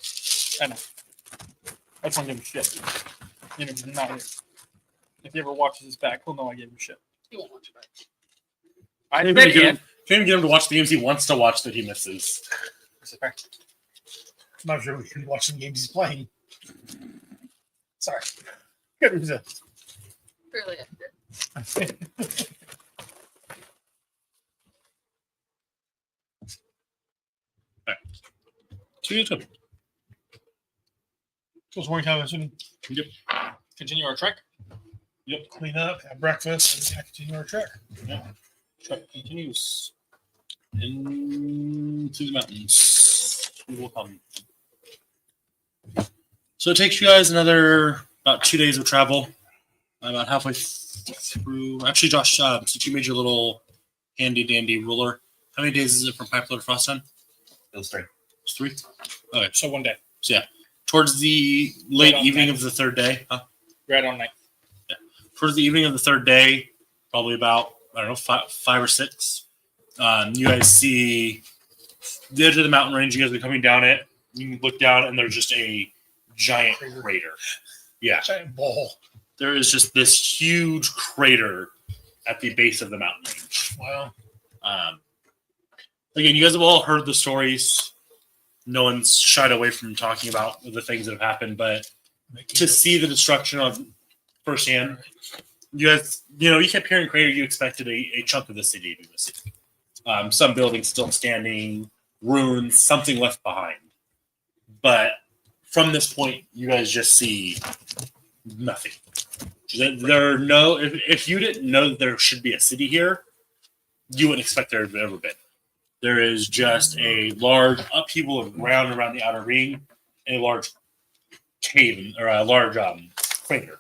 I know. I just don't give him shit. You know, he's not here. If he ever watches this back, he'll know I gave him shit. He won't watch it back. I Can't did even, it. get him to watch the games he wants to watch that he misses. I'm not sure we can watch the games he's playing. Sorry. Good resist. Fairly accurate. So you took. So it's morning time, I assume. Yep. Continue our trek. Clean up, have breakfast, and continue our trek. Trek continues into the mountains. We will come. So it takes you guys another about 2 days of travel. I'm about halfway through. Actually, Josh, since you made your little handy dandy ruler, how many days is it from Pipler to Froston? It was 3. It's 3. Okay, So 1 day. so yeah, towards the late Right on evening night. of the third day. Huh? Right on night. Towards the evening of the third day, probably about I don't know 5 or 6. You guys see the edge of the mountain range. You guys are coming down it. You can look down, and there's just a giant crater. Yeah, Giant ball. there is just this huge crater at the base of the mountain range. Wow. Again, you guys have all heard the stories. No one's shied away from talking about the things that have happened, but to see the destruction of firsthand, you guys, you kept hearing crater. You expected a chunk of the city to be missing. Some buildings still standing, ruins, something left behind. But from this point, you guys just see nothing. There are no. If you didn't know that there should be a city here, you wouldn't expect there to have ever been. There is just a large upheaval of ground around the outer ring, and a large cave or a large crater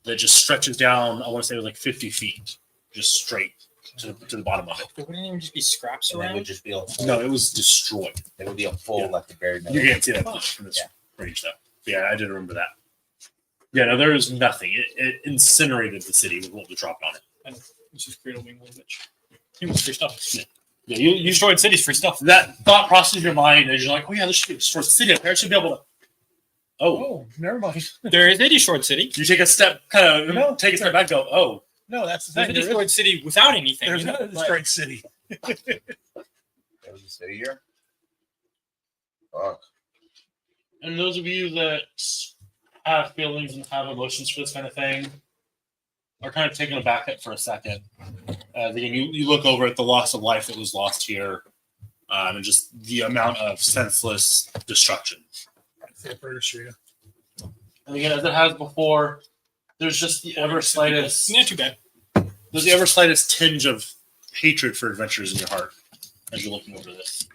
that just stretches down. I want to say it was like 50 feet, just straight to the bottom of it. There wouldn't even just be scraps And it around. would just be a full, No, it was destroyed. It would be a full Yeah. left buried. You can't see that from this range, though. But yeah, I did remember that. Yeah, no, there is nothing. It incinerated the city with what we dropped on it. And it's just Cradle being a little bitch. It was free stuff. Yeah, you Destroyed cities, free stuff. that thought process in your mind as you're like, oh yeah, there should be a destroyed city up there. I should be able to. Oh, never mind. There is a destroyed city. You take a step, kind of No. take a step back, go, oh, No, that's the There's thing. a destroyed city without anything. There's not a destroyed city. There was a city here. Fuck. and those of you that have feelings and have emotions for this kind of thing are kind of taken aback at for a second. Again, you look over at the loss of life that was lost here, and just the amount of senseless destruction. And again, as it has before, there's just the ever slightest, Not too bad. there's the ever slightest tinge of hatred for adventures in your heart as you're looking over this.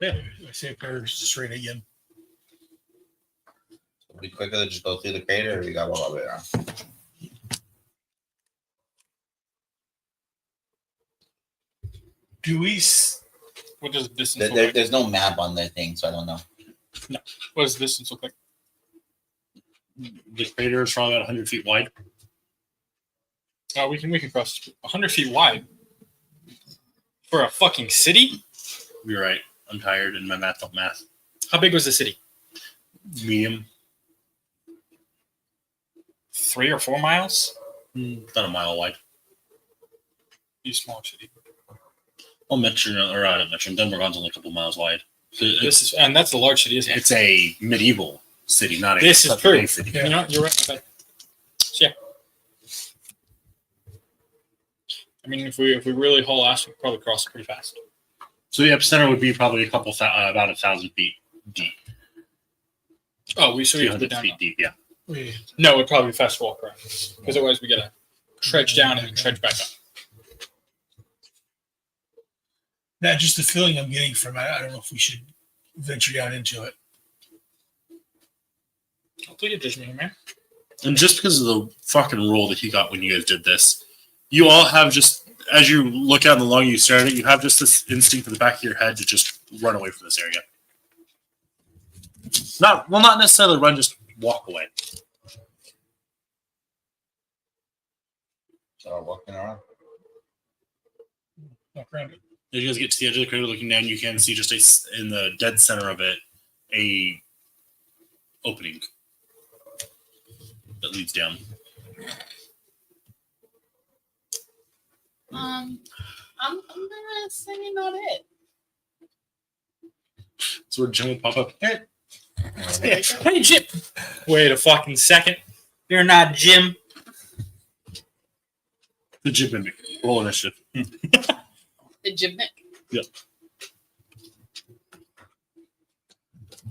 Yeah, I say Paris straight again. It'll be quicker to just go through the crater, or we got all of it around. Do we? What does the distance look like? There's no map on the thing, so I don't know. What does the distance look like? The crater is probably about 100 feet wide. We can cross 100 feet wide for a fucking city. You're right. I'm tired and my math don't math. How big was the city? Medium, 3 or 4 miles. about a mile wide. Be a small city. Well, Mentrion, or not Mentrion, Denvergon's only a couple miles wide. So And that's a large city, isn't it? it's a medieval city, not a This is true. city. Yeah. You know, you're right. Okay. So, yeah. I mean, if we really haul ass, we could probably cross it pretty fast. So the epicenter would be probably about 1,000 feet deep, Oh, we have to go 200 down. feet deep. Yeah. No, it'd probably be fast walk around because otherwise we gotta trudge down and then trudge back up. Not just the feeling I'm getting from it. I don't know if we should venture down into it. I'll take your judgment, man. And just because of the fucking roll that he got when you guys did this, you all have just, as you look out in the long you stare at it, you have just this instinct in the back of your head to just run away from this area. Not necessarily run, just walk away. So walking around. Walk around it. As you guys get to the edge of the crater looking down, you can see just in the dead center of it, a opening that leads down. I'm gonna say not it. So where Jim would pop up. Hey, Hey, Jim. Wait a fucking second. You're not Jim. the Jim mimic. Roll initiative. The gymnic. Yep.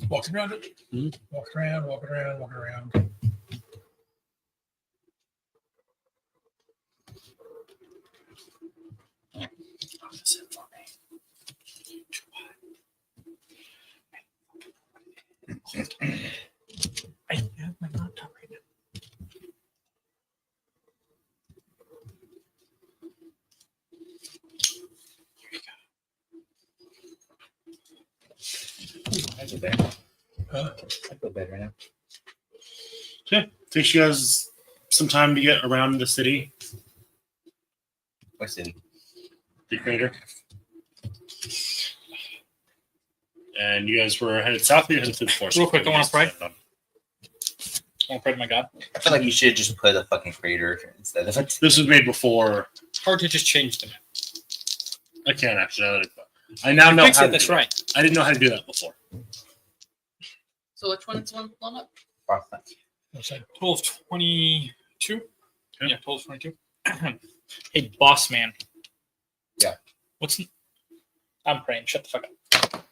Walking around it. Mhm. Walk around, walk around, walk around. I feel better. Huh? I feel better now. Okay. Takes you guys some time to get around the city, What city? the crater. And you guys were headed south, or you headed through the forest? Real quick, I wanna pray. I want to pray to my God. I feel like you should just put a fucking crater instead of it. This was made before. Hard to just change them. I can't actually. I now know Fix how it, to that's do it. right. I didn't know how to do that before. So which one is one blown up? What's that? 1222. Okay. Yeah, 1222. Hey, boss man. Yeah. I'm praying. Shut the fuck up.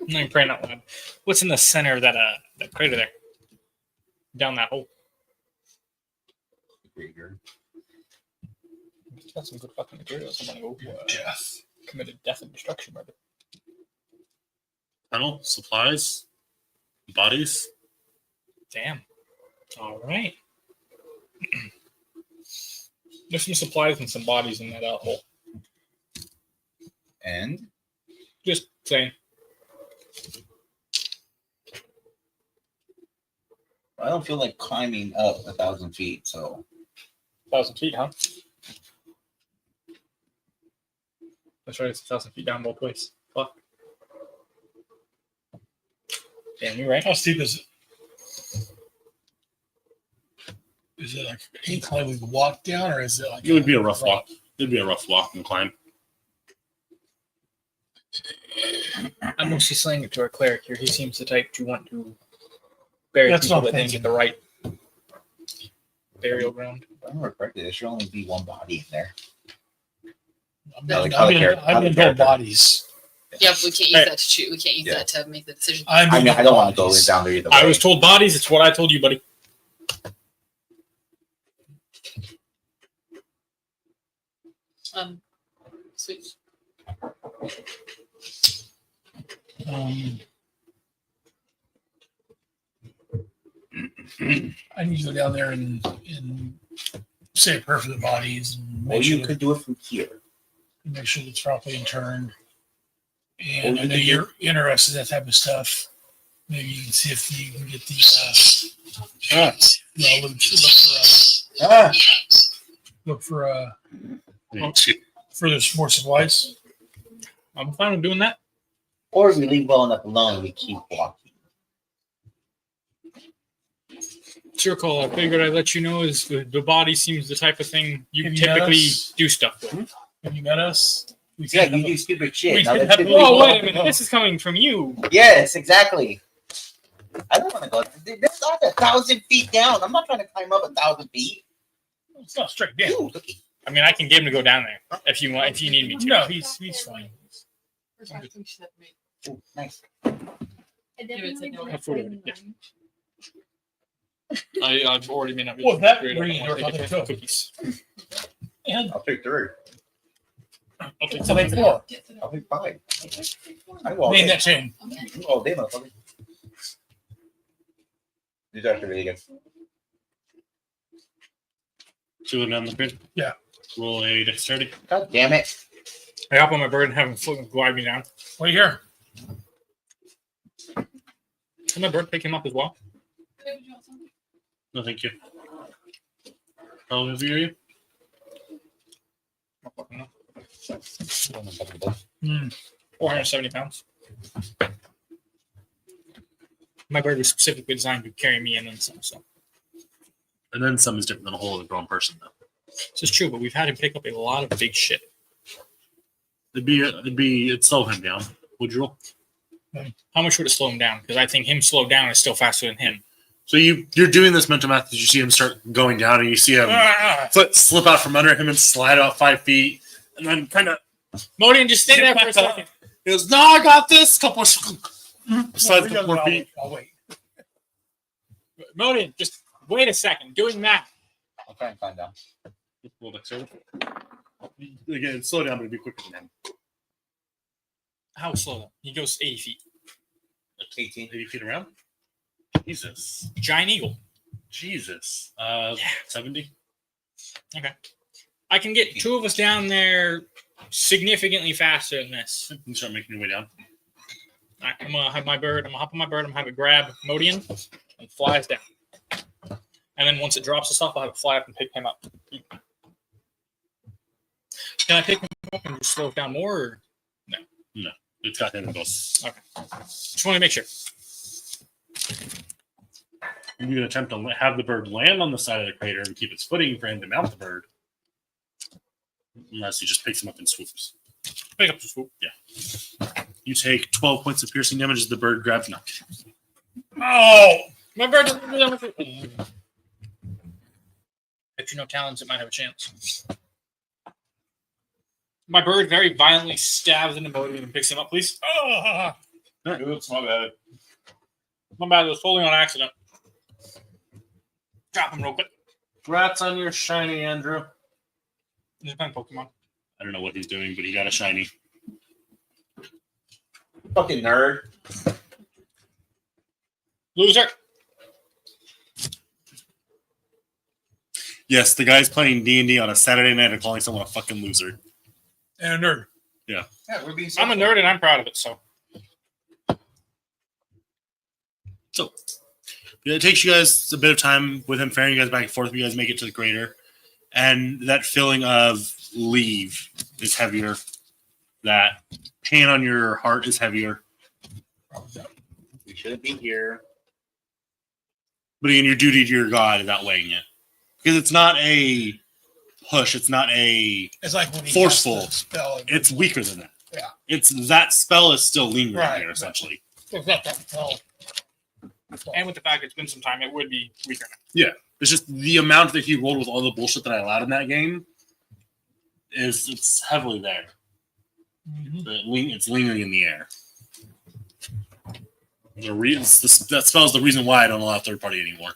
I'm not even praying out loud. What's in the center of that crater there? Down that hole. Crater. It's got some good fucking materials. I'm gonna go Death. committed death and destruction, brother. Tunnel, supplies, bodies. Damn. All right. There's some supplies and some bodies in that hole. And Just saying. I don't feel like climbing up 1,000 feet, so 1,000 feet, huh? That's right. It's 1,000 feet down both ways. Fuck. Damn, you're right. How steep is it? Is it like incline we walk down, or is it like It would be a rough walk. It'd be a rough walk and climb. I'm mostly slaying it to our cleric here. He seems the type to want to bury That's people not that didn't get the right burial ground. if I remember correctly, there should only be one body in there. I'm No, in other character- I'm other in both character. bodies. Yeah, but we can't use Hey. that to shoot. We can't use Yeah. that to make the decision. I'm I in mean, I both don't want to go bodies. down there either way. I was told bodies. It's what I told you, buddy. Sweet. I need to go down there and say a prayer for the bodies and Or make you sure, could do it from here. it's properly interned. Or And you I know could you're interested in that type of stuff. Maybe you can see if you can get the look for for there's more supplies. I'm fine with doing that. Or we leave well enough alone, we keep walking. It's your call. I figured I'd let you know is the body seems the type of thing you Have you typically noticed? do stuff with. Have you met us? We Yeah, could you have do stupid we shit. Now could let's have get a- people Oh, wait a up. minute. This is coming from you. Yes, exactly. I don't want to go. That's not 1,000 feet down. I'm not trying to climb up 1,000 feet. It's not straight down. Ooh, I mean, I can get him to go down there if you want. If you need me to. No, he's fine. ooh, nice. I've already made up. Well, that Great, I ring don't wanna north take of it the to cookies. And I'll take 3. I'll take so they some. four. I'll take 5. I will all Name day. that tune. All day, motherfucker. These are actually really good. Two of them down the grid. Yeah. Roll a dexterity. God damn it. I hop on my bird and have him float glide me down. Wait here. Can my bird pick him up as well? No, thank you. How heavy are you? I don't fucking know. Hmm. 470 pounds. My bird was specifically designed to carry me in and some. So And then some is different than a whole grown person, though. this is true, but we've had him pick up a lot of big shit. It'd slow him down. Would you roll? How much would it slow him down? Because I think him slowed down is still faster than him. So you're doing this mental math as you see him start going down, and you see him foot slip out from under him and slide out 5 feet, and then kind of Modian, just stay there for a back up. second. He goes, "No, I got this." Couple of slides a couple more I'll feet. wait. Modian, just wait a second. Doing math. I'll try and climb down. Roll dexterity. Again, slow down, but it'd be quicker than him. How slow? He goes 80 feet. 18. 80 feet around. Jesus. Giant eagle. Jesus. 70. Okay. I can get two of us down there significantly faster than this. You start making your way down. Alright. I'm gonna have my bird. I'm gonna hop on my bird. I'm gonna have it grab Modian and flies down. And then once it drops the stuff, I'll have it fly up and pick him up. Can I pick him up and just slow it down more? Or? No, it's got tentacles. Okay. Just want to make sure. You can attempt to have the bird land on the side of the crater and keep its footing for him to mount the bird. Unless he just picks him up and swoops. Pick up the swoop. Yeah. You take 12 points of piercing damage as the bird grabs knock. Oh! My bird doesn't do that much. If you know talents, it might have a chance. My bird very violently stabs into Modian and picks him up, please. Oh! Oops, my bad. My bad, it was totally on accident. Drop him real quick. Congrats on your shiny, Andrew. He's playing Pokemon. I don't know what he's doing, but he got a shiny. Fucking nerd. Loser. Yes, the guy's playing D&D on a Saturday night and calling someone a fucking loser. And a nerd. Yeah, we're being. I'm a nerd and I'm proud of it, so. So, it takes you guys a bit of time with him ferrying you guys back and forth. You guys make it to the crater. And that feeling of leave is heavier. That pain on your heart is heavier. We shouldn't be here. But again, your duty to your God is outweighing it. Because it's not a push. It's not a It's like when he forceful. casts the spell. It's weaker than that. Yeah. It's that spell is still lingering Right. here, essentially. It's not that spell. And with the fact it's been some time, it would be weaker now. It's just the amount that he rolled with all the bullshit that I allowed in that game it's heavily there. It's lingering in the air. That spell is the reason why I don't allow third party anymore.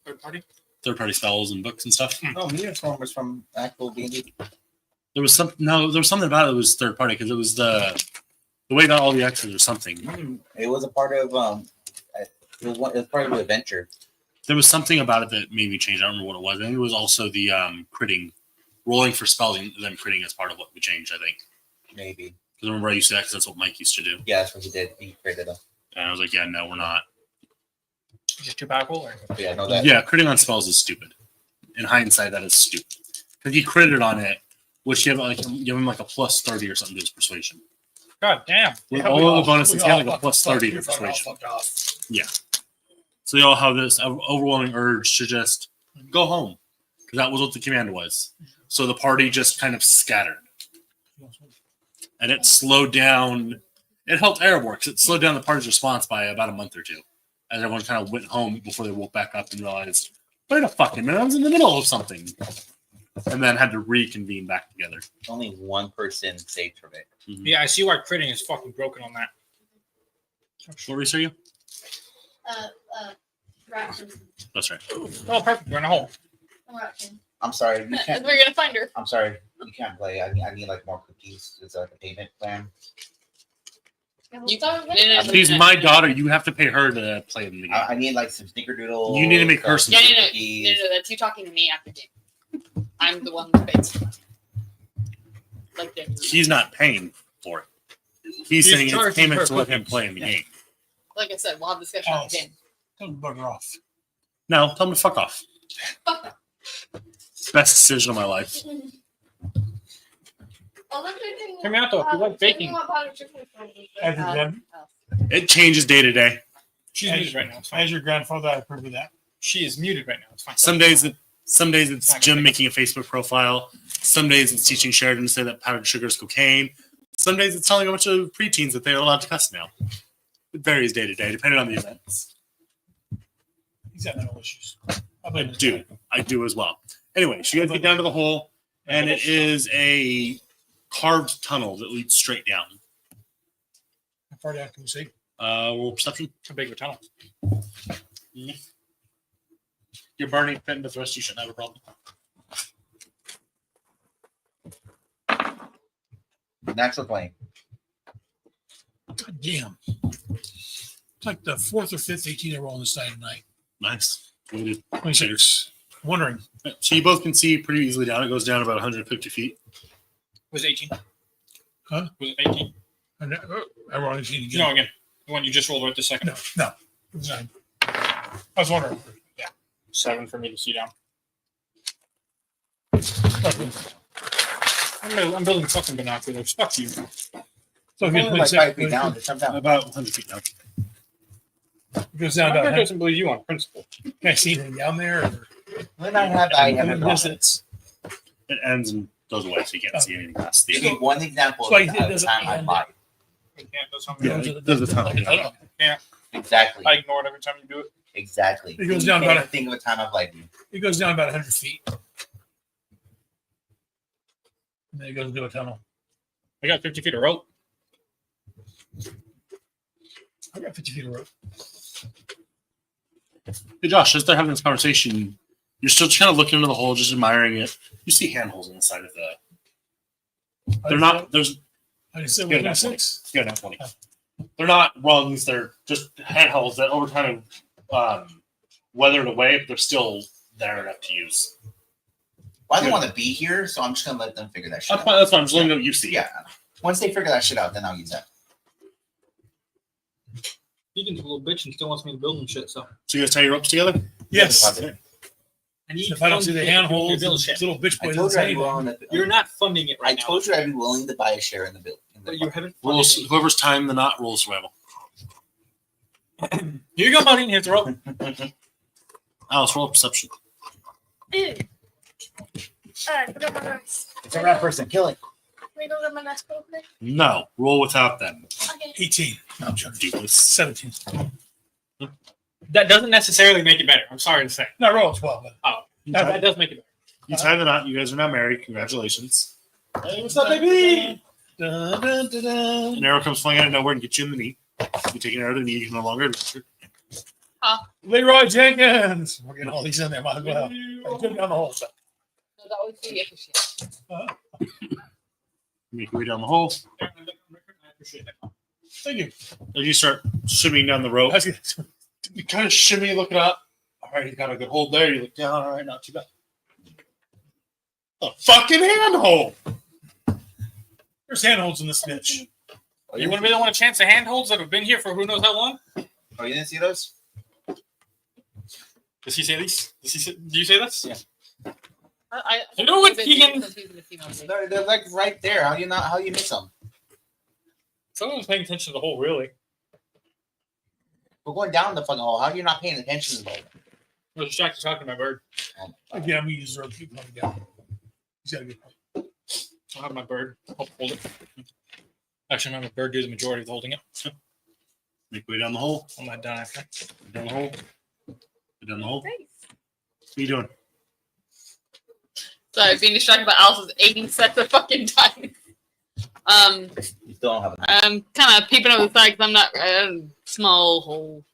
Third party? Third party spells and books and stuff. Oh, Meteor was from actual D&D. There was something about it that was third party because it was the way that all the X's or something. It was a part of it was part of the adventure. There was something about it that made me change. I don't remember what it was. I think it was also the critting, rolling for spells and then critting as part of what we changed. I think Maybe. because remember I used to that because that's what Mike used to do. Yeah, that's what he did. He created them. And I was like, yeah, no, we're not. Just too powerful? Or? Yeah, I know that. Yeah, critting on spells is stupid. In hindsight, that is stupid. Because he critted on it, which give him like a plus 30 or something to his persuasion. God damn. With all the bonuses, he had like a plus 30 to persuasion. Yeah. So they all have this overwhelming urge to just go home. Because that was what the command was. So the party just kind of scattered. And it slowed down. It helped Airworks. It slowed down the party's response by about a month or two. As everyone kind of went home before they woke back up and realized, wait a fucking minute, I was in the middle of something. And then had to reconvene back together. Only one person saved from it. Mm-hmm. Yeah, I see why critting is fucking broken on that. What race are you? Ration. That's right. Oh, perfect. You're in a hole. Ration. I'm sorry. You We're can't. gonna find her. I'm sorry. You can't play. I need like more cookies. It's like a payment plan. She's my daughter. You have to pay her to play in the game. I need like some snickerdoodle. You need to make her some No, cookies. that's you talking to me after game. I'm the one who pays. Like He's not paying for it. He's saying it's charging payment per to let him cookies. play in the Yeah. game. Like I said, we'll have discussion on the game. Tell him to bugger off. No, tell him to fuck off. Fuck. Best decision of my life. Hear me out though. If you like baking, As your, grand, It changes day to day. she's muted right now. It's fine. as your grandfather, I approve of that. She is muted right now. It's fine. Some days it's Jim making a Facebook profile. Some days it's teaching Sheridan to say that powdered sugar is cocaine. Some days it's telling a bunch of preteens that they're allowed to cuss now. It varies day to day, depending on the events. He's got mental issues. I do as well. Anyway, so you guys get down to the hole, and it is a carved tunnel that leads straight down. How far down can you see? Roll perception. How big of a tunnel? You're burning fit with the rest. You shouldn't have a problem. Natural 20. God damn. It's like the fourth or fifth 18 I roll on this side tonight. Nice. Good. 26. Wondering. So you both can see pretty easily down. It goes down about 150 feet. Was it 18? Huh? Was it 18? I rolled 18 again. No, again. The one you just rolled right this second. No. It was 9. I was wondering. 7 for me to see down. I'm building fucking binoculars. Fuck you. So Only it like 5 feet down. Just jump down. About 100 feet down. goes down My about bird 100. doesn't believe you on principle. Can I see anything down there? Or When I haven't gone. distance? It ends and goes away, so you can't see anything past Give the. me one example So of it the doesn't time I end. lied. You can't do something. Yeah, it does a ton. Exactly. I ignore it every time you do it. Exactly. It goes You down can't about think of a time I've lied to you. It goes down about 100 feet. And then it goes into a tunnel. I got 50 feet of rope. I got 50 feet of rope. Hey Josh, as they're having this conversation, you're still just kind of looking into the hole, just admiring it. You see handholds on the side of the. They're not. There's. I just said Yeah, 106. Yeah, not 20. They're not rungs. They're just handholds that over time have weathered away, but they're still there enough to use. Well, I don't want to be here, so I'm just gonna let them figure that shit That's out. fine. That's fine. I'm just letting you know what you see. Yeah. Once they figure that shit out, then I'll use that. Egan's a little bitch and still wants me to build and shit, so. So you guys tie your ropes together? Yes. Okay. I need If I don't see the funding handholds, to build this shit. little bitch I boy told doesn't you I'd say be willing anything. to. You're not funding it I right now. told you I'd be willing to buy a share in the bill. But you haven't Roll, funded it. whoever's tying the knot, roll survival. Here you go, buddy. Here's the rope. Alice, roll perception. I forgot my dice. It's a rat person. Kill it. Wait, don't get my dice real quick. No, roll without them. Okay. 18. No, I'm joking. Ridiculous. 17. That doesn't necessarily make it better. I'm sorry to say. No, roll 12. But That does make it better. You tie the knot. You guys are now married. Congratulations. Hey, what's up, baby? dun, dun, dun, dun. An arrow comes flying out of nowhere and gets you in the knee. You take an arrow to the knee. You can no longer adventure. Leroy Jenkins. We're getting all these in there. Might as well. I took down the whole stuff. No, that would be efficient. Make your way down the hole. I appreciate it. Thank you. As you start shimmying down the rope, I was gonna- you kind of shimmy, look it up. All right, you got a good hold there. You look down. All right, not too bad. A fucking handhold. There's handholds in this bitch. Oh, You want to be the one to chance the handholds that have been here for who knows how long? Oh, you didn't see those? Does he say these? Do you say this? Yeah. You know what, Keegan? They're like right there. How do you miss them? Someone was paying attention to the hole, really. We're going down the fucking hole. How are you not paying attention to the hole? I was distracted talking to my bird. Again, I'm gonna use the rope. Keep coming down. He's got a good point. I'll have my bird help hold it. Actually, I'm having my bird do the majority of the holding it. Make your way down the hole. I'm not done after. Down the hole. Go down the hole. Nice. What are you doing? Sorry, being distracted by Alice's 80 sets of fucking dice. You still don't have enough. I'm kind of peeping over the side because I'm not small hole.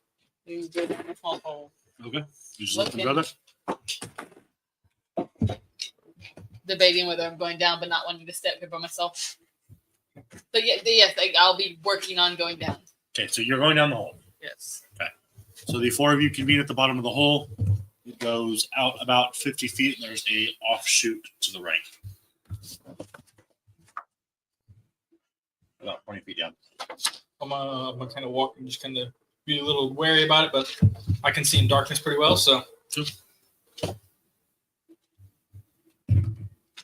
You go down a small hole. Okay. You just let them go there. Debating whether I'm going down, but not wanting to step here by myself. But yeah, yes, I'll be working on going down. Okay, so you're going down the hole. Yes. So the four of you convene at the bottom of the hole. It goes out about 50 feet, and there's a offshoot to the right. About 20 feet down. I'm gonna kind of walk and just kind of be a little wary about it, but I can see in darkness pretty well, so.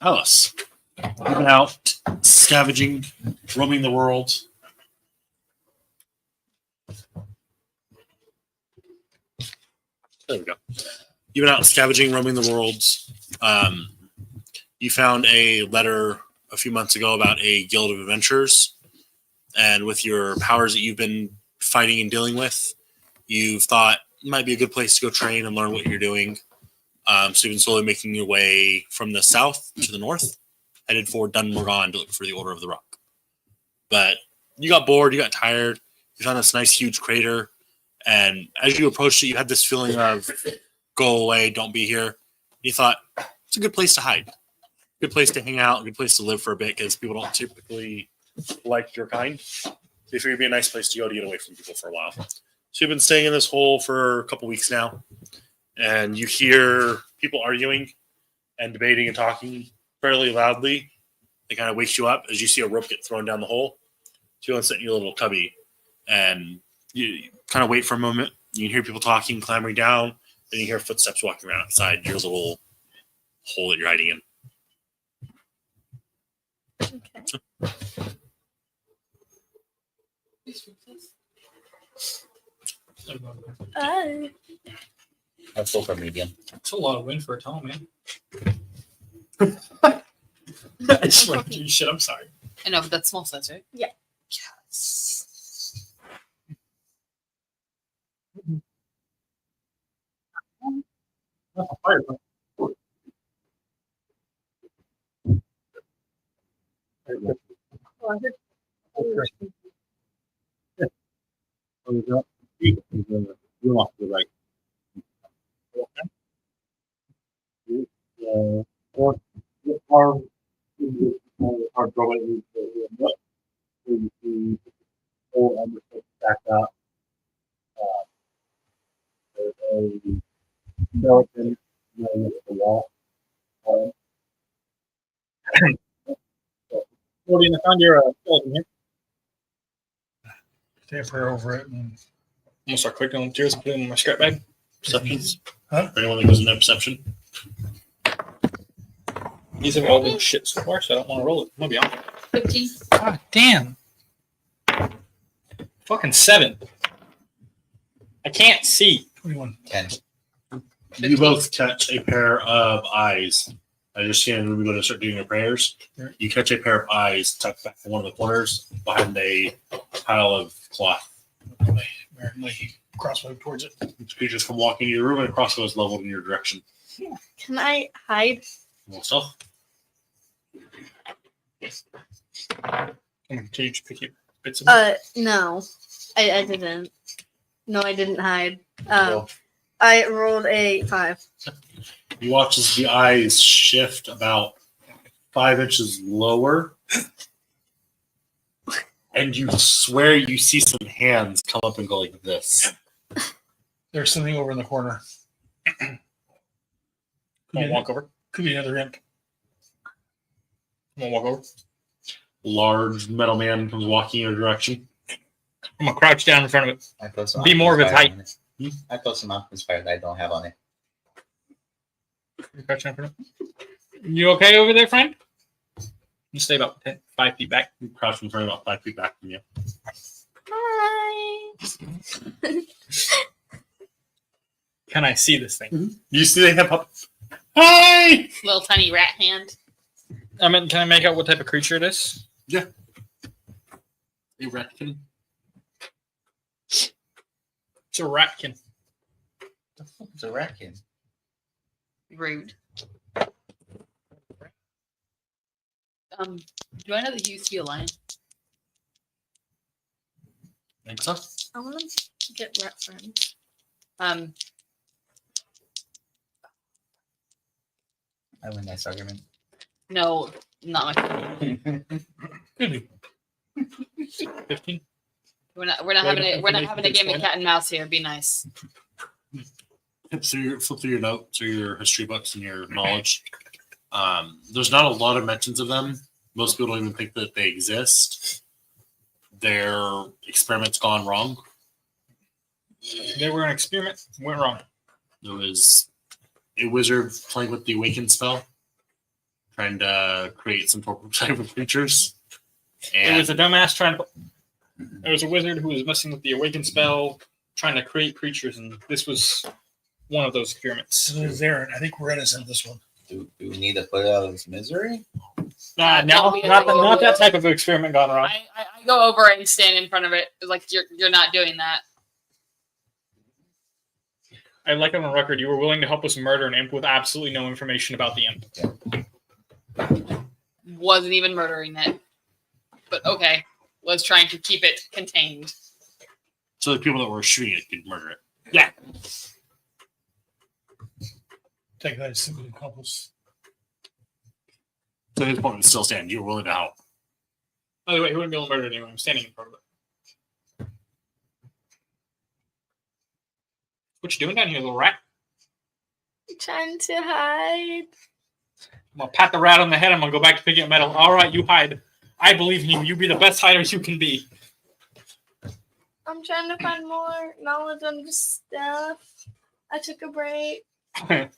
Alice, you've been out scavenging, roaming the world. There we go. You've been out scavenging, roaming the world. You found a letter a few months ago about a guild of adventurers, and with your powers that you've been fighting and dealing with, you've thought it might be a good place to go train and learn what you're doing. So you've been slowly making your way from the south to the north, headed for Dunmorgon to look for the Order of the Rock. But you got bored, you got tired, you found this nice huge crater, and as you approached it, you had this feeling of, go away, don't be here. You thought, it's a good place to hide. Good place to hang out, a good place to live for a bit, because people don't typically like your kind. So you figured it'd be a nice place to go to get away from people for a while. So you've been staying in this hole for a couple weeks now, and you hear people arguing and debating and talking fairly loudly. It kind of wakes you up as you see a rope get thrown down the hole. So you want to sit in your little cubby and You kind of wait for a moment. You can hear people talking, clambering down. Then you hear footsteps walking around outside your little hole that you're hiding in. Oh. Let's go for medium. That's a lot of wind for a tall man. I'm I swear to you, shit. I'm sorry. I know, but that's small size, right? Yeah. Yes. Tamper over it. And I'm gonna start collecting on materials and put them in my scrap bag. Perceptions? Huh? For anyone that goes into perception? These have all been shit so far, so I don't want to roll it. I'm gonna be honest. 15. God damn. Fucking 7. I can't see. 21. 10. You both catch a pair of eyes. I just seen Ruby going to start doing your prayers. Right. You catch a pair of eyes tucked back in one of the corners behind a pile of cloth. He crossbow towards it. Creatures come walking into your room and a crossbow is leveled in your direction. Can I hide? Well, stealth. Can you just pick your bits of it? No. I didn't. No, I didn't hide. Roll. I rolled a 5. You watch as the eyes shift about 5 inches lower, and you swear you see some hands come up and go like this. There's something over in the corner. Come on, walk over. Could be another imp. Come on, walk over. Large metal man comes walking in your direction. I'm gonna crouch down in front of it. I throw some Be more of its alchemist height. fire on it. I throw some alchemist fire that I don't have on it. You crouch down in front of it. You okay over there, friend? You stay about 5 feet back. You crouch in front of about 5 feet back from you. Hi. Can I see this thing? You see they have up. Hi! Little tiny rat hand. I mean, can I make out what type of creature it is? A ratkin. It's a ratkin. The fuck is a ratkin? Rude. Do I know that he used to be a lion? Think so? I want to get rat friends. Um, I win this argument. no, not my. 15. We're not having a game of cat and mouse here. Be nice. So flip through your notes or your history books and your knowledge. There's not a lot of mentions of them. Most people don't even think that they exist. Their experiment's gone wrong. They were an experiment. Went wrong. There was a wizard playing with the awaken spell, trying to create some type of creatures. It And was a dumbass trying to. There was a wizard who was messing with the awaken spell, trying to create creatures, and this was one of those experiments. So there's Aaron. I think we're going to send this one. Do we need to put it out of its misery? Nah, No, not that type of experiment gone wrong. I go over and stand in front of it like you're not doing that. I'd like it on record. You were willing to help us murder an imp with absolutely no information about the imp. Wasn't even murdering it, but okay, was trying to keep it contained. so the people that were shooting it could murder it. Yeah. Take that as simply accomplice. So his point was still standing. You were willing to help. By the way, he wouldn't be able to murder anyone. I'm standing in front of it. What you doing down here, little rat? Trying to hide. I'm gonna pat the rat on the head. I'm gonna go back to picking up metal. All right, you hide. I believe in you. You be the best hider you can be. I'm trying to find more knowledge on this stuff. I took a break. I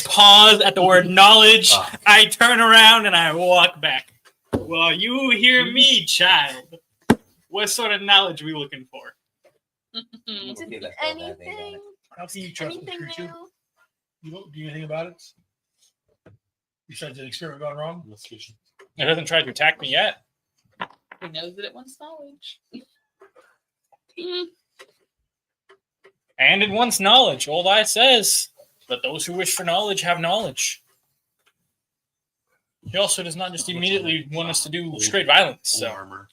pause at the word knowledge. Ah. I turn around and I walk back. Well, you hear me, child. What sort of knowledge are we looking for? Okay, let's go that thing on Anything? it. How can you trust the Anything creature? new? You don't do anything about it? Besides the experiment gone wrong? It hasn't tried to attack me yet. He knows that it wants knowledge. And it wants knowledge. Old Eye says that those who wish for knowledge have knowledge. He also does not just immediately want us to do straight violence. So armor.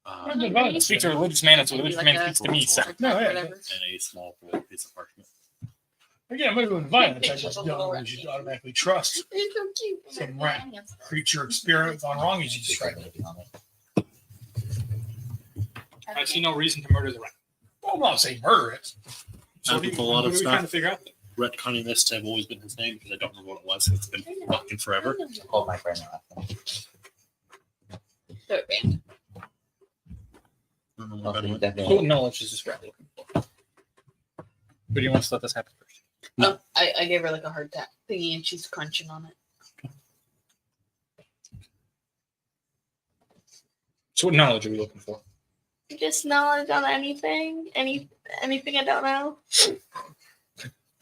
I speak to a religious man, and so a religious man speaks to me. So No, yeah. Whatever. And a small piece of parchment. Again, I'm going to go with violence. I just don't know we should automatically trust It's so cute. some rat creature experiment gone wrong as you described it. I see no reason to murder the rat. Well, I'm not saying murder it. So With a lot of what are we trying to stuff, figure out? retconning this to have always been his name because I don't remember what it was. It's been fucking forever. Oh, my friend. Third band. I don't know what about it. Total knowledge is just rat looking for. But do you want to let this happen first? No. Oh, I gave her like a hard tap thingy and she's crunching on it. So what knowledge are we looking for? Just knowledge on anything? Anything I don't know?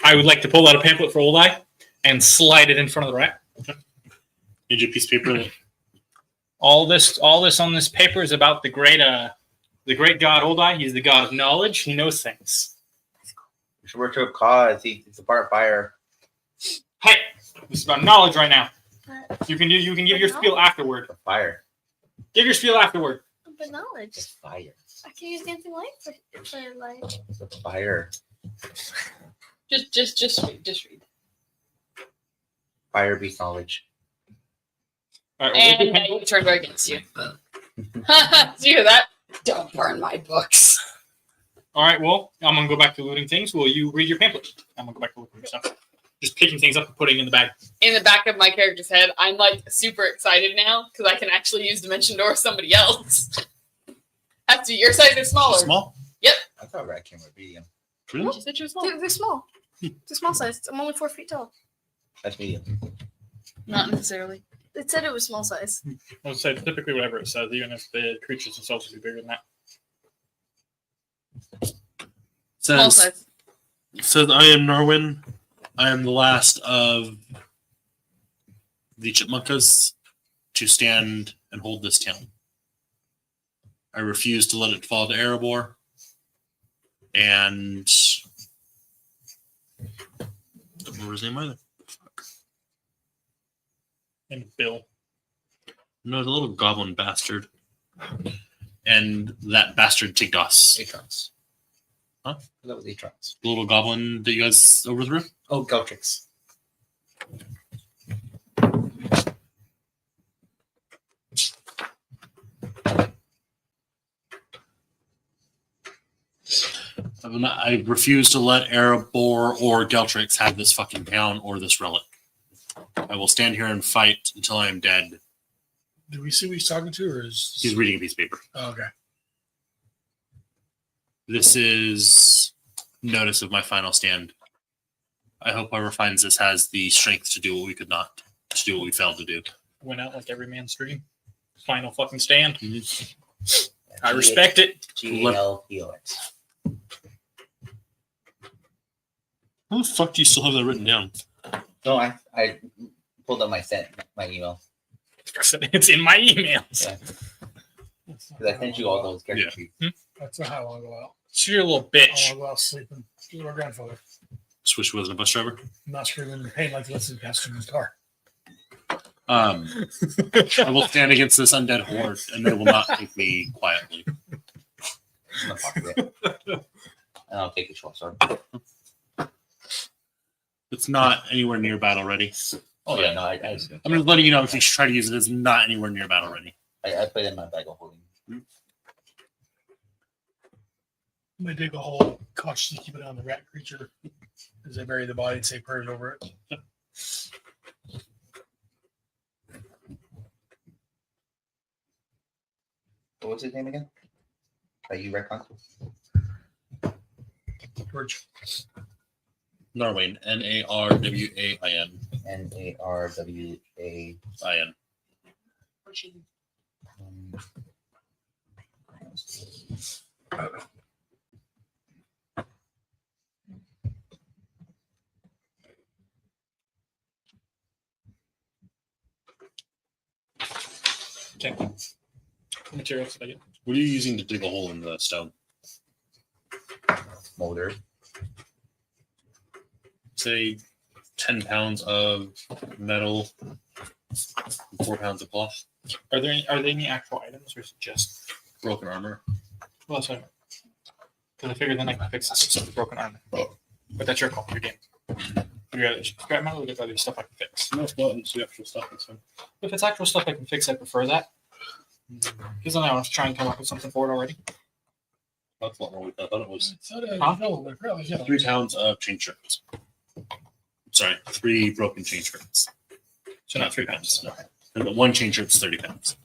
I would like to pull out a pamphlet for Old Eye and slide it in front of the rat. Need you a piece of paper? All this on this paper is about the great god Old Eye. He's the god of knowledge. He knows things. We should work to a cause. It's a part fire. Hey, this is about knowledge right now. You can give your spiel afterward. For fire. Give your spiel afterward. But knowledge. It's fire. I can use dancing light for light. It's a fire. Just read. Fire beats knowledge. All right, And now you turned right against you. Do you hear that? Don't burn my books. All right, well, I'm going to go back to looting things. Will you read your pamphlet? I'm going to go back to looting your stuff. Just picking things up and putting in the bag. In the back of my character's head, I'm like super excited now because I can actually use Dimension Door with somebody else. Have to be your size or smaller. Small? I thought rat came with medium. Really? She said she was small. They're small. They're small size. I'm only 4 feet tall. That's medium. Not necessarily. It said it was small size. I'll say typically whatever it says, even if the creatures themselves would be bigger than that. Small Says, size. I am Norwin. I am the last of the Chipmunkas to stand and hold this town. I refuse to let it fall to Erebor. And don't remember his name either. Fuck. And Bill. No, the little goblin bastard. And that bastard Tigdos. Atrons. Huh? That was Atrons. The little goblin that you guys overthrew? Oh, Geltrix. I refuse to let Erebor or Geltrix have this fucking town or this relic. I will stand here and fight until I am dead. Do we see who he's talking to, or is He's reading a piece of paper. Oh, okay. This is notice of my final stand. I hope whoever finds this has the strength to do what we could not, to do what we failed to do. Went out like every man's dream. Final fucking stand. Mm-hmm. I respect it. GLPOX. How the fuck do you still have that written down? No, I pulled up my email. It's in my emails. Yeah. Because I sent you all those character sheets. That's not how I want to go out. So you're a little I bitch. want to go out sleeping. With our grandfather. Just wish he wasn't a bus driver. I'm not screaming in pain like the rest of the passenger in his car. I will stand against this undead horde, and they will not take me quietly. I'm gonna fuck with it. And I'll take the short sword. It's not anywhere near battle ready. Oh yeah, no, I I'm just letting you know if you try to use it, it's not anywhere near battle ready. I put it in my bag of holding. I'm gonna dig a hole, cautiously keep it on the rat creature as I bury the body and say prayers over it. What was his name again? Are you retcon? George. Narwain. Narwain. Narwain. Okay. Materials did I get? What are you using to dig a hole in the stone? Molder. Say 10 pounds of metal, 4 pounds of cloth. Are there any actual items, or is it just Broken armor. well? That's what because I figured then I can fix this with broken armor. But that's your call. Your game. You got scrap metal. You got other stuff I can fix. No buttons, the actual stuff. That's fine. If it's actual stuff I can fix, I prefer that. Because then I was trying to come up with something for it already. That's a lot more. I thought it was Huh? 3 pounds of chain strips. Sorry, 3 broken chain strips. So not 3 pounds. No. And the 1 chain strip is 30 pounds.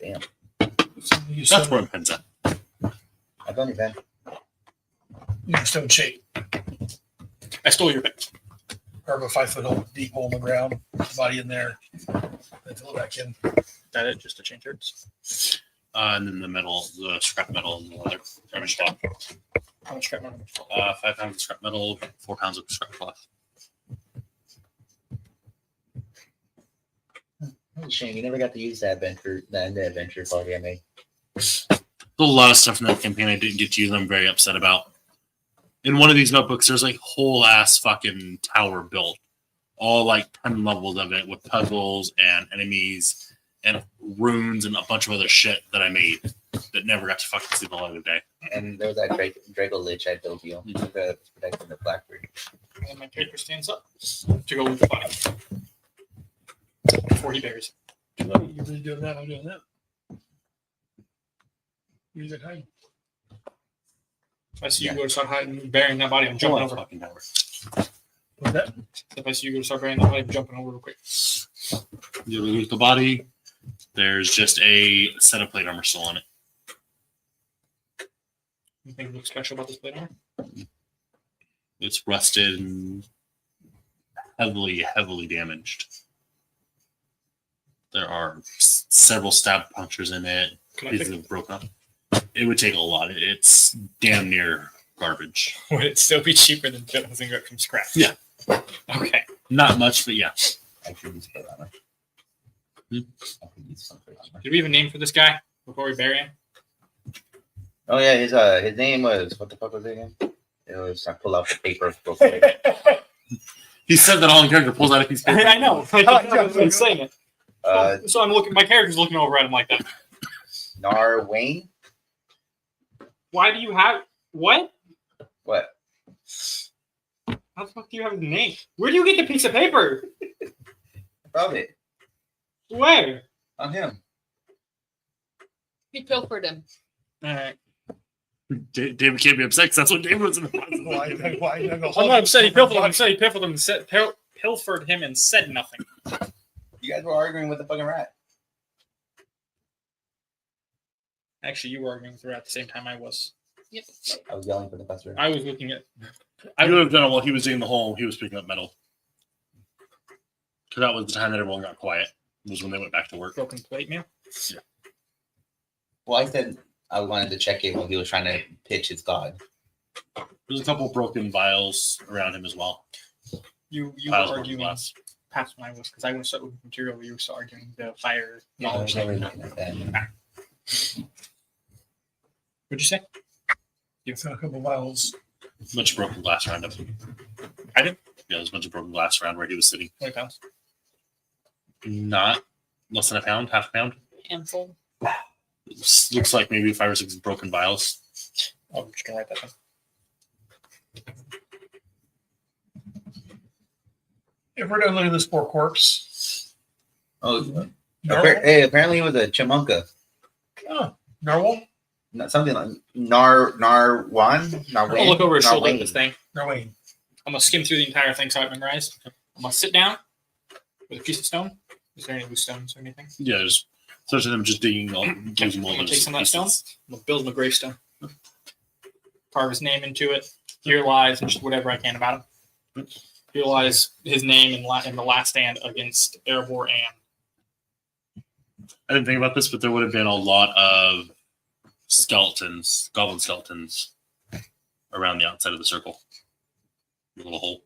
Damn. That's where it depends at. I've done event. Stone shape. I stole your pick. Carve a 5 foot hole, deep hole in the ground, body in there, then fill it back in. That it? Just to change shirts. And then the metal, the scrap metal, and the leather. Garbage cloth. How much scrap metal? 5 pounds of scrap metal, 4 pounds of scrap cloth. That's a shame. You never got to use that adventure party I made. There's a lot of stuff in that campaign I didn't get to use. I'm very upset about. In one of these notebooks, there's like whole ass fucking tower built, all like 10 levels of it with puzzles and enemies and runes and a bunch of other shit that I made that never got to fucking see the light of day. And there was that Draco Lich I built you. That's protecting the Blackbird. And my character stands up to go with the body before he buries it. You're really doing that? I'm doing that. Use that time. If I see you go to start hiding, burying that body, I'm jumping over. Fucking tower. What's that? If I see you go to start burying that body, I'm jumping over real quick. You lose the body. There's just a set of plate armor still on it. Anything looks special about this plate armor? It's rusted and heavily damaged. There are several stab punctures in it. Can I Pieces pick have broken up. It would take a lot. It's damn near garbage. Would it still be cheaper than building it from scratch? Yeah. Okay. Not much, but yeah. I could use plate armor. Hmm? I could use some plate armor. Did we have a name for this guy before we bury him? Oh yeah, his name was what the fuck was it again? It was I pull out the paper. He said that all in character pulls out a piece of paper. I know. I'm saying it. So I'm looking. My character's looking over at him like that. Narwain? Why do you have what? What? How the fuck do you have his name? Where do you get the piece of paper? About it. Where? On him. He pilfered him. All right. David can't be upset because that's what David was in the process. I'm not upset. He pilfered him. I'm saying he pilfered him and said, pilfered him and said nothing. You guys were arguing with the fucking rat. Actually, you were arguing with her at the same time I was. Yep. I was yelling for the professor. I was looking at. I would have done it while he was digging the hole. He was picking up metal. Because that was the time that everyone got quiet. Was when they went back to work. Broken plate mail. Yeah. Well, I said I wanted to check it while he was trying to pitch his god. There's a couple broken vials around him as well. You were Vials of arguing glass. past when I was because I went start with material. You were still arguing the fire I was knowledge. never thing. looking at that. What'd you say? You found a couple vials. A bunch of broken glass around him. I did. Yeah, there's a bunch of broken glass around where he was sitting. 20 pounds. Not less than a pound, half a pound. Handful. Looks like maybe 5 or 6 broken vials. Oh, I'm just gonna write that down. If we're done looking at this poor corpse, Oh, narwhal. hey, apparently he was a chimunka. Oh, narwhal. Something like Narwan. I'll look over his shoulder at Narwain. this thing. Narwhal. I'm gonna skim through the entire thing so I memorized. I'm gonna sit down with a piece of stone. Is there any loose stones or anything? Yeah, there's such of them just digging all, using all I'm gonna those take some of that stone. pieces. I'm gonna build him a gravestone. carve his name into it. Here lies and just whatever I can about him. Here lies his name in the last stand against Erebor and. I didn't think about this, but there would have been a lot of skeletons, goblin skeletons, around the outside of the circle. A little hole.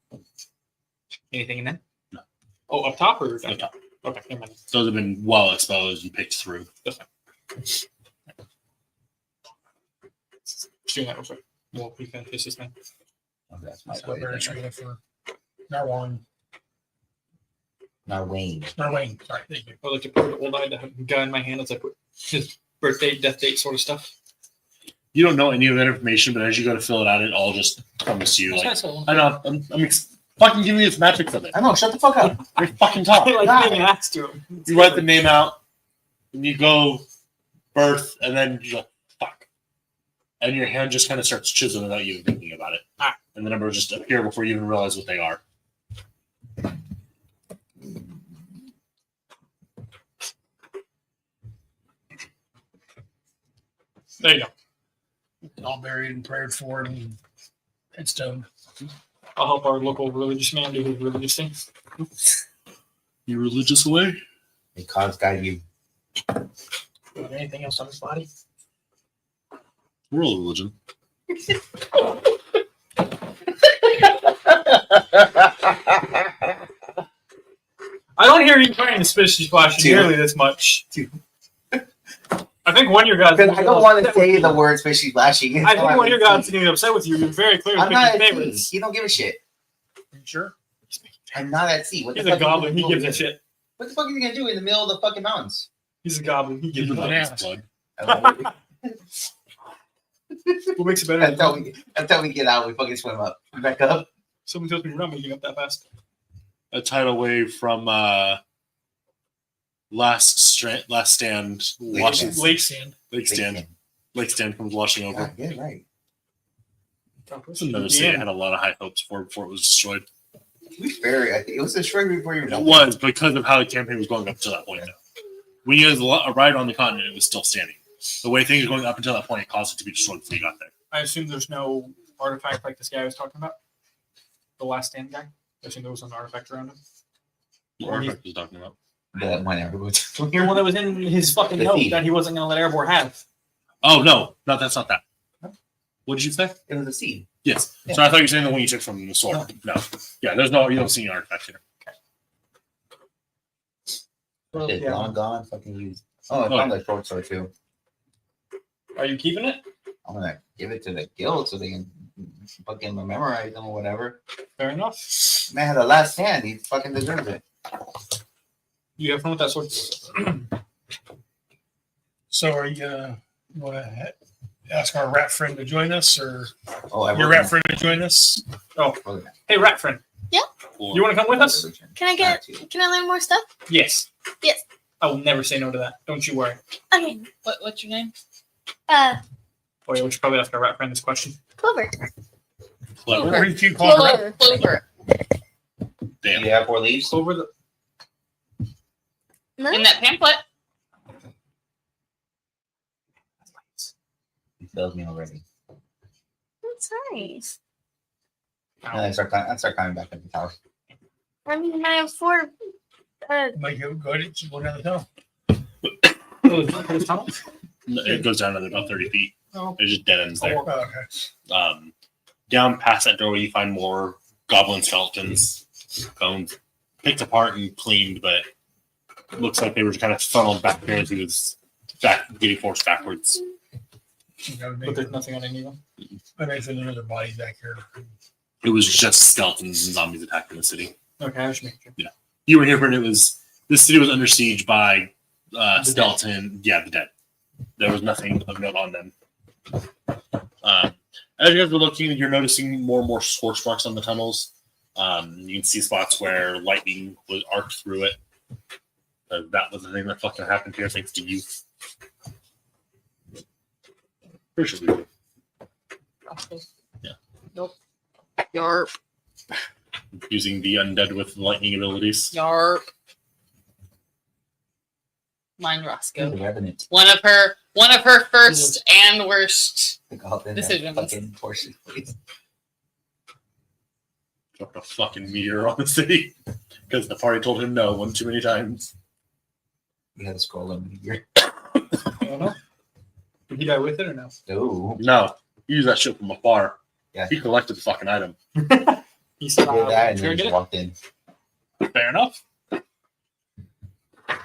Anything in there? No. Oh, up top or down? Up top. Okay, never mind. Those have been well exposed and picked through. That's fine. Just doing that real quick. Well, we can finish this thing. Oh, that's my So way. very straight up for Narwhal. Narwhal. Narwhal. Sorry, thank you. I like to put the old guy in my hand as I put his birthday, death date sort of stuff. You don't know any of that information, but as you go to fill it out, it all just comes to you. Like, I know. I'm fucking giving you the metrics of it. I know. Shut the fuck up. You fucking talk. I like being asked to him. You write the name out, and you go birth, and then you go fuck, and your hand just kind of starts chiseling without you even thinking about it, and the numbers just appear before you even realize what they are. There you go. All buried and prayed for and headstone. I'll help our local religious man do his religious things. You religious away? May cause guide you. Anything else on his body? World religion. I don't hear you playing the Spishy Splashy nearly this much. I think one of your guys. Because I don't want to say the word fishy flashing. I think one of your guys is getting upset with you. You're very clearly I'm not picking at sea. favorites. He don't give a shit. Are you sure? I'm not at sea. What He's the a fuck goblin. is He gives a shit. What the fuck is he gonna do in the middle of the fucking mountains? He's a goblin. He gives a Bananas. shit. Blood. What makes it better? Until we get out, we fucking swim up. Back up. Someone tells me we're not making up that fast. A tidal wave from last stand washing Lake sand. lake stand comes washing over. Yeah, yeah, right. It's another city I had a lot of high hopes for before it was destroyed. I think it was destroyed before you were It done. was because of how the campaign was going up to that point. When you guys arrived on the continent, it was still standing. The way things were going up until that point, it caused it to be destroyed before you got there. I assume there's no artifact like this guy I was talking about. The last stand guy. I assume there was an artifact around him. What artifact was talking about? That one everyone's. The one that was in his fucking The note thief. that he wasn't going to let Erebor have. Oh no, that's not that. What did you say? It was a seed. Yes. Yeah. So I thought you were saying the one you took from the sword. No. Yeah, you don't see any artifacts here. It's Yeah. long gone. Fucking used. Oh, I found that short sword too. Are you keeping it? I'm gonna give it to the guild so they can fucking memorize them or whatever. Fair enough. Man had the last hand. He fucking deserves it. You have fun with that sword. So are you want to ask our rat friend to join us, or Oh, I your rat friend to join us? Hey, rat friend. Or- You want to come with us? Can I learn more stuff? Yes. Yes. I will never say no to that. Don't you worry. Okay. What's your name? Oh yeah, we should probably ask our rat friend this question. Clover. Clever. Or you can call her. Clover. Do you have 4 leaves? Over the. No? In that pamphlet. He failed me already. That's nice. And I start coming back at the tower. I mean, I have 4. Might go to go down the hill. It goes down another about 30 feet. Oh. It just dead ends there. Oh, okay. Down past that doorway, you find more goblin skeletons, bones picked apart and cleaned, but it looks like they were kind of funneled back there as he was getting forced backwards. But there's nothing on any of them. I may find another body back here. It was just skeletons and zombies attacking the city. Okay, I was making sure. You were here when this city was under siege by skeleton. Yeah, the dead. There was nothing of note on them. As you guys were looking, you're noticing more and more scorch marks on the tunnels. You can see spots where lightning was arced through it. That was the thing that fucking happened here, thanks to you. Pretty sure we did. Yeah. Nope. Yarp. Using the undead with lightning abilities. Yarp. Mine Roscoe. The Revenant. One of her One of her first and worst. All in that Decisions. fucking portion, please. Dropped a fucking meteor on the city because the party told him no one too many times. You gotta scroll them here. I don't know. Did he die with it or no? No. No, he used that shit from afar. Yeah. He collected the fucking item. He said, Did that and "Sure, then get just it." walked in. Fair enough. All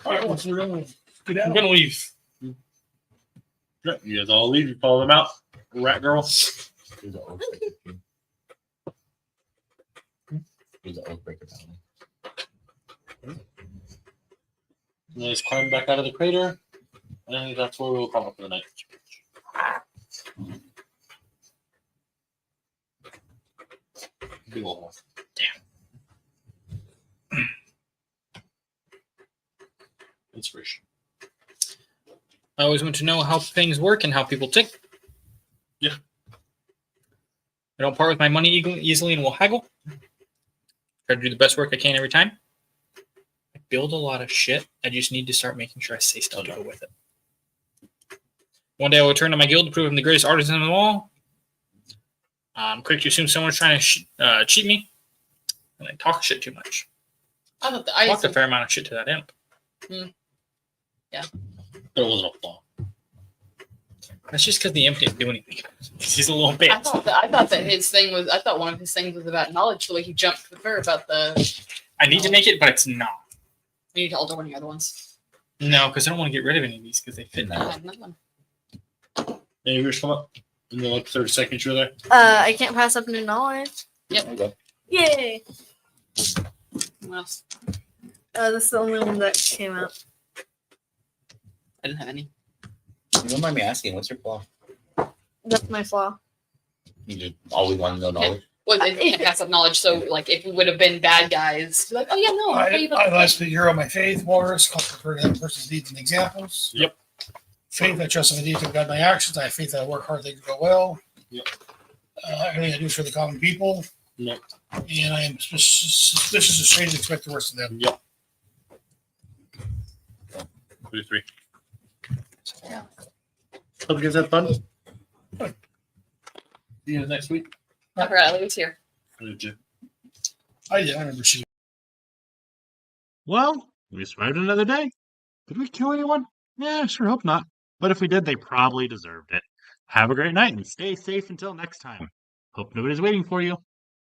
right, well, we're going to get I'm out. gonna leave. Yeah, you guys all leave. You follow them out. Rat girl. There's an oath breaker too. There's an oath breaker down And they just climb back out of the crater. And that's where we'll call it for the night. Big old one. Damn. Inspiration. I always want to know how things work and how people tick. Yeah. I don't part with my money easily and will haggle. Try to do the best work I can every time. I build a lot of shit. I just need to start making sure I say stuff to go with it. One day I will return to my guild to prove I'm the greatest artisan of them all. I'm quick to assume someone's trying to cheat me. And I talk shit too much. I thought I talked a fair amount of shit to that imp. There wasn't a flaw. That's just because the imp didn't do anything. He's a little bitch. I thought that his thing was. I thought one of his things was about knowledge. The way he jumped with her about the. I need to make it, but it's not. You need to alter one of the other ones. No, because I don't want to get rid of any of these because they fit I now. have another one. Any of yours come up? In the like 30 seconds you're there? I can't pass up new knowledge. Okay. Yay! What else? This is the only one that came out. I didn't have any. You don't mind me asking, what's your flaw? That's my flaw. You just always want to know knowledge. Well, they can't pass up knowledge. So, like, if it would have been bad guys, be like, oh yeah, no, I'll tell you I about last the hero of my faith, wars, comfort for that person's needs and examples. Yep. Faith, I trust in the deeds of God, my actions. I have faith that I work hard, things go well. Yep. Everything I do is for the common people. Yep. And I am suspicious of strangers and expect the worst of them. Yep. 33. Yeah. Hope you guys had fun. See you guys next week. I forgot I was here. Did you? I remember she. Well, we survived another day. Did we kill anyone? Yeah, I sure hope not. But if we did, they probably deserved it. Have a great night and stay safe until next time. Hope nobody's waiting for you.